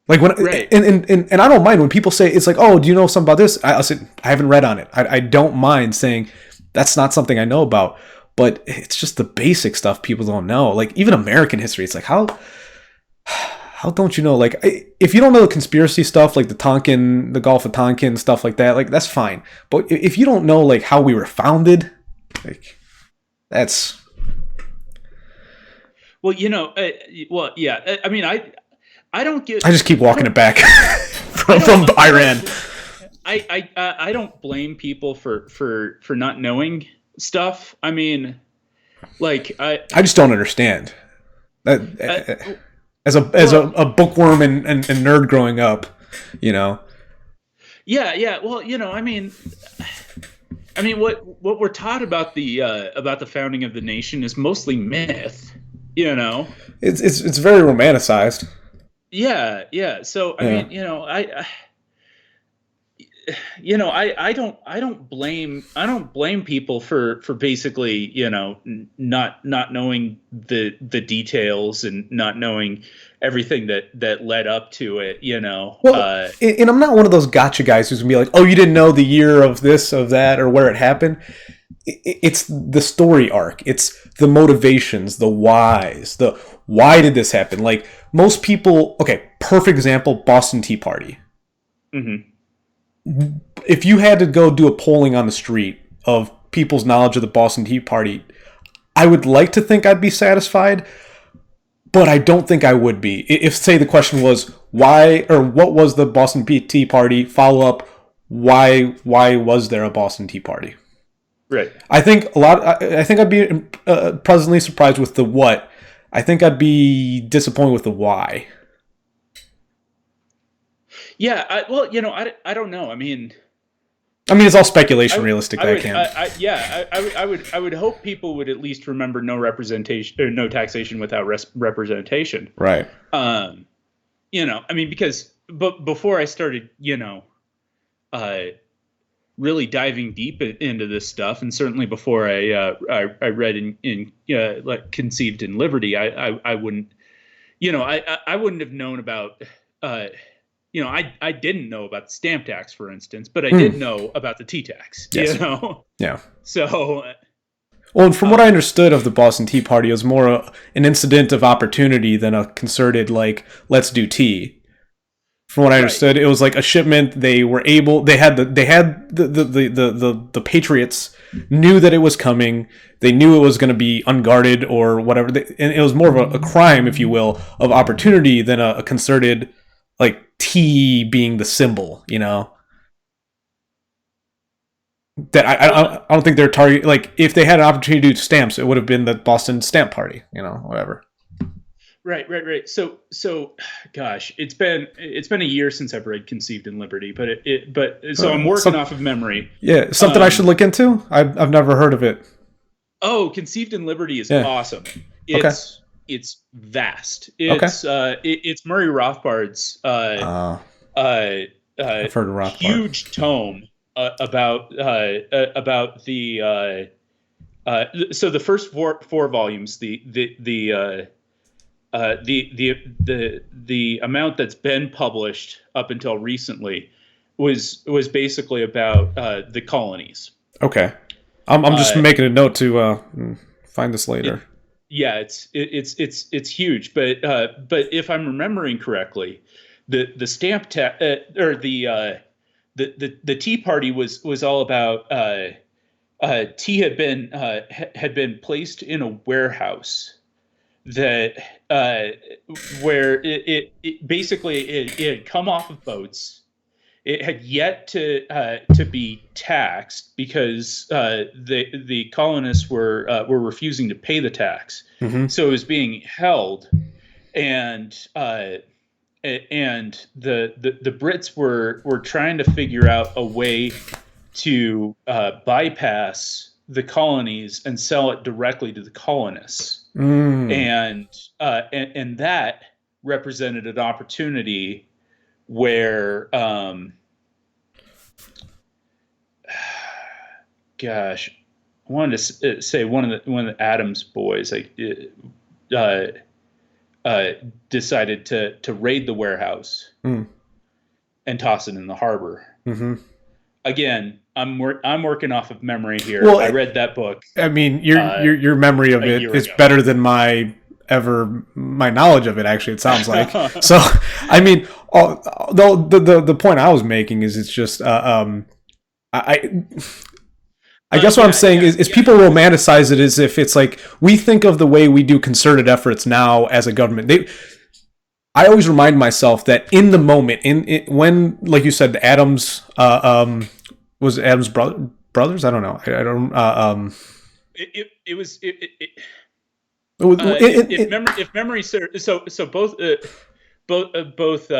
Like when, and I don't mind when people say, it's like, oh, do you know something about this? I said, I haven't read on it. I don't mind saying that's not something I know about, but it's just the basic stuff people don't know. Like even American history, it's like, how don't you know? Like, if you don't know the conspiracy stuff, like the Gulf of Tonkin, stuff like that, like that's fine. But if you don't know like how we were founded, like that's. Well, yeah. I mean, I don't get. I just keep walking it back from Iran. I don't blame people for not knowing stuff. I mean, like I just don't understand. As a bookworm and nerd growing up, Yeah. Well, I mean, I mean, what we're taught about the founding of the nation is mostly myth, you know. It's very romanticized. Yeah, yeah. So I Yeah. mean, I don't blame people for basically, not knowing the details and not knowing everything that led up to it, Well, and I'm not one of those gotcha guys who's gonna be like, "Oh, you didn't know the year of this, of that, or where it happened." It's the story arc. It's the motivations, the whys, the why did this happen? Like most people, okay, perfect example, Boston Tea Party. Mhm. If you had to go do a polling on the street of people's knowledge of the Boston Tea Party, I would like to think I'd be satisfied, but I don't think I would be. If say the question was why or what was the Boston Tea Party, follow up why was there a Boston Tea Party? Right. I think a lot. I think I'd be pleasantly surprised with the what. I think I'd be disappointed with the why. Yeah, well, I don't know. I mean, I mean, it's all I speculation. would, I Realistically, I would, can't. yeah, I would hope people would at least remember no representation or no taxation without representation. Right. Um, I mean, because but before I started, uh, really diving deep into this stuff, and certainly before I read in like Conceived in Liberty, I wouldn't, I wouldn't have known about. I didn't know about the stamp tax, for instance, but I did Mm, know about the tea tax. yes. Yeah. So Well, and from what I uh, understood of the Boston Tea Party, it was more an incident of opportunity than a concerted like let's do tea. From what I right, understood, it was like a shipment. They had the Patriots knew that it was coming. They knew it was going to be unguarded or whatever. And it was more of a crime, if you will, of opportunity than a concerted like tea being the symbol. That well, I don't think they're target like if they had an opportunity to do stamps, it would have been the Boston Stamp Party. Whatever. right. So, gosh, it's been a year since I've read Conceived in Liberty, but so I'm working Some off of memory. Yeah, something I should Um, look into. I've never heard of it. oh, Conceived in Liberty is Yeah. awesome. Okay. It's vast. Okay. It's Murray Rothbard's Uh, uh, I've heard of Rothbard. huge tome about the so the first four volumes, the amount that's been published up until recently was basically about the colonies. Okay. I'm just Uh, making a note to find this it later. yeah, it's huge, but if I'm remembering correctly, the stamp or the Tea Party was all about tea had been placed in a warehouse that where it basically it had come off of boats. It had yet to be taxed because the colonists were refusing to pay the tax, Mm-hmm. so it was being held, and the Brits were trying to figure out a way to bypass the colonies and sell it directly to the colonists, Mm. and that represented an opportunity where gosh, I wanted to say one of the Adams boys uh, decided to raid the warehouse Mm. and toss it in the harbor. Mm-hmm. Again, I'm working off of memory here. Well, I read that book I mean, your uh, your your memory of a it year is ago. better than my knowledge of it. Actually, it sounds like so. I mean, the point I was making is it's just I I guess what I'm Yeah, saying is yeah. people romanticize it as if it's like we think of the way we do concerted efforts now as a government. I always remind myself that in the moment, when like you said, Adams was it Adams brothers. I don't know. I don't. It was It was, if memory serves, so both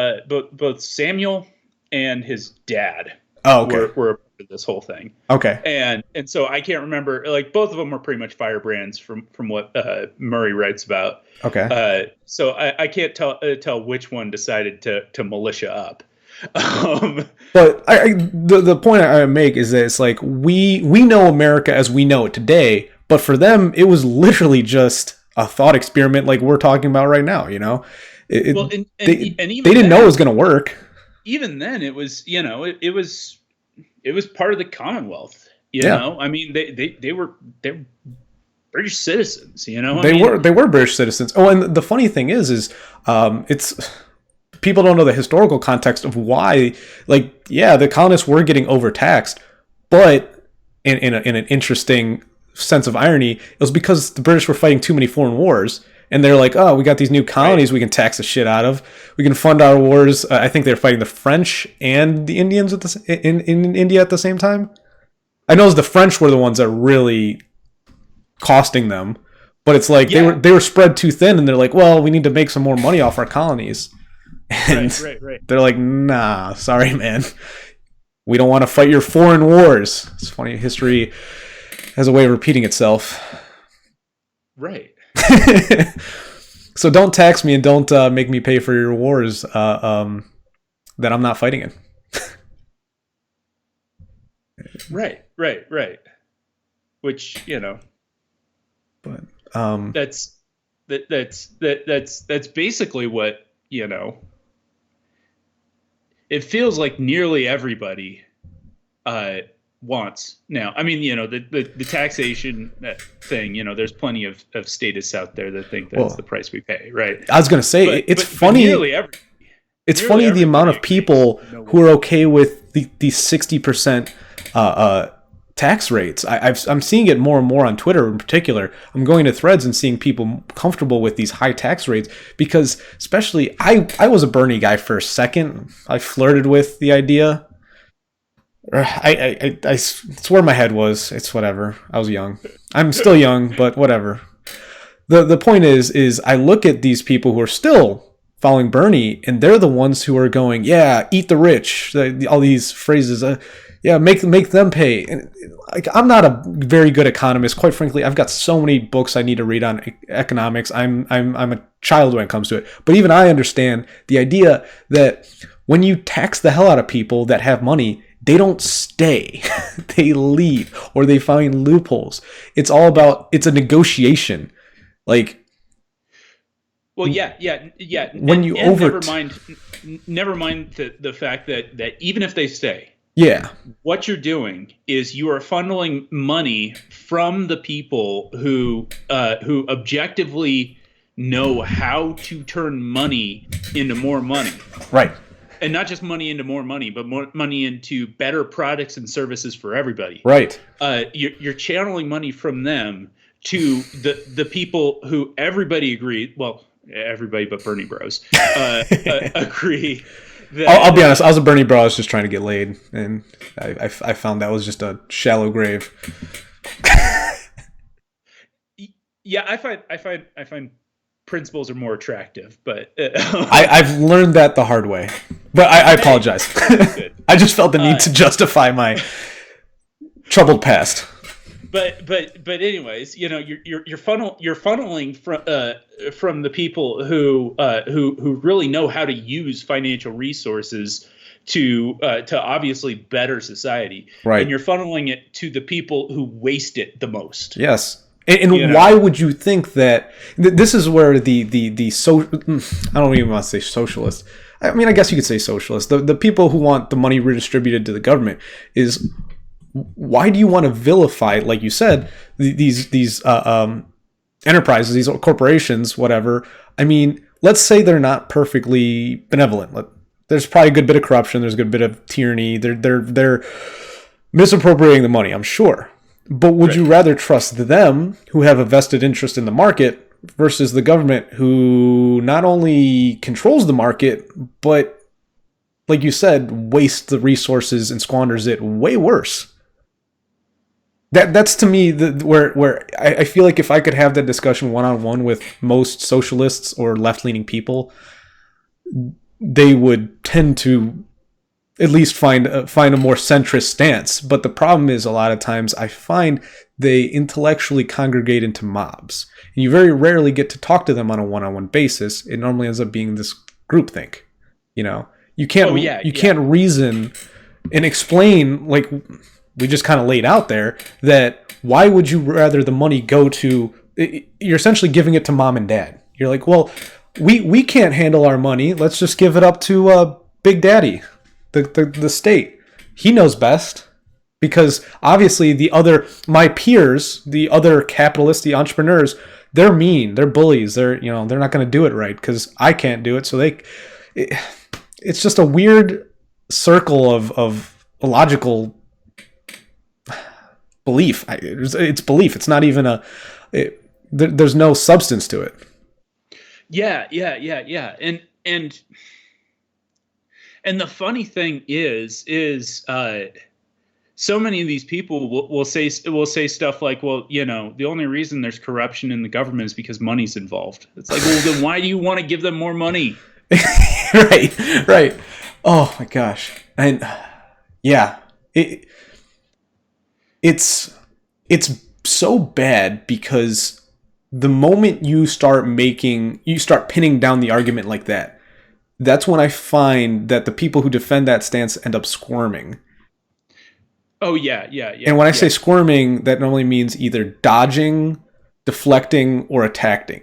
Samuel and his dad. Oh, okay. were a part of this whole thing. Okay. And so I can't remember, like, both of them were pretty much firebrands from what Murray writes about. Okay. So I can't tell which one decided to militia up. But the point I make is that it's like we know America as we know it today, but for them it was literally just a thought experiment, like we're talking about right now. You know, well, they even didn't know it was going to work. Even then, it was, you know, it was part of the Commonwealth. You Yeah. know, I mean, they were British citizens. You know, They were British citizens. Oh, and the funny thing is it's people don't know the historical context of why. Like, yeah, the colonists were getting overtaxed, but in an interesting sense of irony, it was because the British were fighting too many foreign wars. And they're like, oh, we got these new colonies we can tax the shit out of. We can fund our wars. I think they're fighting the French and the Indians in India at the same time. I know the French were the ones that really costing them, but it's like they were spread too thin, and they're like, well, we need to make some more money off our colonies. And they're like, nah, sorry, man. We don't want to fight your foreign wars. It's funny. History has a way of repeating itself. Right. So don't tax me and don't make me pay for your wars that I'm not fighting in. Right. Which, you know, but that's basically what, you know, it feels like nearly everybody wants now. I mean, you know, the taxation thing, you know, there's plenty of statists out there that think that's the price we pay, right? I was going to say, it's funny. It's funny the amount of people who are okay with these 60% tax rates. I'm seeing it more and more on Twitter in particular. I'm going to threads and seeing people comfortable with these high tax rates because, especially, I was a Bernie guy for a second. I flirted with the idea. It's where my head was. It's whatever. I was young. I'm still young, but whatever. The point is I look at these people who are still following Bernie, and they're the ones who are going, yeah, eat the rich. All these phrases, yeah, make them pay. And, like, I'm not a very good economist, quite frankly. I've got so many books I need to read on economics. I'm a child when it comes to it. But even I understand the idea that when you tax the hell out of people that have money, they don't stay. They leave or they find loopholes. It's all about, it's a negotiation. Like, well, yeah. When you never mind the fact that even if they stay, yeah, what you're doing is you are funneling money from the people who objectively know how to turn money into more money. Right. And not just money into more money, but more money into better products and services for everybody. Right. You're channeling money from them to the people who everybody agreed. Well, everybody but Bernie Bros agree. That, I'll be honest. I was a Bernie bro. I was just trying to get laid, and I found that was just a shallow grave. Yeah, I find principles are more attractive, but I've learned that the hard way. But I apologize. I just felt the need to justify my troubled past. But anyways, you know, you're funneling from the people who really know how to use financial resources to obviously better society, right? And you're funneling it to the people who waste it the most. Yes. And why would you think that this is where the I don't even want to say socialist. I mean, I guess you could say socialist. The people who want the money redistributed to the government is, why do you want to vilify, like you said, these enterprises, these corporations, whatever? I mean, let's say they're not perfectly benevolent. There's probably a good bit of corruption. There's a good bit of tyranny. They're misappropriating the money, I'm sure. But would you rather trust them, who have a vested interest in the market, versus the government, who not only controls the market, but, like you said, wastes the resources and squanders it way worse? That's to me where I feel like if I could have that discussion one-on-one with most socialists or left-leaning people, they would tend to at least find a more centrist stance. But the problem is, a lot of times I find they intellectually congregate into mobs, and you very rarely get to talk to them on a one-on-one basis. It normally ends up being this groupthink. You know, you Oh can't yeah, you yeah. can't reason and explain, like we just kind of laid out there, that why would you rather the money go to? You're essentially giving it to mom and dad. You're like, well, we can't handle our money. Let's just give it up to Big Daddy, the state. He knows best, because obviously my peers, the other capitalists, the entrepreneurs, they're mean, they're bullies, they're not going to do it right because I can't do it. So it's just a weird circle of illogical belief. It's belief. It's not even there's no substance to it. Yeah, yeah, yeah, yeah. And the funny thing is so many of these people will say stuff like, well, the only reason there's corruption in the government is because money's involved. It's like, well, then why do you want to give them more money? Right, right. Oh my gosh. And yeah, it's it's so bad because the moment you start pinning down the argument like that, that's when I find that the people who defend that stance end up squirming. Oh yeah, yeah, And yeah, when I say yeah. squirming, that normally means either dodging, deflecting, or attacking.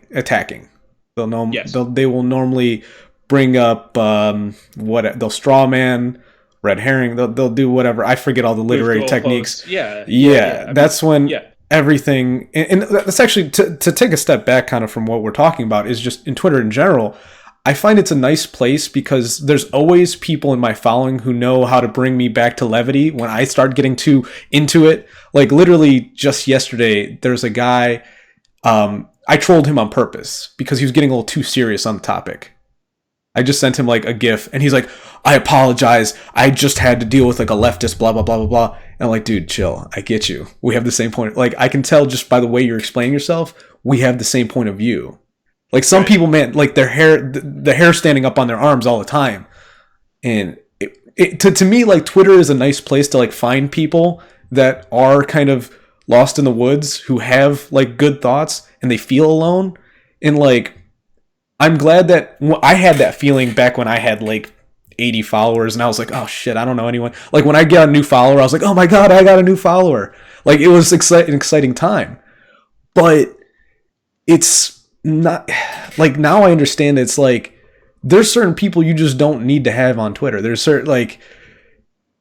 Yes. They will normally bring up what they'll straw man, red herring. They'll do whatever. I forget all the Move literary techniques. goalposts. Yeah, yeah, Yeah, yeah. I mean, that's when yeah. everything, and that's actually, to take a step back kind of from what we're talking about, is just in Twitter in general. I find it's a nice place because there's always people in my following who know how to bring me back to levity when I start getting too into it. Like literally just yesterday, there's a guy, I trolled him on purpose because he was getting a little too serious on the topic. I just sent him like a GIF, and he's like, "I apologize. I just had to deal with like a leftist, blah blah blah blah blah." And I'm like, "Dude, chill. I get you. We have the same point. Like, I can tell just by the way you're explaining yourself, we have the same point of view." Like some Right. people, man, like the hair standing up on their arms all the time, and to me, like Twitter is a nice place to like find people that are kind of lost in the woods who have like good thoughts and they feel alone, and like I'm glad that I had that feeling back when I had like 80 followers and I was like, oh shit, I don't know anyone. Like when I get a new follower, I was like, oh my god, I got a new follower. Like it was an exciting time. But it's not like, now I understand it's like there's certain people you just don't need to have on Twitter. There's certain like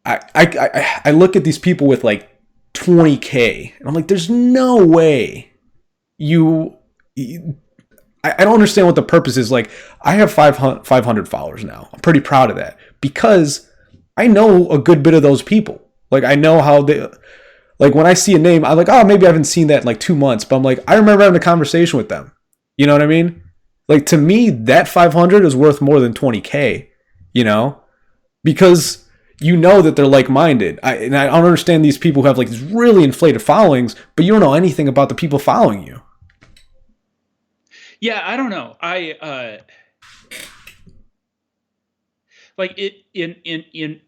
I look at these people with like 20K and I'm like, there's no way you I don't understand what the purpose is. Like, I have 500 followers now. I'm pretty proud of that because I know a good bit of those people. Like, I know how they, like, when I see a name, I'm like, oh, maybe I haven't seen that in like 2 months, but I'm like, I remember having a conversation with them. You know what I mean? Like, to me, that 500 is worth more than 20K, you know? Because you know that they're like-minded. And I don't understand these people who have like these really inflated followings, but you don't know anything about the people following you. Yeah, I don't know. I like it in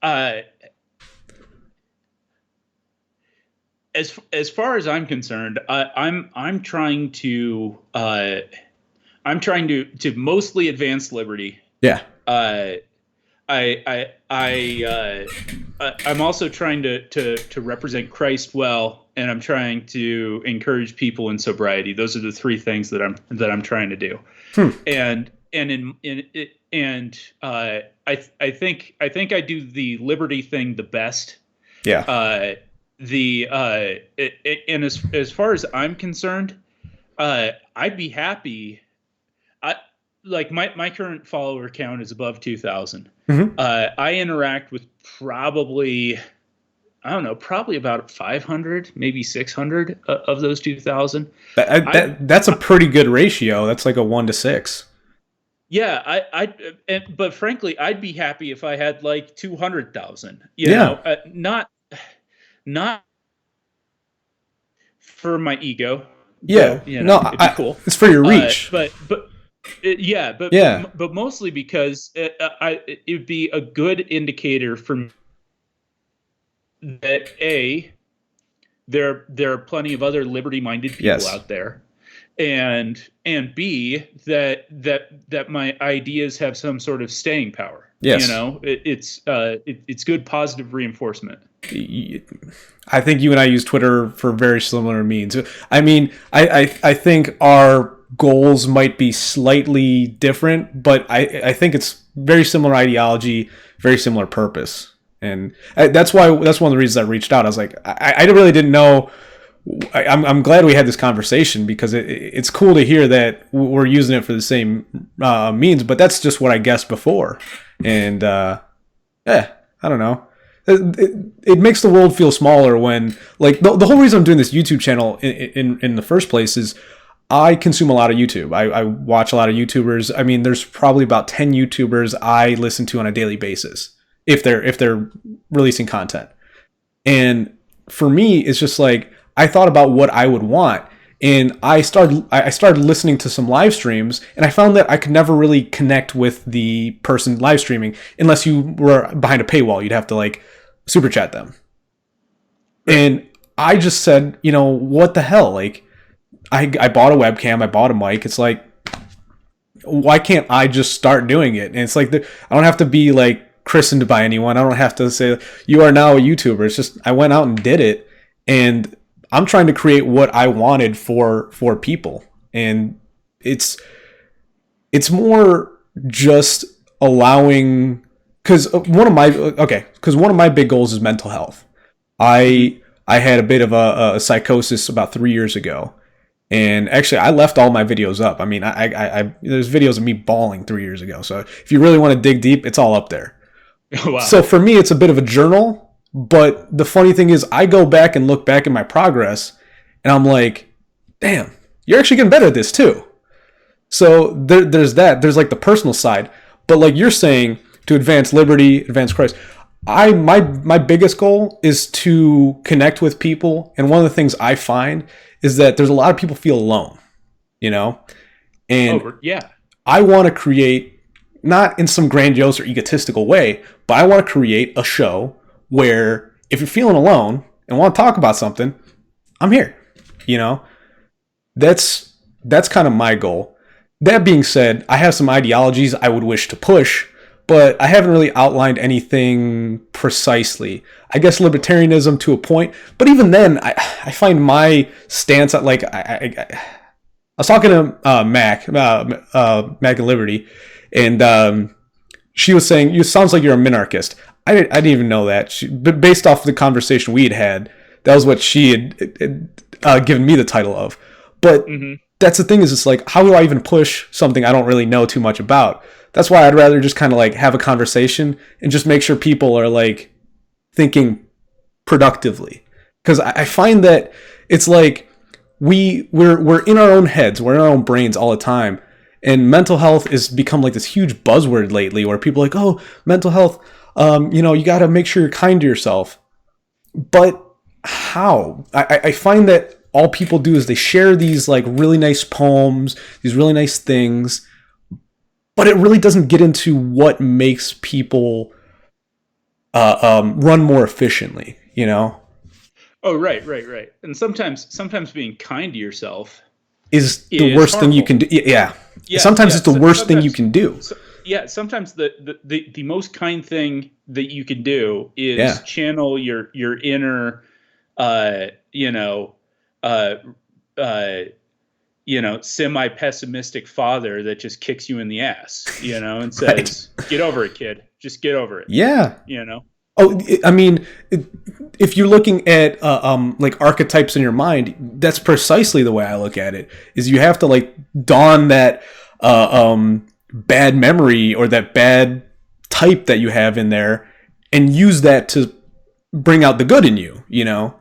uh as far as I'm concerned, I'm trying to mostly advance liberty. Yeah. Uh, I'm also trying to represent Christ well, and I'm trying to encourage people in sobriety. Those are the three things that I'm trying to do. Hmm. And in it and I think I do the liberty thing the best. Yeah. And as far as I'm concerned, I'd be happy. I like my current follower count is above 2,000. Mm-hmm. I interact with probably, I don't know, probably about 500, maybe 600 of those 2,000. That's a pretty good ratio. That's like a 1 to 6. Yeah, but frankly, I'd be happy if I had like 200,000. Yeah. Not for my ego, Yeah. though. No, It'd be cool. it's for your reach. But Yeah, Yeah. but mostly because it'd be a good indicator for me that there are plenty of other liberty-minded people Yes. out there, and B, that my ideas have some sort of staying power. Yes. It's good positive reinforcement. I think you and I use Twitter for very similar means. I mean, I think our goals might be slightly different, but I think it's very similar ideology, very similar purpose. And that's why that's one of the reasons I reached out. I was like, I really didn't know. I'm glad we had this conversation because it's cool to hear that we're using it for the same means, but that's just what I guessed before. And yeah, I don't know. It makes the world feel smaller when, like, the whole reason I'm doing this YouTube channel in the first place is I consume a lot of YouTube. I watch a lot of YouTubers. I mean, there's probably about 10 YouTubers I listen to on a daily basis if they're releasing content. And for me, it's just like I thought about what I would want, and I started listening to some live streams, and I found that I could never really connect with the person live streaming unless you were behind a paywall. You'd have to like super chat them. Right. And I just said, what the hell? Like, I bought a webcam, I bought a mic. It's like, why can't I just start doing it? And it's like, I don't have to be like christened by anyone. I don't have to say you are now a YouTuber. It's just I went out and did it, and I'm trying to create what I wanted for people, and it's more just allowing because one of my big goals is mental health. I had a bit of a psychosis about 3 years ago, and actually I left all my videos up. I mean, I there's videos of me bawling 3 years ago. So if you really want to dig deep, it's all up there. Wow. So for me, it's a bit of a journal. But the funny thing is, I go back and look back at my progress, and I'm like, damn, you're actually getting better at this too. So there's that. There's like the personal side. But like you're saying, to advance liberty, advance Christ, my biggest goal is to connect with people. And one of the things I find is that there's a lot of people feel alone, you know? And Yeah. I want to create, not in some grandiose or egotistical way, but I want to create a show where if you're feeling alone and want to talk about something, I'm here. That's kind of my goal. That being said, I have some ideologies I would wish to push, but I haven't really outlined anything precisely. I guess libertarianism to a point, but even then, I find my stance at like I was talking to Mac and Liberty, and she was saying, "You sounds like you're a minarchist." I didn't even know that. But based off the conversation we had had, that was what she had given me the title of. But that's the thing is, it's like, how do I even push something I don't really know too much about? That's why I'd rather just kind of like have a conversation and just make sure people are like thinking productively. Because I find that it's like we're in our own heads, we're in our own brains all the time. And mental health has become like this huge buzzword lately where people are like, oh, mental health, you got to make sure you're kind to yourself. But how? I find that all people do is they share these like really nice poems, these really nice things, but it really doesn't get into what makes people run more efficiently, Oh, right. And sometimes being kind to yourself is the is worst thing you harmful. can do. Yeah. Yeah, Sometimes yeah. it's the worst thing you can do. Sometimes the most kind thing that you can do is Yeah. channel your inner, uh, you know, uh, uh, semi-pessimistic father that just kicks you in the ass, and says, Right. "Get over it, kid. Just get over it." Yeah. You know. Oh, I mean, if you're looking at like archetypes in your mind, that's precisely the way I look at it. Is you have to like dawn that bad memory or that bad type that you have in there, and use that to bring out the good in you. Right.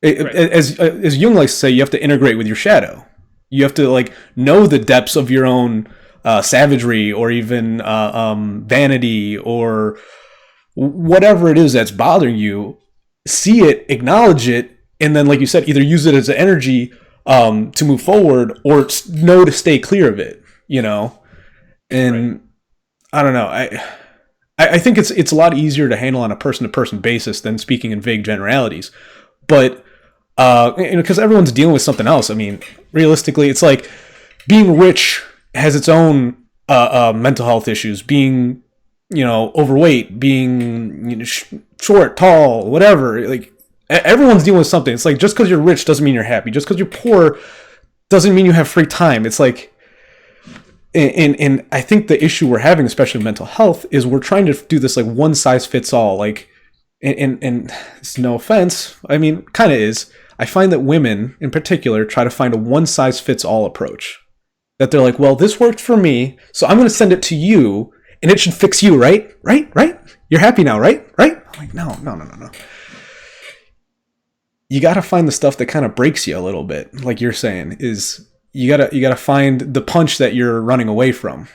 As Jung likes to say, you have to integrate with your shadow. You have to like know the depths of your own savagery or even vanity or whatever it is that's bothering you, see it, acknowledge it, and then, like you said, either use it as an energy to move forward or know to stay clear of it. Right. And I don't know. I think it's a lot easier to handle on a person to person basis than speaking in vague generalities. But because everyone's dealing with something else. I mean, realistically, it's like being rich has its own mental health issues. Being overweight, being short, tall, whatever. Like everyone's dealing with something. It's like just because you're rich doesn't mean you're happy. Just because you're poor doesn't mean you have free time. It's like and I think the issue we're having, especially in mental health, is we're trying to do this like one size fits all. Like, and it's no offense. I mean, kind of is. I find that women, in particular, try to find a one size fits all approach. That they're like, well, this worked for me, so I'm going to send it to you, and it should fix you, right? Right? You're happy now, right? I'm like, no. You got to find the stuff that kind of breaks you a little bit, like you're saying, is you gotta find the punch that you're running away from.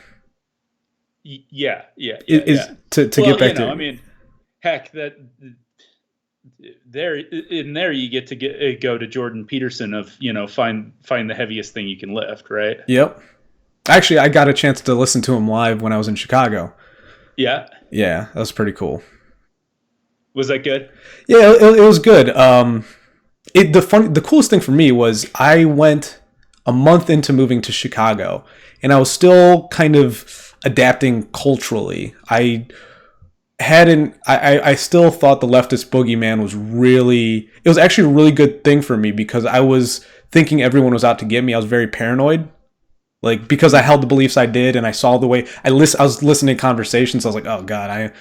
Yeah. Is to get back to. I mean, heck, that there you get to go to Jordan Peterson of find the heaviest thing you can lift, right? Yep. Actually, I got a chance to listen to him live when I was in Chicago. Yeah. Yeah, that was pretty cool. Was that good? Yeah, it was good. The coolest thing for me was I went a month into moving to Chicago, and I was still kind of adapting culturally. I still thought the leftist boogeyman it was actually a really good thing for me because I was thinking everyone was out to get me. I was very paranoid. Like, because I held the beliefs I did and I saw the way I was listening to conversations. I was like, oh God,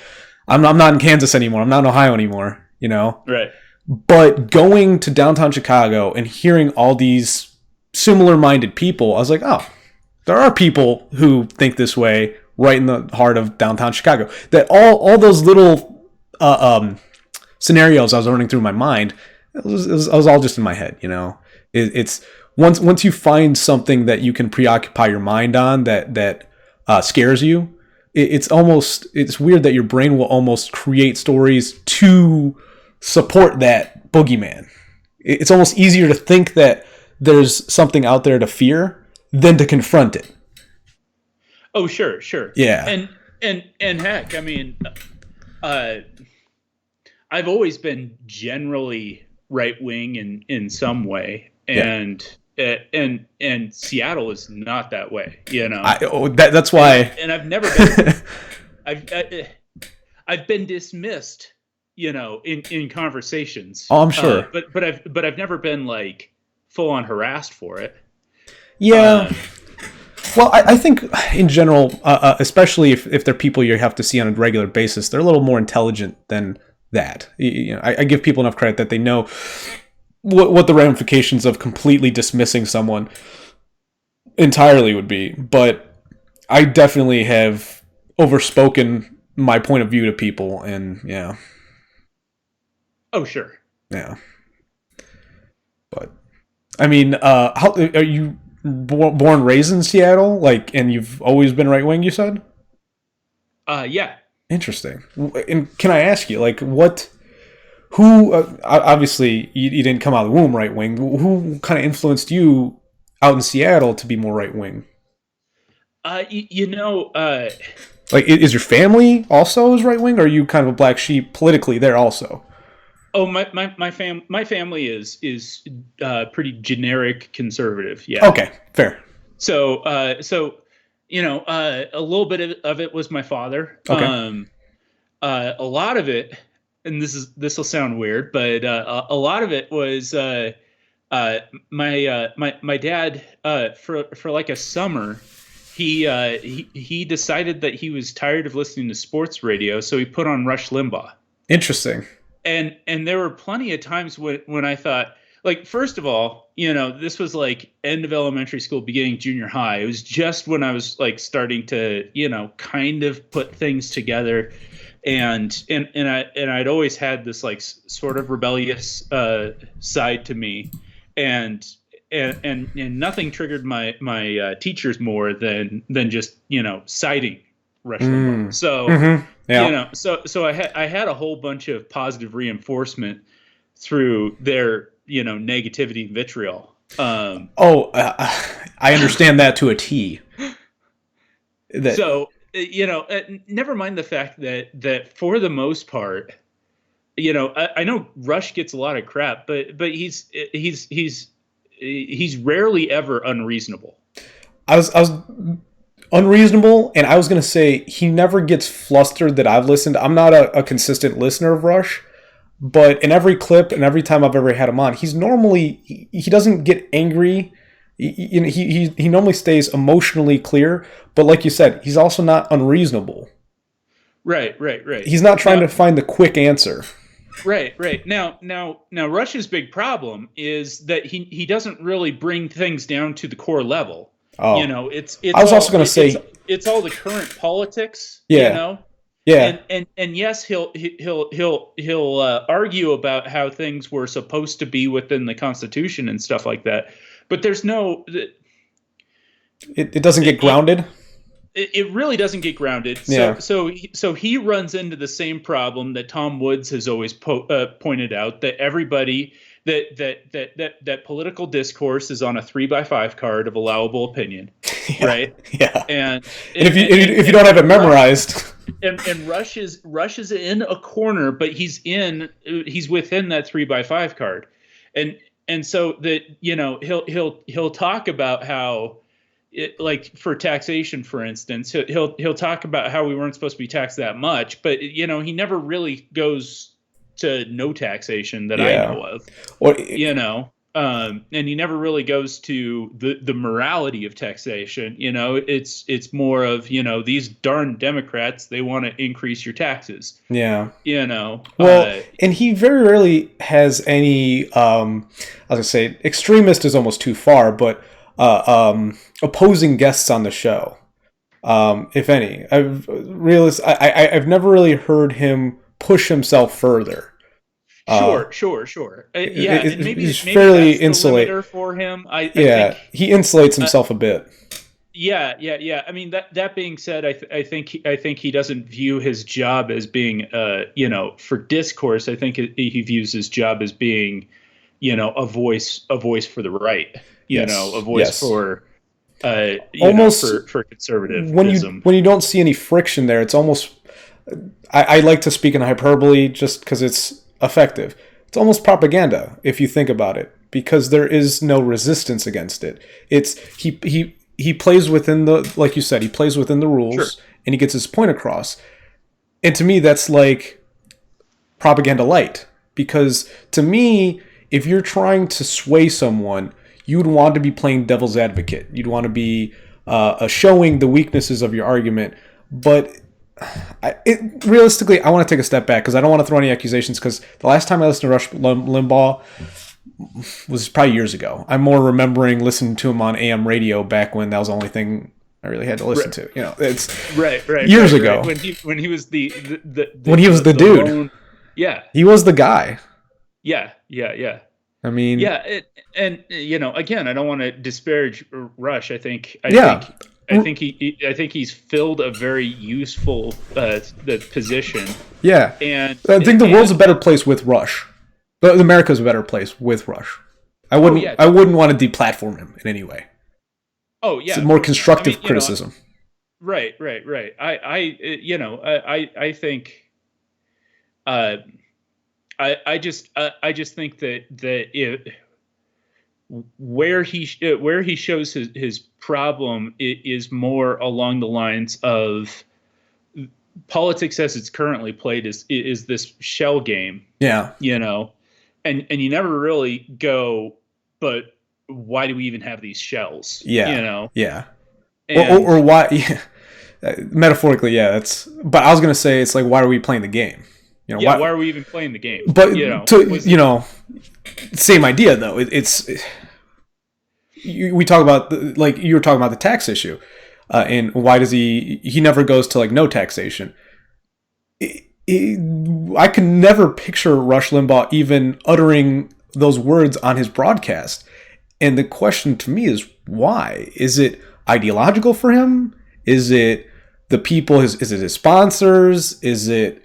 I'm not in Kansas anymore. I'm not in Ohio anymore, Right. But going to downtown Chicago and hearing all these similar-minded people, I was like, oh, there are people who think this way right in the heart of downtown Chicago. That all those little scenarios I was running through my mind, it was all just in my head, It's once you find something that you can preoccupy your mind on that scares you, it's weird that your brain will almost create stories to support that boogeyman. It's almost easier to think that there's something out there to fear than to confront it. Oh, sure. Yeah. And heck, I mean, I've always been generally right wing in some way, and Seattle is not that way, That's why. And I've never been. I've been dismissed, in conversations. Oh, I'm sure. But I've never been like full on harassed for it. Yeah. Well, I think in general, especially if they're people you have to see on a regular basis, they're a little more intelligent than that. I give people enough credit that they know what the ramifications of completely dismissing someone entirely would be. But I definitely have overspoken my point of view to people, and yeah. Oh, sure. Yeah. But I mean, how are you born raised in Seattle? Like, and you've always been right wing, you said? Yeah. Interesting. And can I ask you, like, who obviously you didn't come out of the womb right wing. Who kind of influenced you out in Seattle to be more right wing? Like, is your family also is right wing, or are you kind of a black sheep politically there also? Oh, my family is pretty generic conservative. Yeah. Okay, fair. So a little bit of it was my father. Okay. A lot of it, and this will sound weird, but a lot of it was my dad. For like a summer, he decided that he was tired of listening to sports radio, so he put on Rush Limbaugh. Interesting. And there were plenty of times when I thought, like, first of all, this was like end of elementary school, beginning junior high. It was just when I was like starting to, kind of put things together. And I'd always had this like sort of rebellious side to me. And nothing triggered my teachers more than just, citing Rush Limbaugh. So, yeah. So I had a whole bunch of positive reinforcement through their, negativity and vitriol. I understand that to a T. That So, never mind the fact that for the most part, I know Rush gets a lot of crap, but he's rarely ever unreasonable. I was unreasonable, and I was gonna say he never gets flustered that I've listened. I'm not a consistent listener of Rush, but in every clip and every time I've ever had him on, he's normally he doesn't get angry. He normally stays emotionally clear, but like you said, he's also not unreasonable. Right. He's not trying Now, to find the quick answer. right. Now, Rush's big problem is that he doesn't really bring things down to the core level. Oh, I It's was also all gonna it's all the current politics. yeah, yeah, And yes, he'll argue about how things were supposed to be within the Constitution and stuff like that. But there's no it doesn't get it, grounded. it really doesn't get grounded. Yeah, So he runs into the same problem that Tom Woods has always pointed out, that everybody that political discourse is on a 3x5 card of allowable opinion, yeah, right? yeah. And And if you don't have it memorized, and Rush is in a corner, but he's within that 3x5 card, and so that he'll talk about how. Like for taxation, for instance, he'll talk about how we weren't supposed to be taxed that much, but he never really goes to no taxation that I yeah. know of. Or And he never really goes to the morality of taxation. It's more of these darn Democrats, they want to increase your taxes. yeah. You know, Well, and he very rarely has any. I was gonna say extremist is almost too far, but opposing guests on the show, if any. I've never really heard him push himself further. Sure. Yeah, and He's maybe fairly that's the insulated. limiter for him. I Yeah, think. he insulates himself a bit. Yeah. I mean, that being said, I think he doesn't view his job as being, for discourse. I think he views his job as being, a voice for the right. Yes. A voice Yes. for, Almost for conservatism. when you don't see any friction there, it's almost. I like to speak in hyperbole just because it's effective. It's almost propaganda if you think about it, because there is no resistance against it. It's he plays within the, like you said, he plays within the rules, Sure. and he gets his point across. And to me, that's like propaganda light, because to me, if you're trying to sway someone, you'd want to be playing devil's advocate. You'd want to be showing the weaknesses of your argument. But realistically, I want to take a step back because I don't want to throw any accusations, because the last time I listened to Rush Limbaugh was probably years ago. I'm more remembering listening to him on AM radio back when that was the only thing I really had to listen to. It's right years ago. When he was the when he was the dude. lone, yeah. He was the guy. Yeah. I mean, Yeah, again, I don't want to disparage Rush. I think he's filled a very useful the position. Yeah, and I think the world's a better place with Rush. But America's a better place with Rush. I wouldn't want to deplatform him in any way. Oh yeah, it's a more constructive criticism. Right. I think. I just think that where he shows his problem is more along the lines of politics as it's currently played is this shell game. Yeah. And you never really go, but why do we even have these shells? Yeah. Yeah. Or why? Yeah. Metaphorically, yeah. But I was gonna say it's like, why are we playing the game? Why are we even playing the game? But same idea though. We talk about like you were talking about the tax issue, and why does he never goes to like no taxation? I can never picture Rush Limbaugh even uttering those words on his broadcast, and the question to me is why? Is it ideological for him? Is it the people? Is it his sponsors? Is it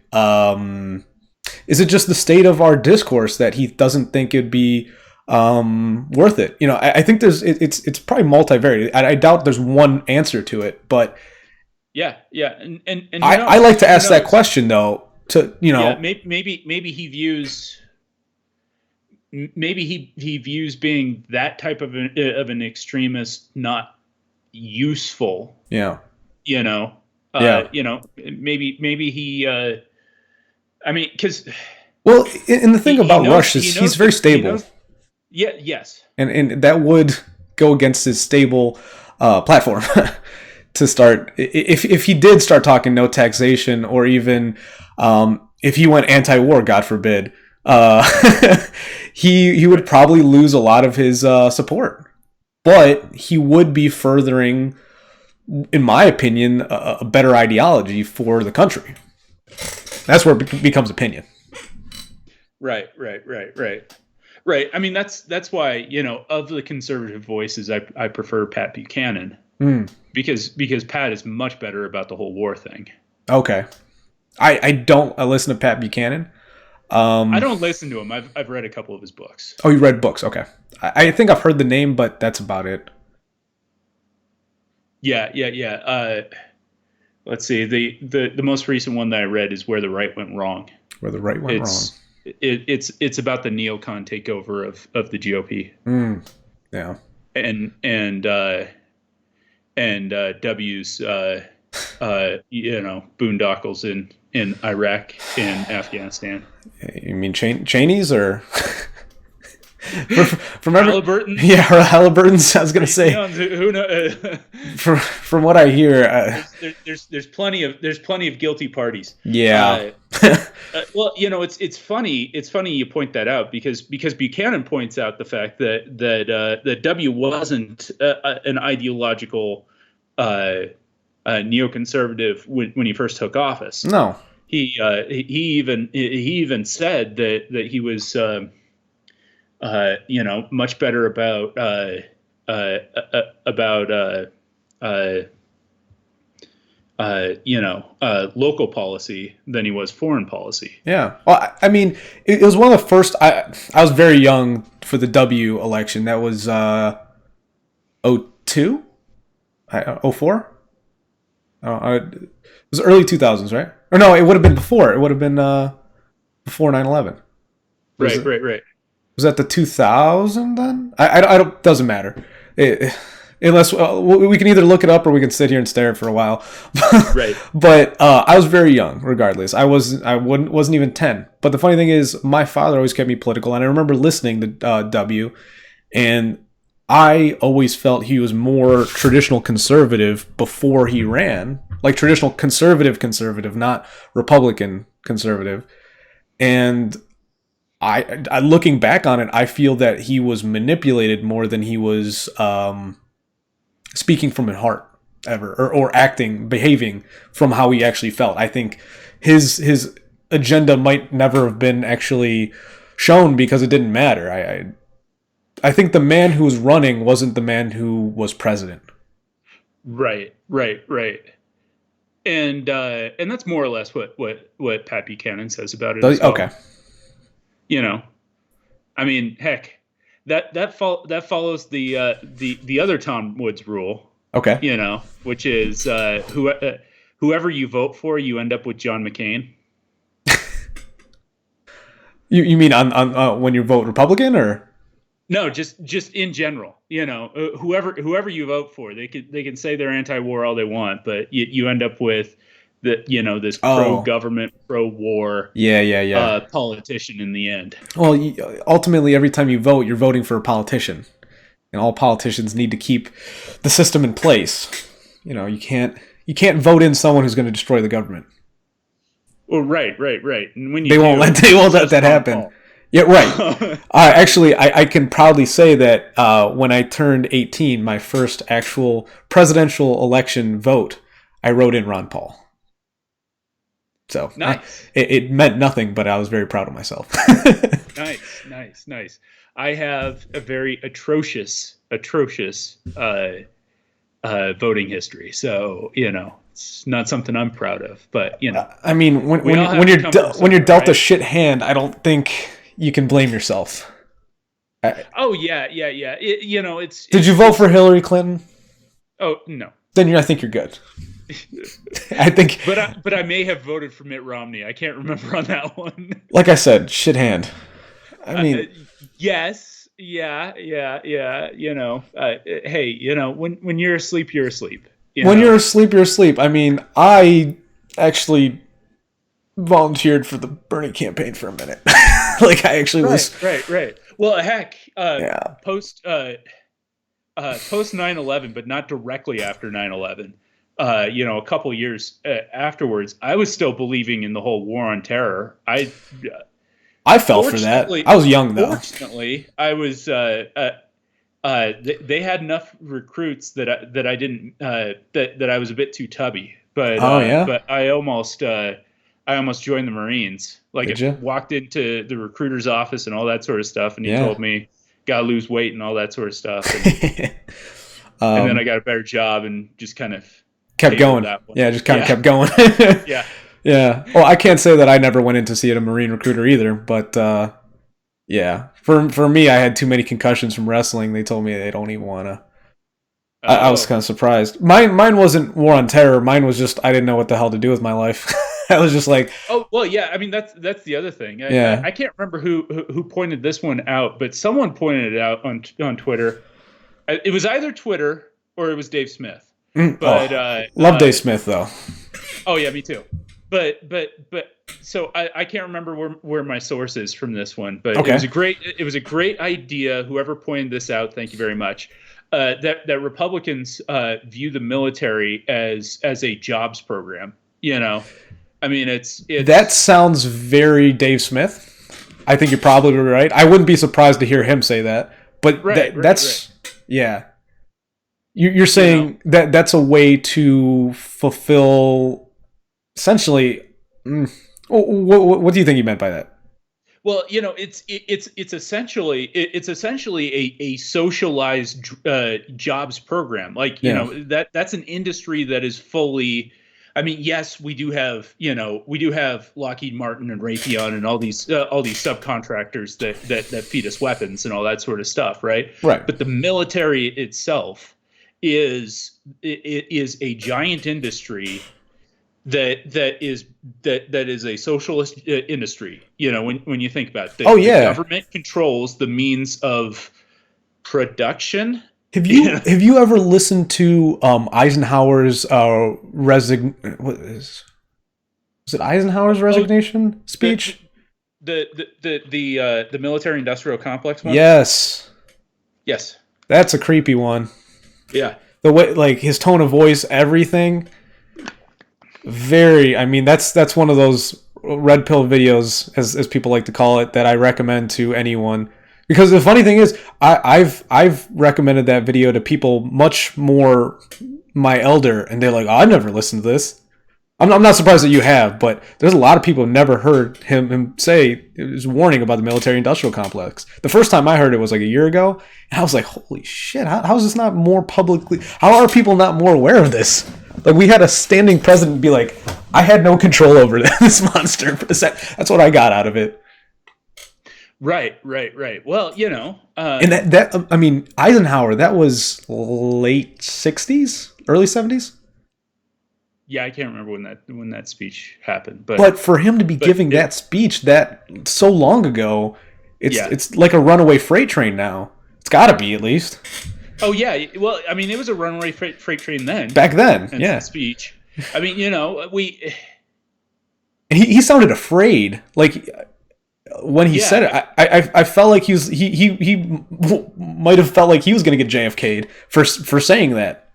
just the state of our discourse that he doesn't think it'd be worth it? I think it's probably multivariate. I doubt there's one answer to it, but yeah, and who I knows? like to Who ask that knows? question though. To Yeah, maybe he views maybe he views being that type of an extremist not useful. yeah, You know, yeah. maybe he. I mean, because Well, and the thing he about knows Rush is he's very he stable, knows. Yeah. Yes. and that would go against his stable platform to start. If he did start talking no taxation, or even if he went anti-war, God forbid, uh, he would probably lose a lot of his support. But he would be furthering, in my opinion, a better ideology for the country. That's where it becomes opinion. Right. I mean, that's why, of the conservative voices, I prefer Pat Buchanan, Mm, because Pat is much better about the whole war thing. okay. I don't listen to Pat Buchanan. I don't listen to him. I've read a couple of his books. Oh, you read books? Okay. I think I've heard the name, but that's about it. Yeah. Let's see. The most recent one that I read is Where the Right Went Wrong. Where the right went wrong. It's about the neocon takeover of the GOP Yeah. and W's boondoggles in Iraq and Afghanistan. You mean Cheney's or from Halliburton? Yeah, or Halliburton's. I was gonna say. Who knows? From what I hear, there's plenty of guilty parties. yeah. Well, it's funny. It's funny you point that out because Buchanan points out the fact that W wasn't an ideological neoconservative when he first took office. No. He even said that he was much better about local policy than he was foreign policy. Yeah. Well, I mean, it was one of the first. I was very young for the W election. That was 02? 04? It was early 2000s, right? Or no, it would have been before. It would have been before 9/11. Right. Was that the 2000 then? I don't. Doesn't matter. Unless we can either look it up or we can sit here and stare for a while. Right. But I was very young, regardless. Wasn't even 10. But the funny thing is, my father always kept me political, and I remember listening to W, and I always felt he was more traditional conservative before he ran, like traditional conservative, not Republican conservative. And I looking back on it, I feel that he was manipulated more than he was speaking from his heart ever, or behaving from how he actually felt. I think his agenda might never have been actually shown because it didn't matter. I think the man who was running wasn't the man who was president. Right. And that's more or less what Pat Buchanan says about it as well. Okay. I mean, heck, that follows the other Tom Woods rule. Okay. Which is whoever you vote for, you end up with John McCain. You mean on when you vote Republican, or? No, just in general. Whoever you vote for, they can say they're anti-war all they want, but you end up with this pro-government, pro-war politician in the end. Well, ultimately, every time you vote, you're voting for a politician, and all politicians need to keep the system in place. You can't vote in someone who's going to destroy the government. Well, right. And when they won't let that happen. Yeah, right. Actually, I can proudly say that when I turned 18, my first actual presidential election vote, I wrote in Ron Paul. So nice. It meant nothing, but I was very proud of myself. Nice. I have a very atrocious voting history. So, it's not something I'm proud of, but I mean, when you're dealt a shit hand, I don't think you can blame yourself. Oh yeah. It's. Did you vote for Hillary Clinton? Oh no. Then I think you're good. I think, but I may have voted for Mitt Romney. I can't remember on that one. like I said, shit hand. I Uh, mean, yes, yeah, yeah, yeah. Hey, when you're asleep, you're asleep. You when you're know. asleep, you're asleep. I mean, I actually volunteered for the Bernie campaign for a minute. Like I actually Right, was. right, right. Well, heck, Yeah. post post 9/11, but not directly after 9/11. A couple years afterwards, I was still believing in the whole war on terror. I fell for that. Fortunately, I was young though. fortunately, I was. They had enough recruits that I didn't that I was a bit too tubby, Oh yeah. but I almost joined the Marines. Like, Did it you? walked into the recruiter's office and all that sort of stuff, and he Yeah. told me gotta lose weight and all that sort of stuff, and then I um, got a better job and just kind of kept tabled going. that one. Yeah, just kind of Yeah, kept going. yeah. Yeah. Well, I can't say that I never went in to see it a Marine recruiter either, but yeah. For me, I had too many concussions from wrestling. They told me they don't even wanna. I was Oh, kind of surprised. Mine wasn't war on terror. Mine was just I didn't know what the hell to do with my life. I was just like, oh, well, yeah. I mean, that's the other thing. yeah. I can't remember who pointed this one out, but someone pointed it out on Twitter. It was either Twitter or it was Dave Smith. But Oh, love Dave Smith though. oh yeah, me too. But so I can't remember where my source is from this one, but Okay. it was a great idea. Whoever pointed this out, thank you very much. That Republicans view the military as a jobs program. I mean, That it's sounds very Dave Smith. I think you're probably right. I wouldn't be surprised to hear him say that. But right, right, right. that's yeah. You're You know, saying that that's a way to fulfill essentially. What do you think he meant by that? well, it's essentially a socialized jobs program. Like, Yeah. that's an industry that is fully. I mean, yes, we do have Lockheed Martin and Raytheon and all these subcontractors that feed us weapons and all that sort of stuff, right? Right. But the military itself is a giant industry that is a socialist industry. When you think about it, Oh the yeah. government controls the means of production. Have You you know, have you ever listened to Eisenhower's what is it Eisenhower's oh, resignation the speech? the military industrial complex one. Yes. Yes. That's a creepy one. Yeah. The way like his tone of voice, everything. Very I mean that's one of those red pill videos as people like to call it that I recommend to anyone. Because the funny thing is, I've recommended that video to people much more my elder, and they're like, oh, "I never listened to this." I'm not surprised that you have, but there's a lot of people who never heard him say his warning about the military-industrial complex. The first time I heard it was like a year ago, and I was like, "Holy shit! How is this not more publicly? How are people not more aware of this?" Like we had a standing president be like, "I had no control over this monster." That's what I got out of it. Right. Right. Right. Well, And that I mean Eisenhower, that was late '60s, early '70s. yeah, I can't remember when that speech happened, But for him to be but giving that speech that so long ago, yeah. it's like a runaway freight train now. It's got to be at least Oh yeah. Well, I mean, it was a runaway freight train then. back then. And Yeah, speech. I mean, we. and he sounded afraid. Like when he said it, Yeah. I felt like he might have felt like he was going to get JFK'd for saying that.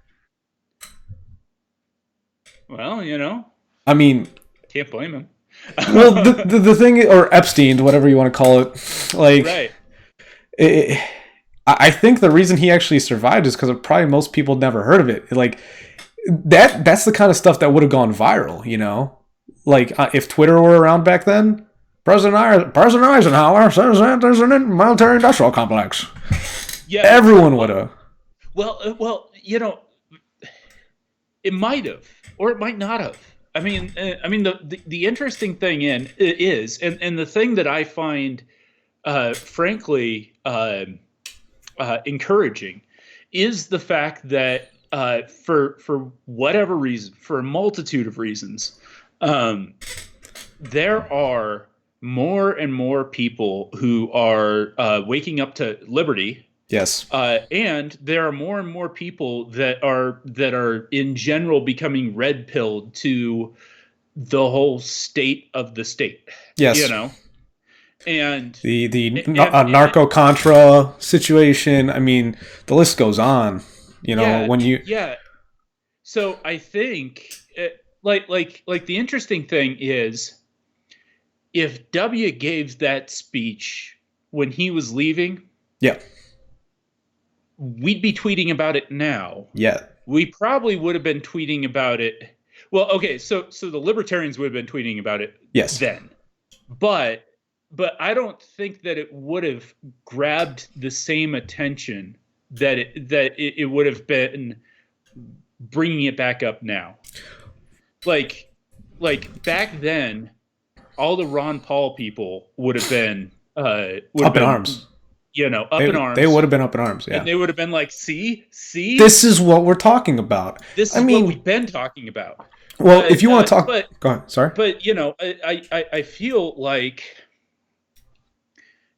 Well, I mean, can't blame him. well, the thing, or Epstein, whatever you want to call it, like, Right. it, I think the reason he actually survived is because probably most people never heard of it. Like, that's the kind of stuff that would have gone viral, you know? Like, if Twitter were around back then, President Eisenhower says that there's a military-industrial complex. Yeah. Everyone would have. Well, it might have, or it might not have. I mean, the interesting thing is, and the thing that I find, frankly, encouraging, is the fact that for whatever reason, for a multitude of reasons, um, there are more and more people who are waking up to liberty. Yes. And there are more and more people that are in general becoming red pilled to the whole state of the state, you Yes. know, and The and narco contra situation. I mean, the list goes on. You know, yeah, when you yeah. So I think like the interesting thing is if W gave that speech when he was leaving, yeah we'd be tweeting about it now. yeah We probably would have been tweeting about it. Well, okay, so the libertarians would have been tweeting about it yes then, but I don't think that it would have grabbed the same attention that it would have been bringing it back up now. Like back then, all the Ron Paul people would have been up in arms. Up in arms. They would have been up in arms. Yeah, And they would have been like, see, this is what we're talking about. this is what we've been talking about. Well, if you want to talk, but go on. Sorry, but I feel like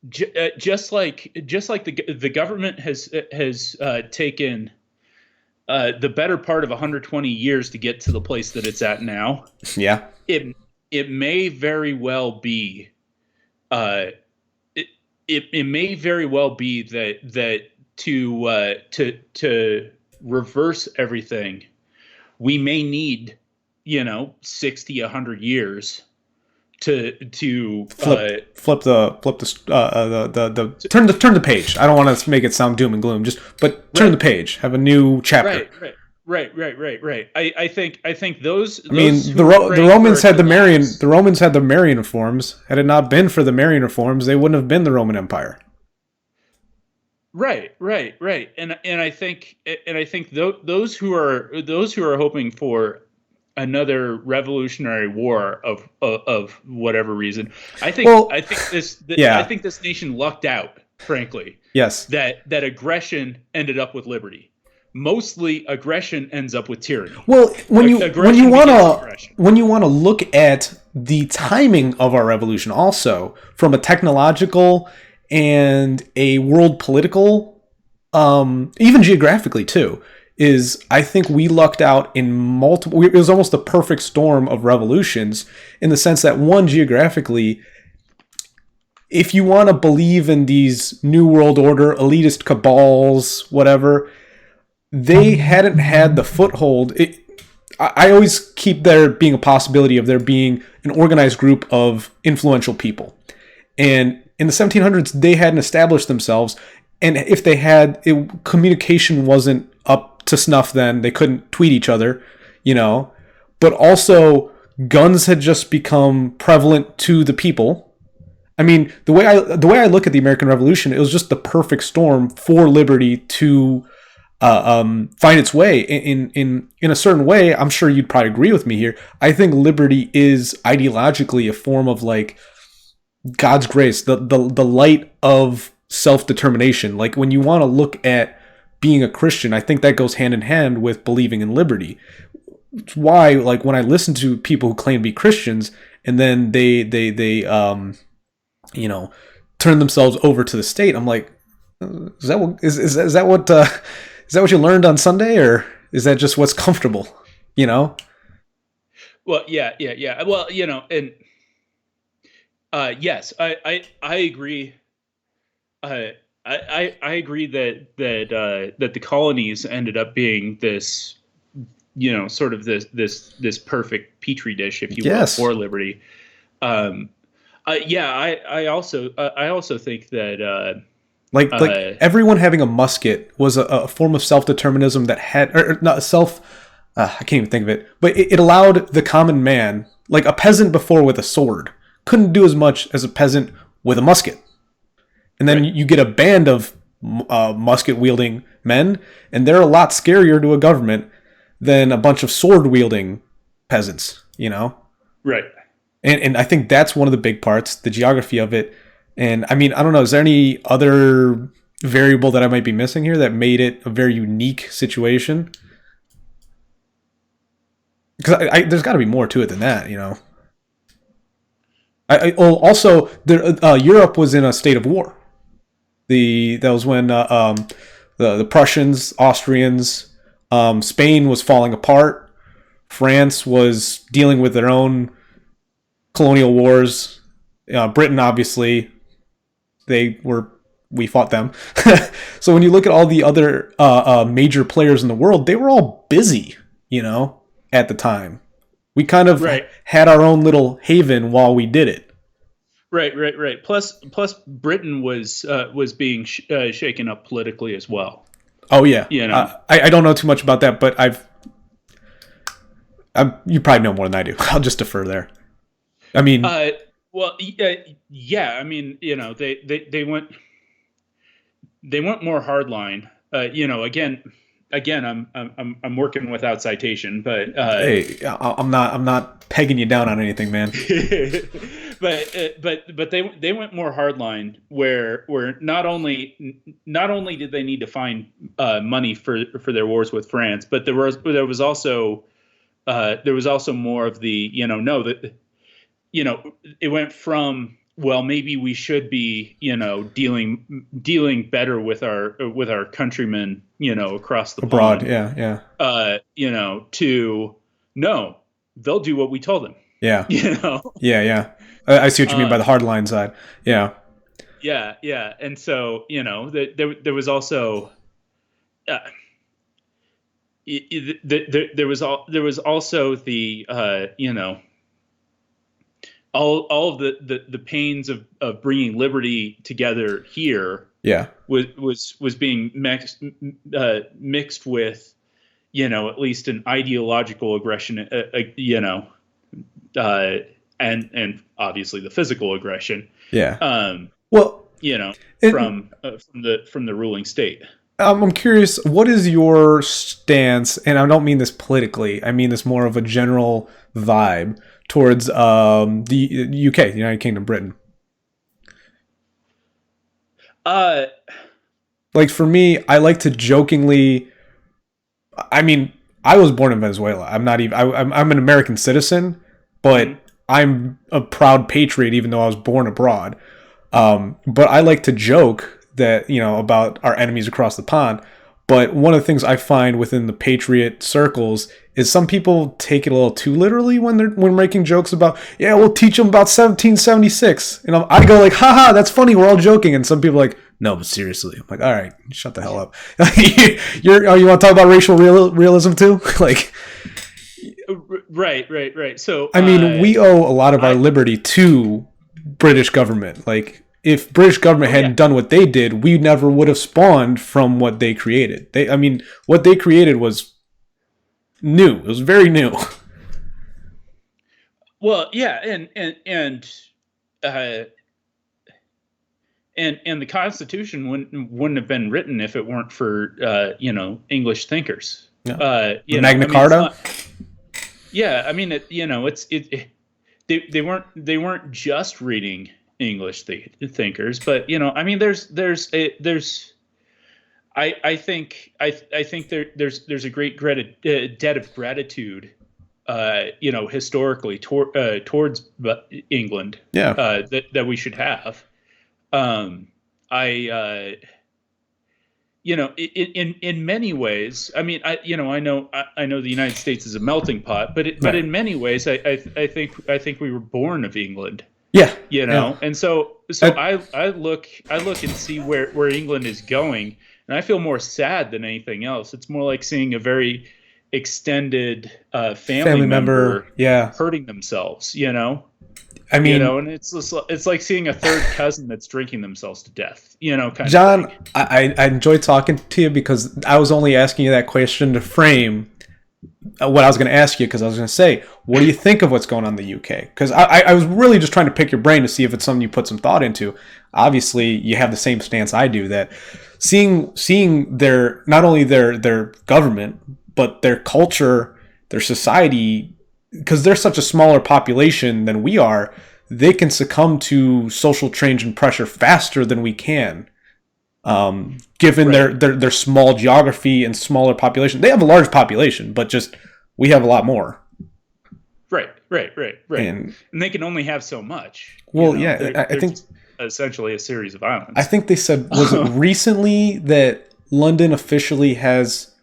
just like the government has taken the better part of 120 years to get to the place that it's at now. Yeah, it may very well be it may very well be that to reverse everything, we may need 60, 100 years to flip the turn the page. I don't want to make it sound doom and gloom, but turn the page, have a new chapter. Right. I think those. I mean, the Romans had the Romans had the Marian reforms. Had it not been for the Marian reforms, they wouldn't have been the Roman Empire. Right. And I think those who are hoping for another revolutionary war of whatever reason, I think this nation lucked out, frankly. Yes. That aggression ended up with liberty. Mostly aggression ends up with tyranny. Well, when you want to look at the timing of our revolution, also from a technological and a world political, even geographically too, is I think we lucked out in multiple. It was almost the perfect storm of revolutions in the sense that one, geographically, if you want to believe in these new world order elitist cabals, whatever, they hadn't had the foothold. I always keep there being a possibility of there being an organized group of influential people. And in the 1700s, they hadn't established themselves. And if they had, communication wasn't up to snuff then. They couldn't tweet each other, But also, guns had just become prevalent to the people. I mean, the way I look at the American Revolution, it was just the perfect storm for liberty to find its way in a certain way. I'm sure you'd probably agree with me here. I think liberty is ideologically a form of like God's grace, the light of self-determination. Like when you want to look at being a Christian, I think that goes hand in hand with believing in liberty. It's why, like, when I listen to people who claim to be Christians and then they turn themselves over to the state, I'm like, is that what you learned on Sunday, or is that just what's comfortable? Well, yeah. Well, and yes, I agree. I agree that the colonies ended up being this, sort of this perfect petri dish, if you will, for liberty. I also think that like everyone having a musket was a form of self-determinism that had, or not I can't even think of it, but it allowed the common man, like a peasant before with a sword, couldn't do as much as a peasant with a musket. And then you get a band of musket-wielding men, and they're a lot scarier to a government than a bunch of sword-wielding peasants, Right. And I think that's one of the big parts, the geography of it. And I mean, I don't know, is there any other variable that I might be missing here that made it a very unique situation? because there's got to be more to it than that, you know. Also, Europe was in a state of war. That was when the Prussians, Austrians, Spain was falling apart. France was dealing with their own colonial wars. Britain, obviously, we fought them. So when you look at all the other major players in the world, they were all busy, you know, at the time. We kind of had our own little haven while we did it. Right. Plus, Britain was being shaken up politically as well. Oh yeah, you know. I don't know too much about that, but you probably know more than I do. I'll just defer there. I mean, well, yeah. I mean, you know, they went more hardline. You know, again, I'm working without citation, but hey, I'm not pegging you down on anything, man. but they went more hardline, where not only did they need to find money for their wars with France, but there was also more of the, you know, no, that, you know, it went from, well, maybe we should be, you know, dealing better with our countrymen, you know, across the abroad pond. Yeah. You know, to no, they'll do what we told them. Yeah. You know. Yeah. I see what you mean by the hardline side. Yeah. Yeah. And so, you know, there was also there was also the you know, all of the pains of bringing liberty together here. Yeah. Was being mixed with, you know, at least an ideological aggression, you know, and obviously the physical aggression. Yeah. Well, you know, from the ruling state. I'm curious, what is your stance? And I don't mean this politically. I mean this more of a general vibe towards the UK, the United Kingdom, Britain. Like for me, I like to jokingly. I mean, I was born in Venezuela. I'm not even. I'm an American citizen, but I'm a proud patriot, even though I was born abroad. But I like to joke that, you know, about our enemies across the pond. But one of the things I find within the patriot circles is some people take it a little too literally when we're making jokes about, yeah, we'll teach them about 1776. And I go like, haha, that's funny. We're all joking. And some people are like, no, but seriously. I'm like, all right, shut the hell up. You want to talk about racial realism too? Like, right. So I mean, we owe a lot of our liberty to British government. Like, if British government hadn't done what they did, we never would have spawned from what they created. What they created was new. It was very new. Well, yeah, and the Constitution wouldn't have been written if it weren't for you know, English thinkers. Yeah. Magna Carta. I mean, they weren't just reading English thinkers, but, you know, I mean, I think there's a great debt of gratitude, you know, historically towards England, that we should have. You know, in many ways, I mean, I know the United States is a melting pot, but in many ways, I think we were born of England. Yeah. You know, and so I look and see where England is going, and I feel more sad than anything else. It's more like seeing a very extended family member hurting themselves, you know. I mean, you know, and it's like seeing a third cousin that's drinking themselves to death, you know, kind John, of thing. I enjoy talking to you because I was only asking you that question to frame what I was going to ask you, because I was going to say, what do you think of what's going on in the UK? Because I was really just trying to pick your brain to see if it's something you put some thought into. Obviously, you have the same stance I do, that seeing their, not only their government, but their culture, their society, because they're such a smaller population than we are, they can succumb to social change and pressure faster than we can. Given their small geography and smaller population. They have a large population, but just we have a lot more. Right. And And they can only have so much. well, yeah, I They're think just essentially a series of I islands. think they said, was it recently that London officially has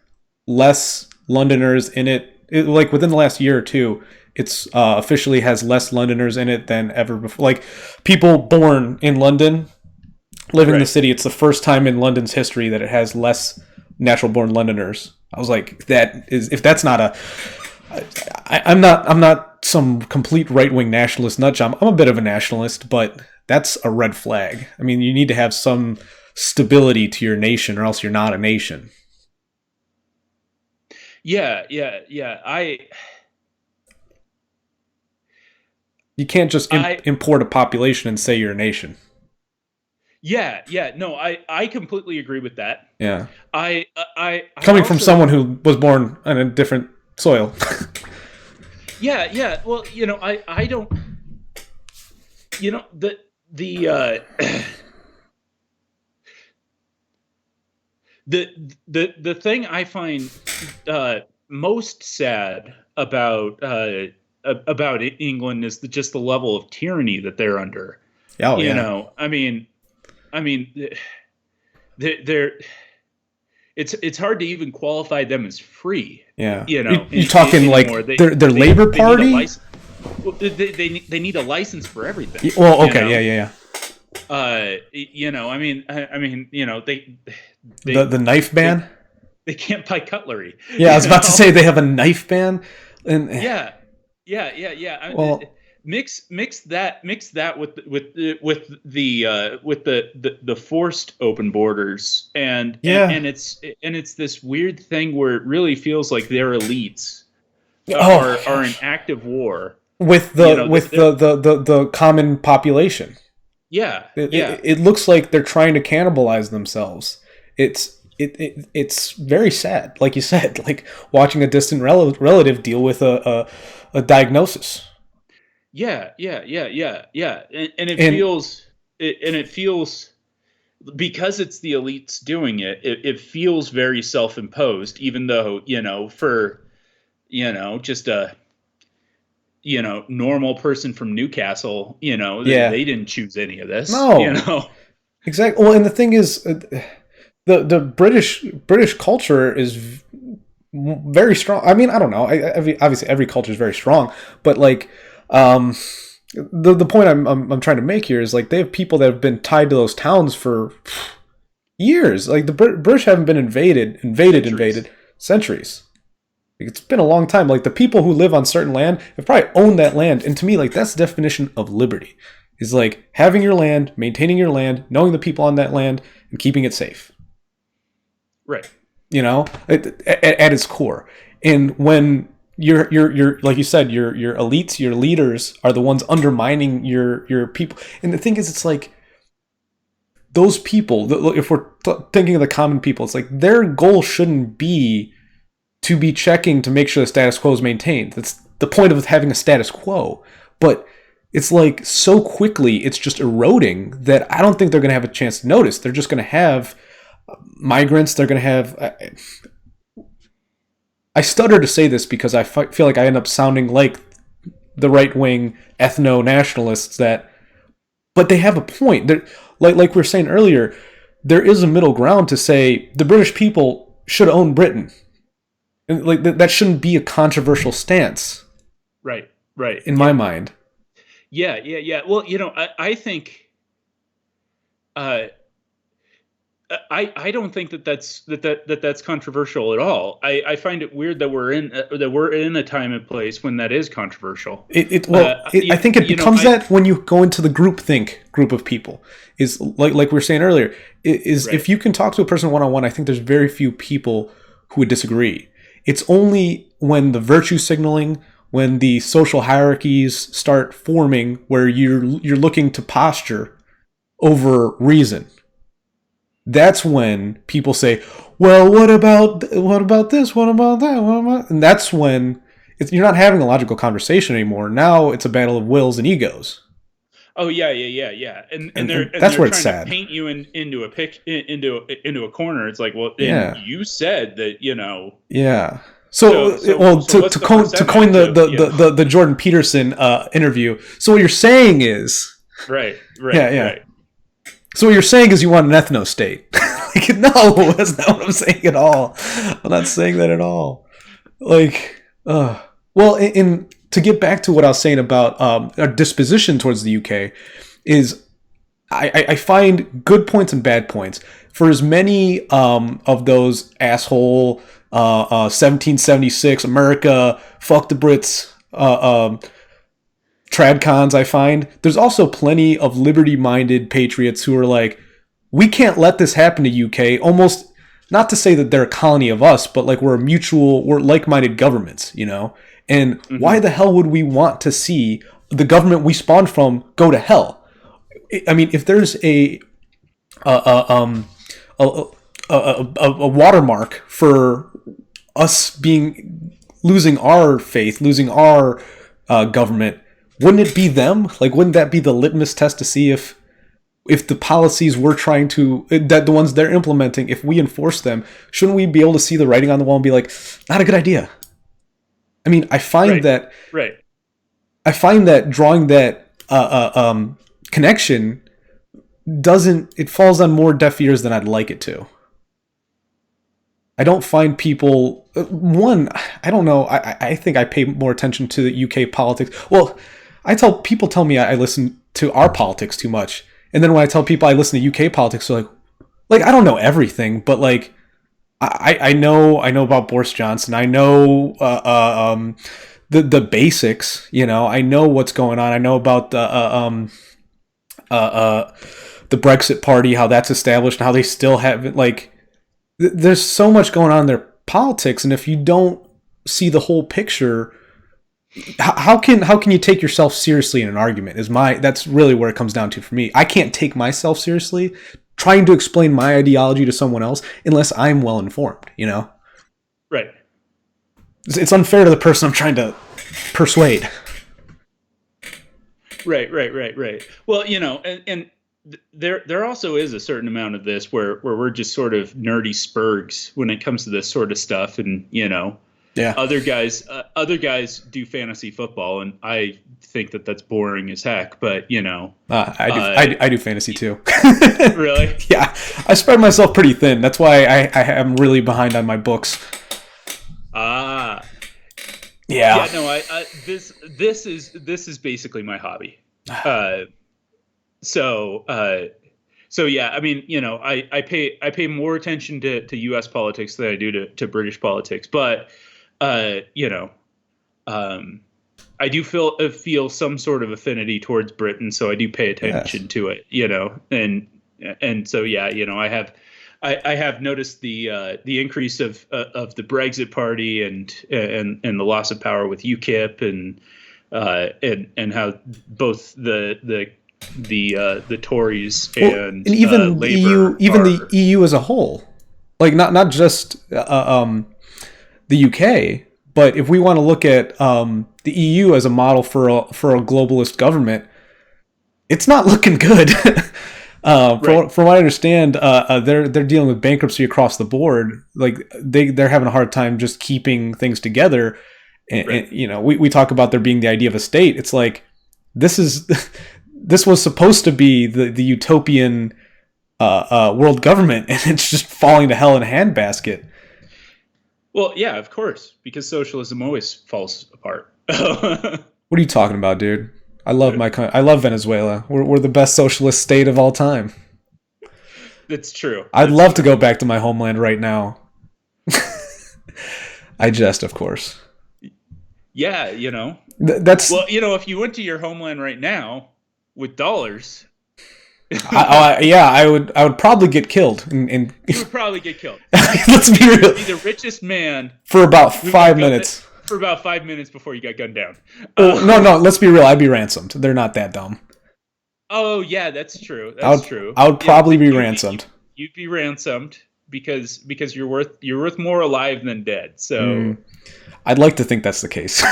less Londoners in it, like within the last year or two, it's officially has less Londoners in it than ever before. Like people born in London, living in the Right. city, it's the first time in London's history that it has less natural born Londoners. I was like, that is, if that's not a, I'm not some complete right wing nationalist nutjob. I'm a bit of a nationalist, but that's a red flag. I mean, you need to have some stability to your nation, or else you're not a nation. Yeah. You can't just I import a population and say you're a nation. yeah. No, I completely agree with that. Yeah, I coming from also someone who was born on a different soil. yeah. Well, I don't. The the thing I find most sad about England is just the level of tyranny that they're under. Oh yeah, I mean, they're it's hard to even qualify them as free. yeah. You You, know, you talking anymore. like their Labor They need a Party? license. Well, they need a license for everything. Well, You okay, know, yeah. they The knife they ban. they can't buy cutlery. Yeah, I was about to say they have a knife ban, and Yeah, yeah. well, Mix that with the forced open borders, yeah. and it's this weird thing where it really feels like their elites Oh are in gosh, active war. with You the know, with the common population. yeah, It looks like they're trying to cannibalize themselves. It's very sad, like you said, like watching a distant relative deal with a diagnosis. yeah, and And it feels because it's the elites doing it feels very self-imposed, even though for just a normal person from Newcastle, yeah, they didn't choose any of this, no, exactly. Well, and the thing is, the British culture is very strong. I mean, I don't know. Obviously, every culture is very strong, but like, um, the point I'm trying to make here is like they have people that have been tied to those towns for years. Like the British haven't been centuries. invaded centuries. Like, it's been a long time. Like the people who live on certain land have probably owned that land, and to me, like that's the definition of liberty. Is like having your land, maintaining your land, knowing the people on that land, and keeping it safe. Right. You know, at its core. And when you're like you said, your elites, your leaders are the ones undermining your people. And the thing is, it's like those people. If we're thinking of the common people, it's like their goal shouldn't be to be checking to make sure the status quo is maintained. That's the point of having a status quo. But it's like so quickly it's just eroding that I don't think they're going to have a chance to notice. They're just going to have migrants. They're going to have. I stutter to say this because I feel like I end up sounding like the right wing ethno nationalists that, but they have a point. They're, like we were saying earlier, there is a middle ground to say the British people should own Britain. And like that shouldn't be a controversial stance Right. in my mind. Yeah. Well, I think uh, I don't think that's controversial at all. I find it weird that we're in a time and place when that is controversial. I think it becomes that when you go into the group of people is like we were saying earlier is Right. if you can talk to a person one on one, I think there's very few people who would disagree. It's only when the virtue signaling, when the social hierarchies start forming, where you're looking to posture over reason. That's when people say, "Well, what about this? What about that? What about?" And that's when you're not having a logical conversation anymore. Now it's a battle of wills and egos, Oh yeah. And and that's they're where it's trying to sad. paint you into a pic into a corner. It's like, well, and Yeah, you said that. yeah. So, well, So what's to the coin percentage of, you know? the Jordan Peterson interview. So what you're saying is, Right, yeah, right, yeah. right. So what you're saying is you want an ethno state. Like, no, that's not what I'm saying at all. I'm not saying that at all. Like, well, to get back to what I was saying about our disposition towards the UK, is I find good points and bad points. For as many of those asshole 1776 America, fuck the Brits, tradcons, I find there's also plenty of liberty-minded patriots who are like, we can't let this happen to UK. Almost not to say that they're a colony of us, but like we're like-minded governments, you know. And why the hell would we want to see the government we spawned from go to hell? I mean, if there's a watermark for us losing our faith, losing our government, wouldn't it be them? Like, wouldn't that be the litmus test to see if the policies we're trying to, that the ones they're implementing, if we enforce them, shouldn't we be able to see the writing on the wall and be like, not a good idea? I mean, I find that drawing that connection it falls on more deaf ears than I'd like it to. I don't find people, I don't know, I think I pay more attention to the UK politics. Well, people tell me I listen to our politics too much. And then when I tell people I listen to UK politics, they're like I don't know everything, but like I know about Boris Johnson. I know the basics, you know. I know what's going on. I know about the Brexit Party, how that's established, and how they still have like. There's so much going on in their politics, and if you don't see the whole picture, how can you take yourself seriously in an argument? That's really where it comes down to for me. I can't take myself seriously trying to explain my ideology to someone else unless I'm well informed, you know? Right. It's unfair to the person I'm trying to persuade. Right. Well, you know, and there also is a certain amount of this where we're just sort of nerdy spurgs when it comes to this sort of stuff, and you know, yeah, other guys do fantasy football, and I think that's boring as heck. But you know, I do fantasy too. Really? Yeah, I spread myself pretty thin. That's why I am really behind on my books. Yeah. No, this is basically my hobby. So yeah, I mean, you know, I pay more attention to U.S. politics than I do to British politics, but you know, I do feel some sort of affinity towards Britain, so I do pay attention to it, you know, and so yeah, you know, I have noticed the increase of the Brexit Party and the loss of power with UKIP and how both the Tories and even the Labour the EU as a whole, like not just the UK, but if we want to look at the EU as a model for a globalist government, it's not looking good. From what I understand, they're dealing with bankruptcy across the board. Like they're having a hard time just keeping things together. And you know, we talk about there being the idea of a state. It's like this was supposed to be the utopian world government, and it's just falling to hell in a handbasket. Well, yeah, of course, because socialism always falls apart. What are you talking about, dude? I love my country. I love Venezuela. We're the best socialist state of all time. That's true. I'd love to go back to my homeland right now. I jest, of course. Yeah, you know. Well, you know, if you went to your homeland right now with dollars, I would probably get killed. You would probably get killed. Let's be real. You'd be the richest man for about 5 minutes. For about 5 minutes before you got gunned down. No. Let's be real. I'd be ransomed. They're not that dumb. Oh yeah, that's true. True. I would probably be ransomed. You'd be ransomed because you're worth more alive than dead. So I'd like to think that's the case.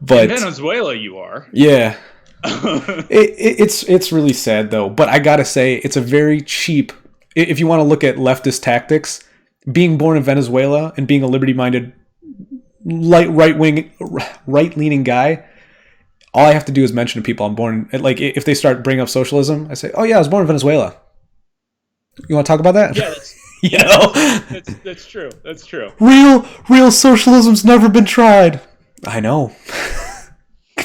But in Venezuela, you are. Yeah. It's really sad though. But I gotta say, it's a very cheap. If you want to look at leftist tactics, being born in Venezuela and being a liberty-minded, right-leaning guy, all I have to do is mention to people I'm born. Like if they start bringing up socialism, I say, "Oh yeah, I was born in Venezuela. You want to talk about that?" Yeah, that's you yeah, know, that's true. That's true. real socialism's never been tried. I know,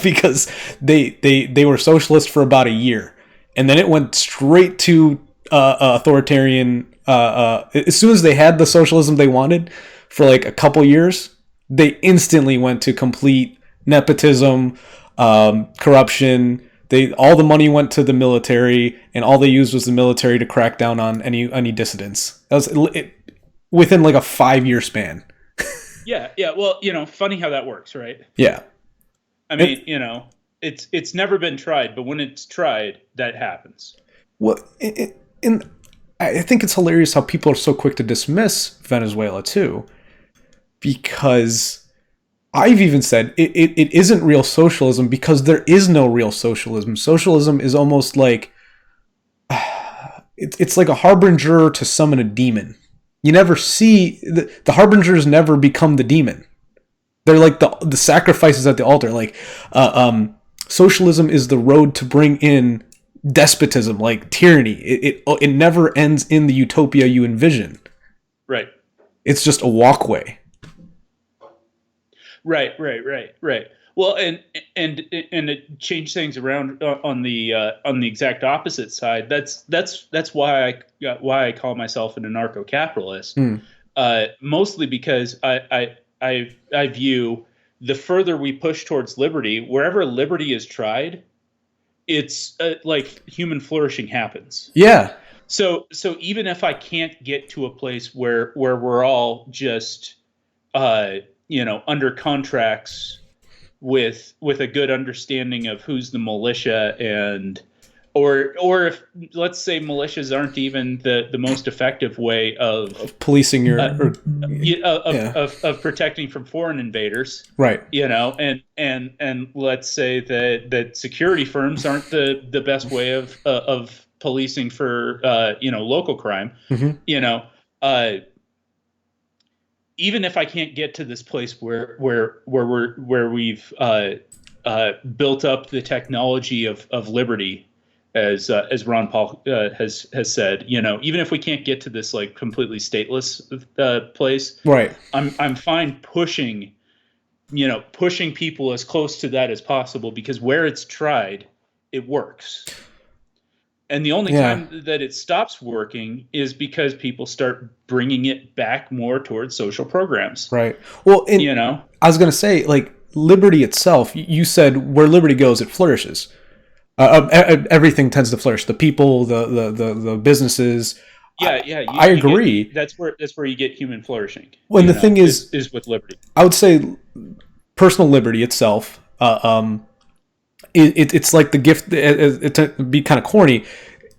because they were socialist for about a year, and then it went straight to authoritarian. As soon as they had the socialism they wanted for like a couple years, they instantly went to complete nepotism, corruption. All the money went to the military, and all they used was the military to crack down on any dissidents. That was within like a 5-year span. Yeah, yeah. Well, funny how that works, right? Yeah. I mean, it's never been tried, but when it's tried, that happens. Well, and I think it's hilarious how people are so quick to dismiss Venezuela too, because I've even said it isn't real socialism because there is no real socialism. Socialism is almost like it's like a harbinger to summon a demon. You never see the harbingers never become the demon. They're like the sacrifices at the altar. Like socialism is the road to bring in despotism, like tyranny. It never ends in the utopia you envision. Right. It's just a walkway. Right. Well, and to change things around on the exact opposite side. That's why I call myself an anarcho-capitalist. Mostly because I view the further we push towards liberty, wherever liberty is tried, it's like human flourishing happens. Yeah. So even if I can't get to a place where we're all just under contracts with a good understanding of who's the militia or if, let's say, militias aren't even the most effective way of policing your of protecting from foreign invaders, right? And let's say that security firms aren't the best way of policing for local crime. Mm-hmm. Even if I can't get to this place where we've built up the technology of liberty, as Ron Paul has said, even if we can't get to this like completely stateless place, right? I'm fine pushing people as close to that as possible, because where it's tried, it works. And the only time that it stops working is because people start bringing it back more towards social programs. Right. Well, I was going to say, like, liberty itself, you said where liberty goes, it flourishes. Everything tends to flourish. The people, the businesses. Yeah. I agree. That's where you get human flourishing. When the thing is with liberty. I would say personal liberty itself, it's like the gift. To be kind of corny,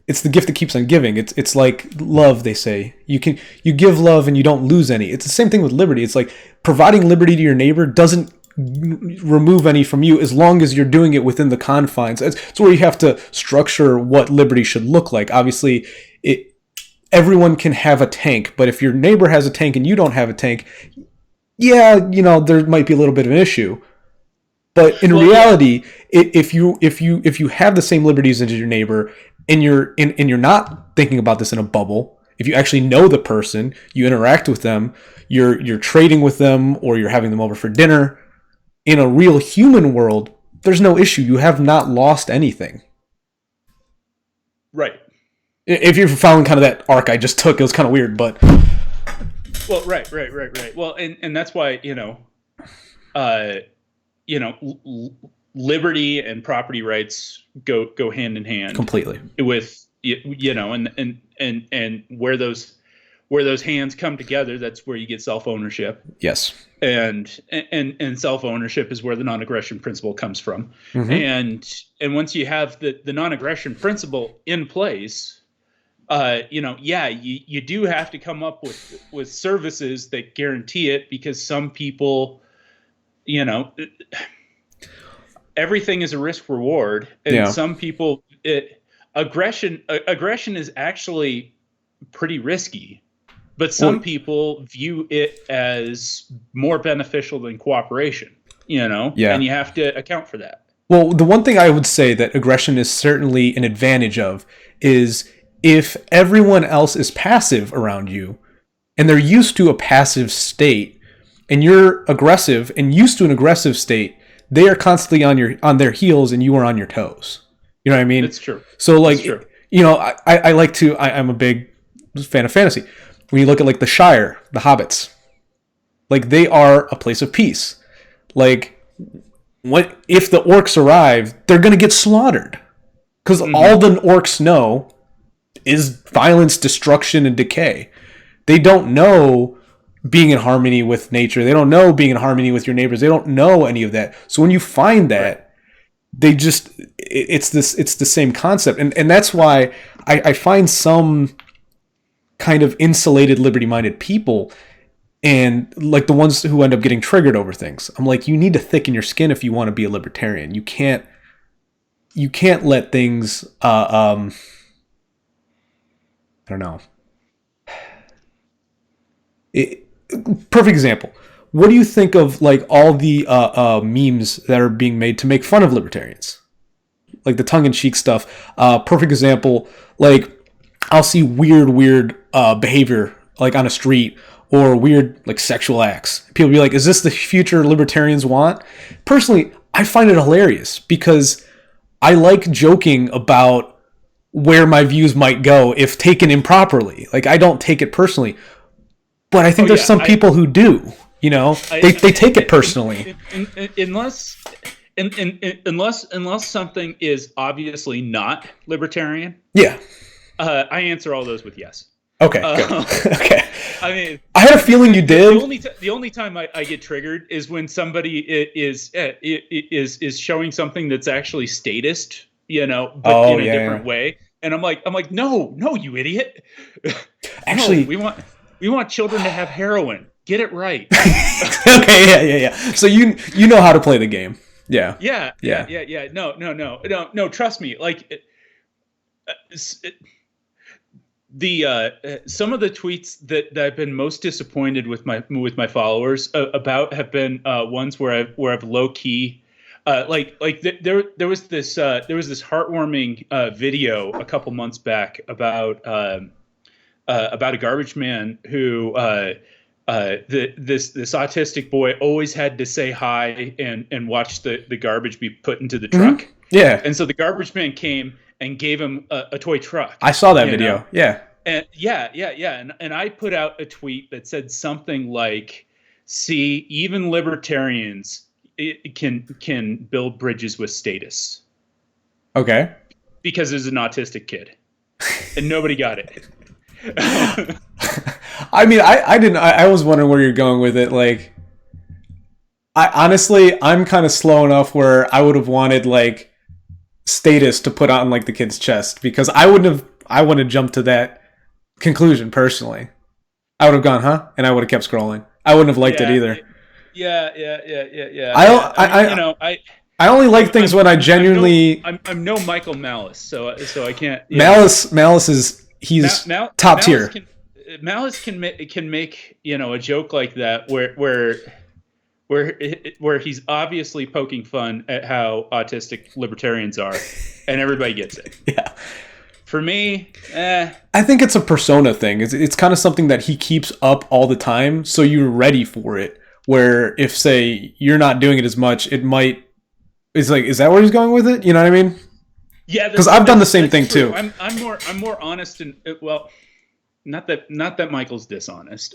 it's the gift that keeps on giving. It's like love. They say you give love and you don't lose any. It's the same thing with liberty. It's like providing liberty to your neighbor doesn't remove any from you as long as you're doing it within the confines. It's where you have to structure what liberty should look like. Obviously, everyone can have a tank, but if your neighbor has a tank and you don't have a tank, there might be a little bit of an issue. But in reality, if you have the same liberties as your neighbor, and you're not thinking about this in a bubble, if you actually know the person, you interact with them, you're trading with them, or you're having them over for dinner, in a real human world, there's no issue. You have not lost anything. Right. If you're following kind of that arc I just took, it was kind of weird, but. Well, right. Well, and that's why, liberty and property rights go hand in hand completely with, and where those hands come together, that's where you get self-ownership. Yes. And self-ownership is where the non-aggression principle comes from. Mm-hmm. And once you have the non-aggression principle in place, you do have to come up with services that guarantee it, because some people, everything is a risk reward, and some people, aggression is actually pretty risky, But Well, some people view it as more beneficial than cooperation, you know, and yeah. you have to account for that. Well, the one thing I would say that aggression is certainly an advantage of is if everyone else is passive around you and they're used to a passive state and you're aggressive and used to an aggressive state, they are constantly on their heels and you are on your toes. You know what I mean? It's true. So It's like, true. you know, I like to, I'm a big fan of fantasy. When you look at like the Shire, the Hobbits, like they are a place of peace. Like what if the orcs arrive, they're going to get slaughtered because all the orcs know is violence, destruction, and decay. They don't know being in harmony with nature. They don't know being in harmony with your neighbors. They don't know any of that. So when you find that, Right. they just it's the same concept, and that's why I find some kind of insulated, liberty-minded people and like the ones who end up getting triggered over things. I'm like, you need to thicken your skin if you want to be a libertarian. You can't let things I don't know. Perfect example. What do you think of like all the memes that are being made to make fun of libertarians? Like the tongue-in-cheek stuff. Perfect example. Like I'll see weird behavior like on a street or weird like sexual acts. People be like, "Is this the future libertarians want?" Personally, I find it hilarious because I like joking about where my views might go if taken improperly. Like I don't take it personally, but I think there's Yeah, some people who do. You know, they take it personally. Unless something is obviously not libertarian, Yeah. I answer all those with yes. Okay. Good. Okay. I mean, I had a feeling you did. the only time I get triggered is when somebody is showing something that's actually statist, you know, but in a different way. And I'm like, no, you idiot. Actually, no, we want children to have heroin. Get it right. Okay, yeah. So you know how to play the game. Yeah. Yeah. No. Trust me. Like some of the tweets that I've been most disappointed with my followers about have been ones where I've low key there was this heartwarming video a couple months back about a garbage man who this autistic boy always had to say hi and watch the garbage be put into the truck. Mm-hmm. Yeah. And so the garbage man came and gave him a toy truck. I saw that video. Know? Yeah. And and I put out a tweet that said something like, "See, even libertarians can build bridges with status." Okay. Because there's an autistic kid, and nobody got it. I mean, I didn't. I was wondering where you're going with it. Like, I'm kind of slow enough where I would have wanted like status to put on like the kid's chest because I wouldn't have jumped to that conclusion personally. I would have gone, huh? And I would have kept scrolling. I wouldn't have liked it either. Yeah. I only like things when I genuinely. I'm no Michael Malice, so I can't. Malice is he's top tier. Malice can make a joke like that where he's obviously poking fun at how autistic libertarians are, and everybody gets it. Yeah. For me, I think it's a persona thing. It's kind of something that he keeps up all the time, so you're ready for it. Where if, say, you're not doing it as much, it might... It's like, is that where he's going with it? You know what I mean? Yeah. Because I've done the same thing, true. too. I'm more honest and... Well, not that Michael's dishonest.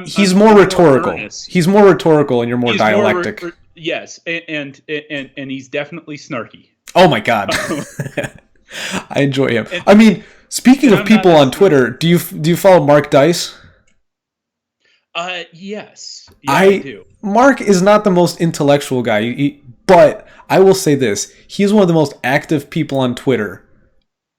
He's more rhetorical. He's more rhetorical, and you're more dialectic. Yes, and he's definitely snarky. Oh, my God. I enjoy him. I mean, speaking of people on Twitter, do you follow Mark Dice? Yes. Yeah, I do. Mark is not the most intellectual guy, but I will say this: he's one of the most active people on Twitter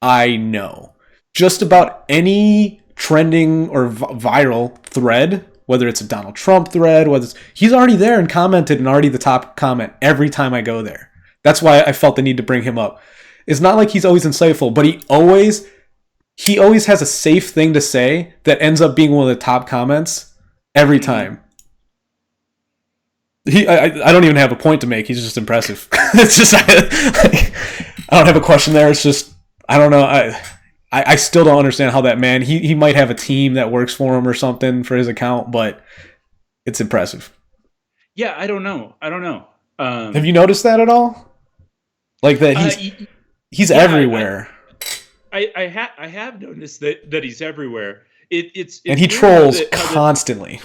I know. Just about any trending or viral thread, whether it's a Donald Trump thread, he's already there and commented and already the top comment every time I go there. That's why I felt the need to bring him up. It's not like he's always insightful, but he always he always has a safe thing to say that ends up being one of the top comments every time. I don't even have a point to make. He's just impressive. It's just I don't have a question there. It's just I don't know. I still don't understand how that man. He might have a team that works for him or something for his account, but it's impressive. Yeah, I don't know. Have you noticed that at all? Like that he's everywhere. I have noticed that he's everywhere. It's and he trolls constantly.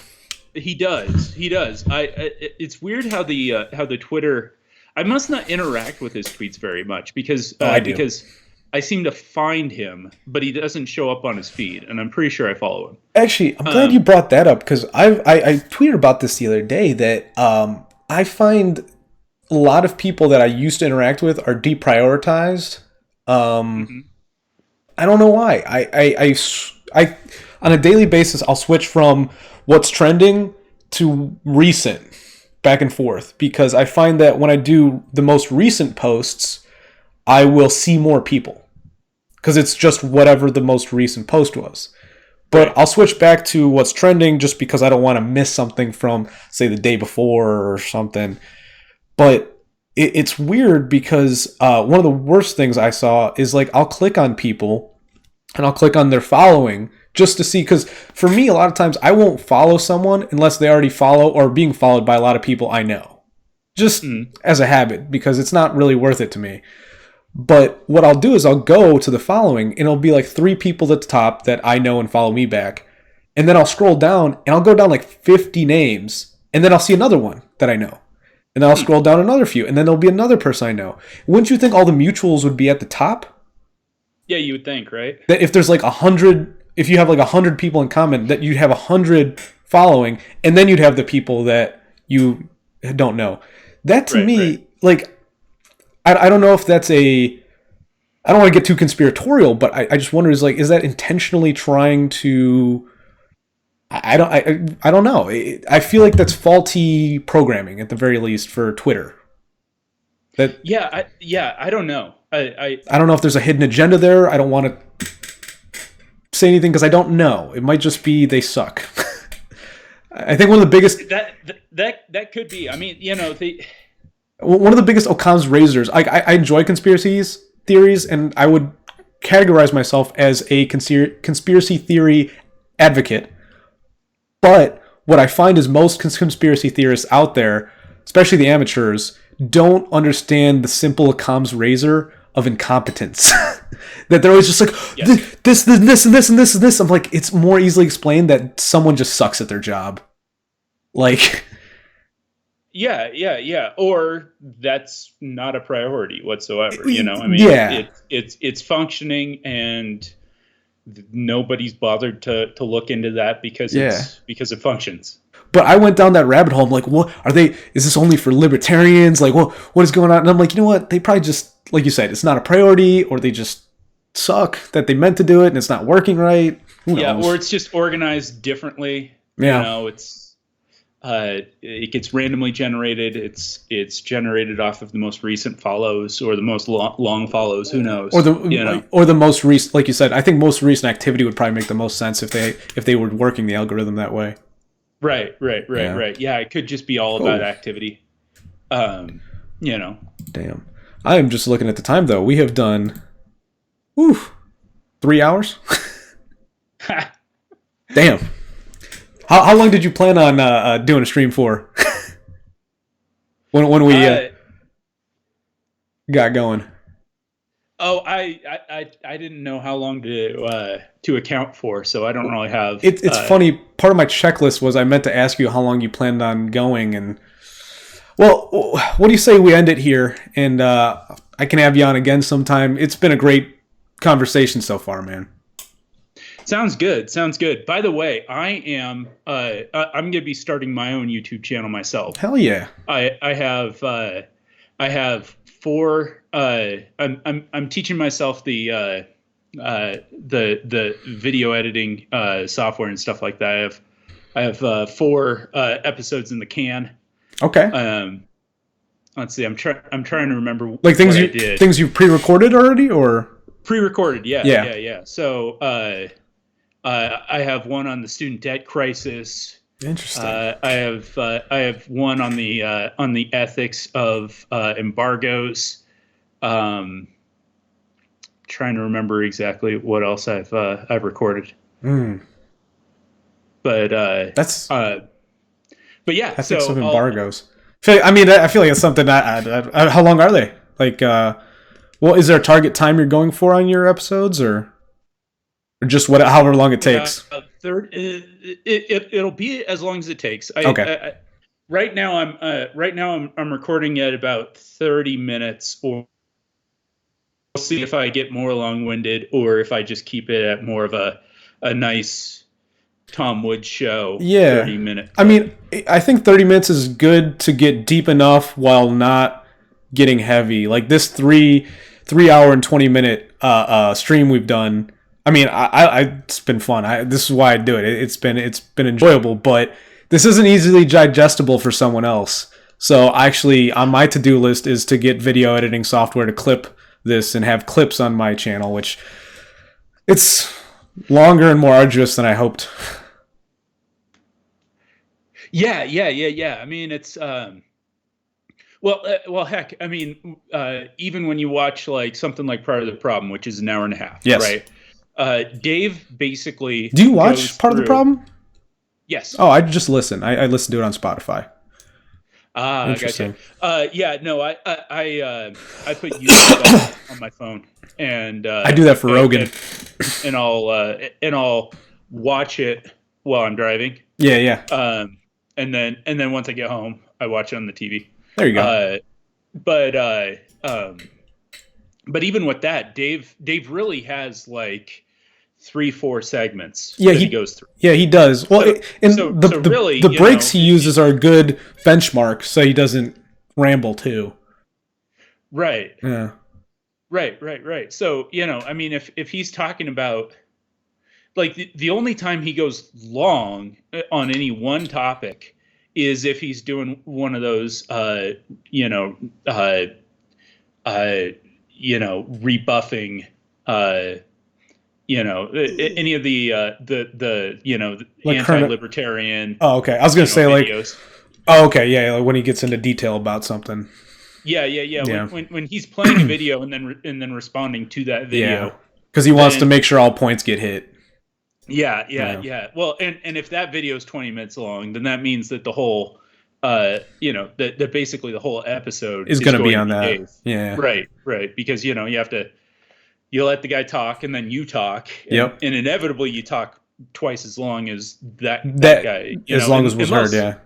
He does. It's weird how the Twitter. I must not interact with his tweets very much because because I seem to find him, but he doesn't show up on his feed, and I'm pretty sure I follow him. Actually, I'm glad you brought that up because I tweeted about this the other day that I find a lot of people that I used to interact with are deprioritized. I don't know why. I on a daily basis I'll switch from what's trending to recent back and forth because I find that when I do the most recent posts, I will see more people because it's just whatever the most recent post was. But right. I'll switch back to what's trending just because I don't want to miss something from, say, the day before or something. But it's weird because one of the worst things I saw is like I'll click on people and I'll click on their following just to see, because for me, a lot of times I won't follow someone unless they already follow or are being followed by a lot of people I know. Just as a habit, because it's not really worth it to me. But what I'll do is I'll go to the following and it'll be like 3 people at the top that I know and follow me back. And then I'll scroll down and I'll go down like 50 names and then I'll see another one that I know. And then I'll scroll down another few and then there'll be another person I know. Wouldn't you think all the mutuals would be at the top? Yeah, you would think, right? That if there's like 100... If you have like 100 people in common, that you'd have 100 following, and then you'd have the people that you don't know. That to me, like, I don't know if that's I don't want to get too conspiratorial, but I just wonder is that intentionally trying to? I don't know. I feel like that's faulty programming at the very least for Twitter. I don't know. I don't know if there's a hidden agenda there. I don't want to say anything because I don't know. It might just be they suck. I think one of the biggest that could be. I mean, one of the biggest Occam's razors. I enjoy conspiracies theories, and I would categorize myself as a conspiracy theory advocate. But what I find is most conspiracy theorists out there, especially the amateurs, don't understand the simple Occam's razor of incompetence. That they're always just like, yes. this, and this, and this, and this. I'm like, it's more easily explained that someone just sucks at their job. Like... Yeah. Or that's not a priority whatsoever. I mean, it's functioning and nobody's bothered to look into that because it functions. But I went down that rabbit hole. I'm like, what are they? Is this only for libertarians? Like, what is going on? And I'm like, you know what? They probably just, like you said, it's not a priority, or they just suck that they meant to do it and it's not working right. Who knows? Or it's just organized differently. Yeah, it gets randomly generated. It's generated off of the most recent follows or the most long follows. Who knows? Or the most recent, like you said. I think most recent activity would probably make the most sense if they were working the algorithm that way. Right. Yeah, it could just be all about activity. Damn. I am just looking at the time though. We have done 3 hours. Damn. How long did you plan on doing a stream for? when we got going? Oh, I didn't know how long to account for, so I don't really have. It's funny. Part of my checklist was I meant to ask you how long you planned on going, and well, what do you say we end it here? And I can have you on again sometime. It's been a great conversation so far, man. Sounds good. By the way, I'm going to be starting my own YouTube channel myself. Hell yeah! I have 4. I'm teaching myself the video editing software and stuff like that. I have 4 episodes in the can. Okay. Let's see. I'm trying to remember like things you pre-recorded already, or Pre-recorded, yeah, Yeah. yeah, yeah. So I have one on the student debt crisis. Interesting. I have one on the ethics of embargoes. Um, Trying to remember exactly what else I've recorded, Mm, but that's but yeah. ethics of So embargoes. I feel like it's something how long are they? Like, well, is there a target time you're going for on your episodes, or just however long it takes? It'll be as long as it takes. Okay. Right now I'm recording at about 30 minutes, or we'll see if I get more long-winded or if I just keep it at more of a nice Tom Woods show Yeah. 30-minute I clip. mean, I think 30 minutes is good to get deep enough while not getting heavy. Like this 3 hour and 20 minute stream we've done. I mean, it's been fun. This is why I do it. It's been enjoyable, but this isn't easily digestible for someone else. So actually, on my to-do list is to get video editing software to clip this and have clips on my channel, which it's longer and more arduous than I hoped. Yeah. I mean, it's well, heck, I mean, even when you watch like something like Part of the Problem, which is an hour and a half, Yes. right? Dave basically Do you watch Part of the Problem? Yes. Oh, I just listen. I listen to it on Spotify. Interesting. Gotcha. Yeah, no, I put YouTube on my phone, and I do that for Rogan, and I'll watch it while I'm driving. Yeah. And then once I get home, I watch it on the TV. There you go. But even with that, Dave really has like 3-4 segments that he goes through. Yeah, he does. Well, the breaks he uses are a good benchmark, so he doesn't ramble too. Right. Yeah. Right. So, I mean, if he's talking about like the only time he goes long on any one topic is if he's doing one of those, rebuffing, any of the like anti-libertarian. Oh, okay. I was gonna say videos. Oh, okay, yeah, like when he gets into detail about something. Yeah. When he's playing a video and then responding to that video, because he wants to make sure all points get hit. Yeah. Well, and if that video is 20 minutes long, then that means that the whole, that basically the whole episode is going to be on that. Dave. Yeah. Right. Because you let the guy talk and then you talk. And inevitably you talk twice as long as that guy. As long as was heard. Yeah.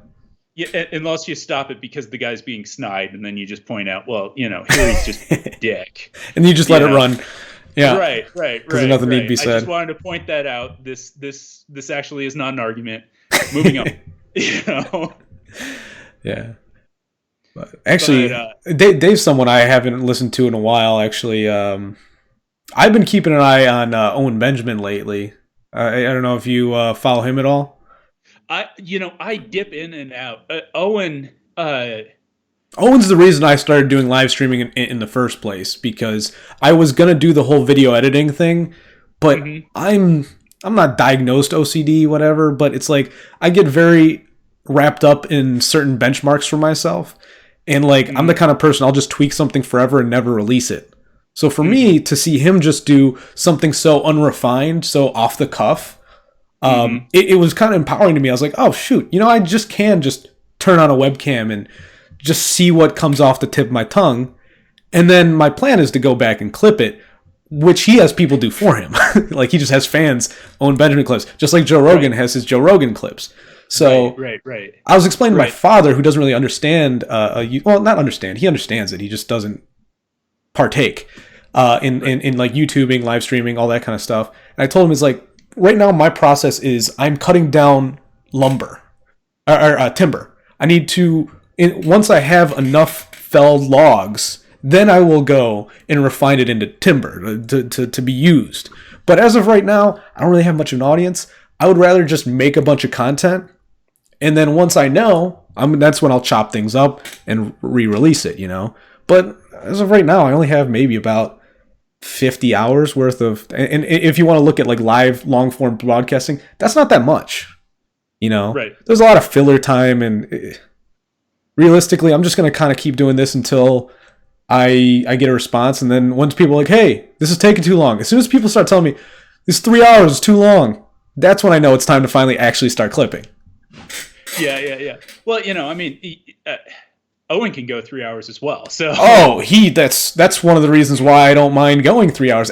Yeah, unless you stop it because the guy's being snide, and then you just point out, well, here he's just a dick, and you just let it run. Yeah, right. Because nothing need to be said. I just wanted to point that out. This actually is not an argument. Moving on. Yeah. But actually, Dave's someone I haven't listened to in a while. Actually, I've been keeping an eye on Owen Benjamin lately. I don't know if you follow him at all. I dip in and out. Owen's the reason I started doing live streaming in the first place, because I was gonna do the whole video editing thing, but I'm not diagnosed OCD, whatever. But it's like I get very wrapped up in certain benchmarks for myself, and like I'm the kind of person I'll just tweak something forever and never release it. So for me to see him just do something so unrefined, so off the cuff. It was kind of empowering to me. I was like, oh shoot, I just can just turn on a webcam and just see what comes off the tip of my tongue. And then my plan is to go back and clip it, which he has people do for him. Like he just has fans own Benjamin clips, just like Joe Rogan has his Joe Rogan clips. So right. I was explaining to my father, who doesn't really understand, not understand, he understands it. He just doesn't partake in like YouTubing, live streaming, all that kind of stuff. And I told him, it's like, right now, my process is I'm cutting down lumber or timber. I need to, once I have enough felled logs, then I will go and refine it into timber to be used. But as of right now, I don't really have much of an audience. I would rather just make a bunch of content, and then once I know, that's when I'll chop things up and re-release it. But as of right now, I only have maybe about 50 hours worth of, and if you want to look at like live long form broadcasting, that's not that much. Right. There's a lot of filler time, and realistically, I'm just going to kind of keep doing this until I get a response. And then once people are like, hey, this is taking too long, as soon as people start telling me this 3 hours is too long, that's when I know it's time to finally actually start clipping. Yeah. Well, I mean, Owen can go 3 hours as well. So that's one of the reasons why I don't mind going 3 hours.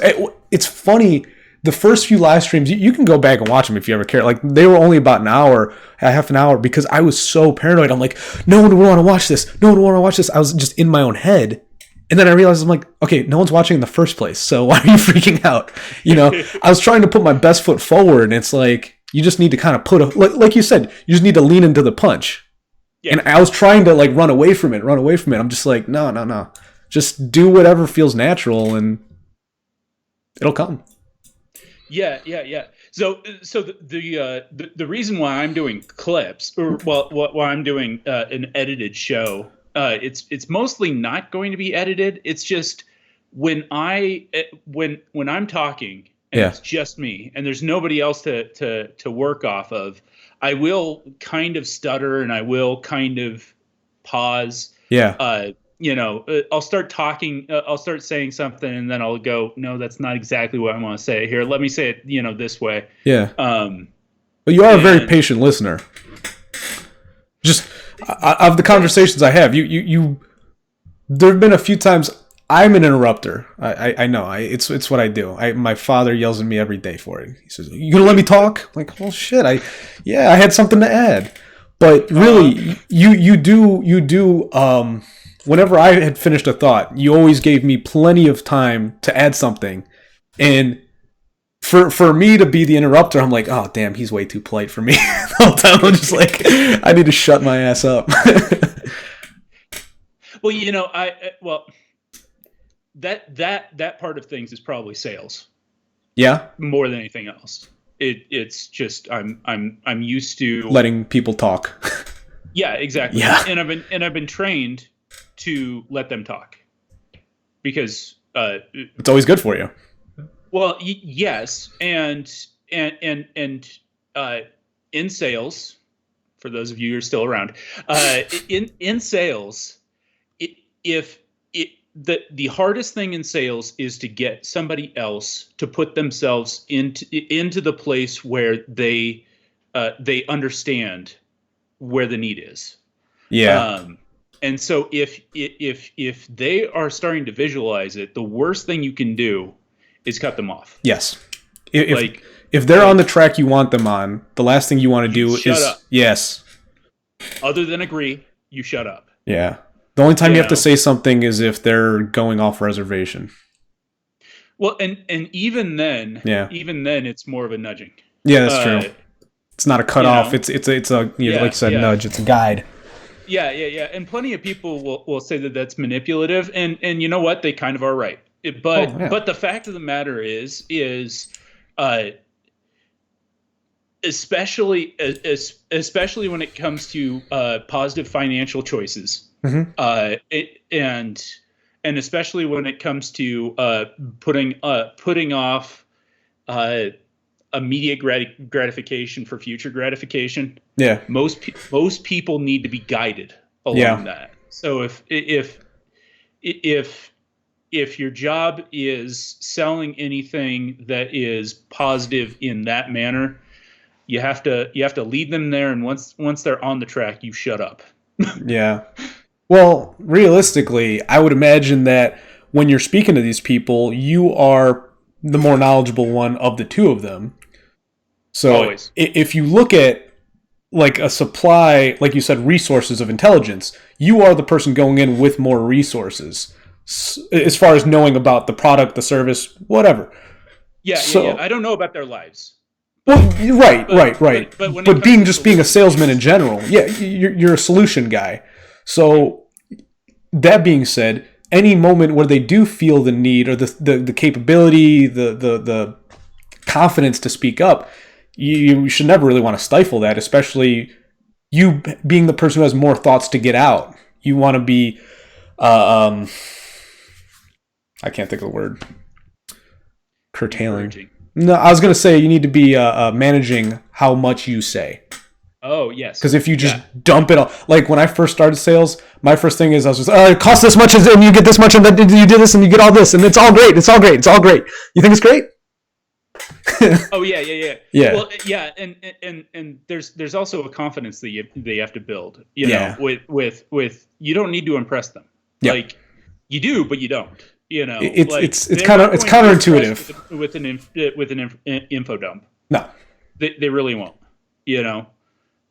It's funny. The first few live streams, you can go back and watch them if you ever care. Like, they were only about an hour, half an hour, because I was so paranoid. I'm like, no one would want to watch this. No one would want to watch this. I was just in my own head. And then I realized, I'm like, okay, no one's watching in the first place, so why are you freaking out? I was trying to put my best foot forward, and it's like, you just need to kind of like you said, you just need to lean into the punch. Yeah. And I was trying to like run away from it. I'm just like, no. Just do whatever feels natural, and it'll come. Yeah. So the reason why I'm doing clips, or why I'm doing an edited show, it's mostly not going to be edited. It's just when I'm talking and it's just me and there's nobody else to work off of, I will kind of stutter and I will kind of pause. Yeah. I'll start talking, I'll start saying something, and then I'll go, no, that's not exactly what I want to say. Here, let me say it, this way. Yeah. But you are a very patient listener. Just of the conversations I have, you there have been a few times I'm an interrupter. I know. It's what I do. My father yells at me every day for it. He says, "You gonna let me talk?" I'm like, well, shit. I had something to add. But really, you do. Whenever I had finished a thought, you always gave me plenty of time to add something, and for me to be the interrupter, I'm like, oh damn, he's way too polite for me. The whole time I'm just like, I need to shut my ass up. Well, that part of things is probably sales. Yeah. More than anything else. It's just I'm used to letting people talk. Yeah, exactly. Yeah. And I've been trained to let them talk because it's always good for you. Well, yes, and in sales, for those of you who are still around, in sales, the hardest thing in sales is to get somebody else to put themselves into the place where they understand where the need is. Yeah. And so if they are starting to visualize it, the worst thing you can do is cut them off. Yes. If they're on the track you want them on, the last thing you want to do is shut up. Yes. Other than agree, you shut up. Yeah. The only time you have to say something is if they're going off reservation. Well, and even then, it's more of a nudging. Yeah, that's true. It's not a cutoff. It's a like you said, nudge. It's a guide. Yeah. And plenty of people will say that that's manipulative, and you know what? They kind of are right. But the fact of the matter is especially when it comes to positive financial choices, and especially when it comes to putting off immediate gratification for future gratification. Yeah, most people need to be guided along that. So if your job is selling anything that is positive in that manner, you have to lead them there, and once they're on the track, you shut up. Yeah. Well, realistically, I would imagine that when you're speaking to these people, you are the more knowledgeable one of the two of them. So always. If you look at like a supply, like you said, resources of intelligence, you are the person going in with more resources as far as knowing about the product, the service, whatever. Yeah. I don't know about their lives. Well, right. But being a salesman in general, you're a solution guy. So that being said, any moment where they do feel the need or the capability, the confidence to speak up, you should never really want to stifle that, especially you being the person who has more thoughts to get out. You want to be, I can't think of the word. Curtailing. encouraging. No, I was gonna say you need to be managing how much you say. Oh, yes. Because if you just dump it all, like when I first started sales, my first thing is I was just, it costs this much, and you get this much, and then you do this, and you get all this, and it's all great. It's all great. It's all great. You think it's great? Oh yeah. Well, yeah, and there's also a confidence that they have to build. You know, with you don't need to impress them. Yeah. Like you do, but you don't. You know, it's counterintuitive with an info dump. No, they really won't. You know,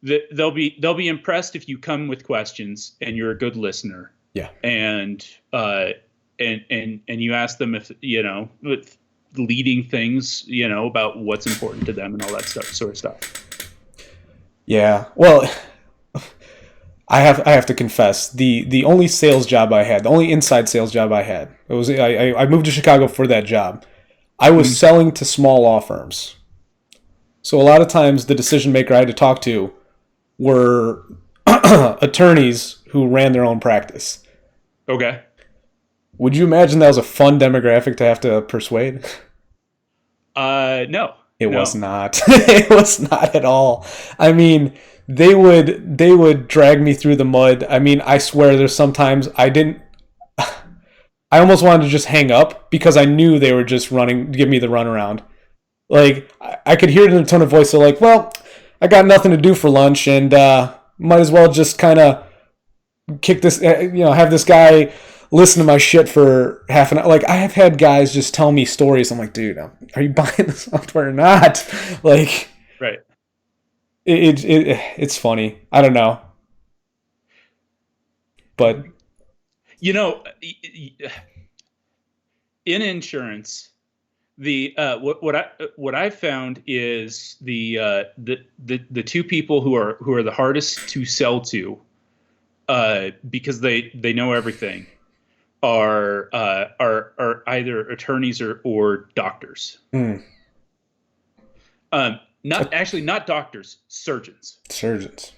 they'll be impressed if you come with questions and you're a good listener. Yeah, and you ask them if with leading things about what's important to them and all that sort of stuff. Yeah, well, I have to confess the only sales job I had, the only inside sales job I had, it was I moved to Chicago for that job. I was selling to small law firms. So a lot of times the decision maker I had to talk to were attorneys who ran their own practice. Okay. Would you imagine that was a fun demographic to have to persuade? No. It was not. It was not at all. I mean, they would drag me through the mud. I mean, I swear there's sometimes I almost wanted to just hang up because I knew they were just give me the runaround. Like, I could hear it in the tone of voice. They're like, well, I got nothing to do for lunch and might as well just kind of kick this, have this guy listen to my shit for half an hour. Like, I have had guys just tell me stories. I'm like, dude, are you buying the software or not? Like, right. It's funny. I don't know. But, in insurance, the what I found is the two people who are the hardest to sell to, because they know everything, are either attorneys or doctors. Not doctors, surgeons. Surgeons.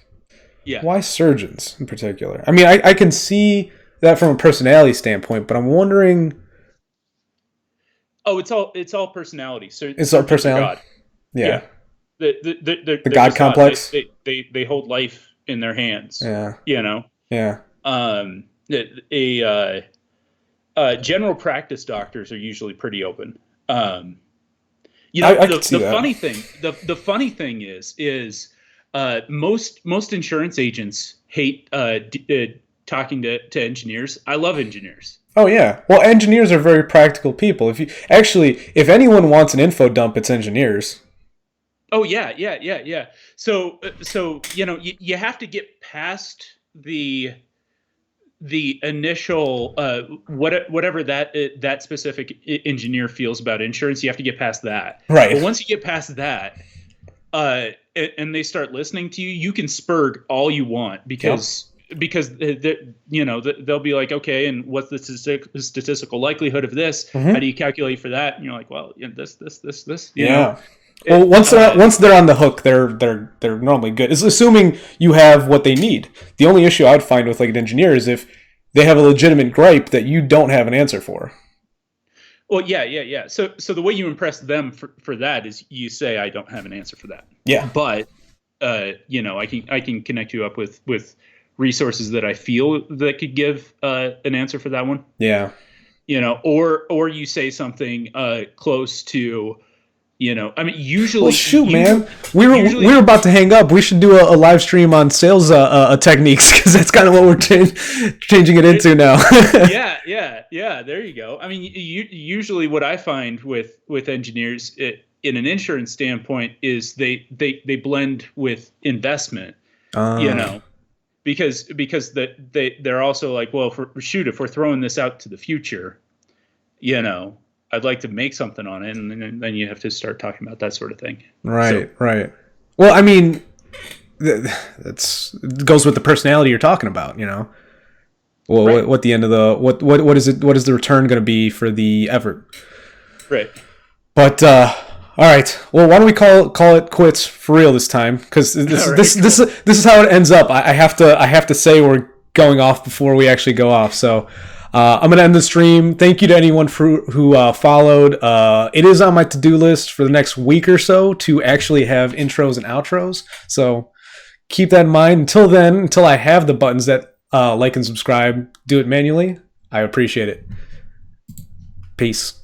Yeah. Why surgeons in particular? I mean, I can see that from a personality standpoint, but I'm wondering. Oh, it's all personality. So it's all personality. God. Yeah. The God complex. They hold life in their hands. Yeah. Yeah. General practice doctors are usually pretty open. The funny thing is most insurance agents hate talking to engineers. I love engineers. Oh yeah. Well, engineers are very practical people. If anyone wants an info dump, it's engineers. Oh yeah. So you have to get past the initial whatever that specific engineer feels about insurance. You have to get past that. Right. But once you get past that, and they start listening to you, you can spurg all you want because they'll be like, okay, and what's the statistical likelihood of this? Mm-hmm. How do you calculate for that? And you're like, well, this. Yeah. Well, once they're on the hook, they're normally good. It's assuming you have what they need. The only issue I would find with like an engineer is if they have a legitimate gripe that you don't have an answer for. Well, yeah. So the way you impress them for that is you say, I don't have an answer for that. Yeah. But I can connect you up with resources that I feel that could give an answer for that one. Yeah. Or you say something close to. Usually. Well, shoot, man. We were about to hang up. We should do a live stream on sales techniques because that's kind of what we're changing it into now. Yeah. There you go. I mean, usually what I find with engineers in an insurance standpoint is they blend with investment. Because they're also like, well, if we're throwing this out to the future, I'd like to make something on it, and then you have to start talking about that sort of thing. Right. Well, I mean, it goes with the personality you're talking about, Well, right. What the end of the what is it? What is the return going to be for the effort? Right. But all right. Well, why don't we call it quits for real this time? Because this is how it ends up. I have to say we're going off before we actually go off. So. I'm gonna end the stream. Thank you to anyone who followed. It is on my to-do list for the next week or so to actually have intros and outros. So keep that in mind. Until then, until I have the buttons that like and subscribe, do it manually. I appreciate it. Peace.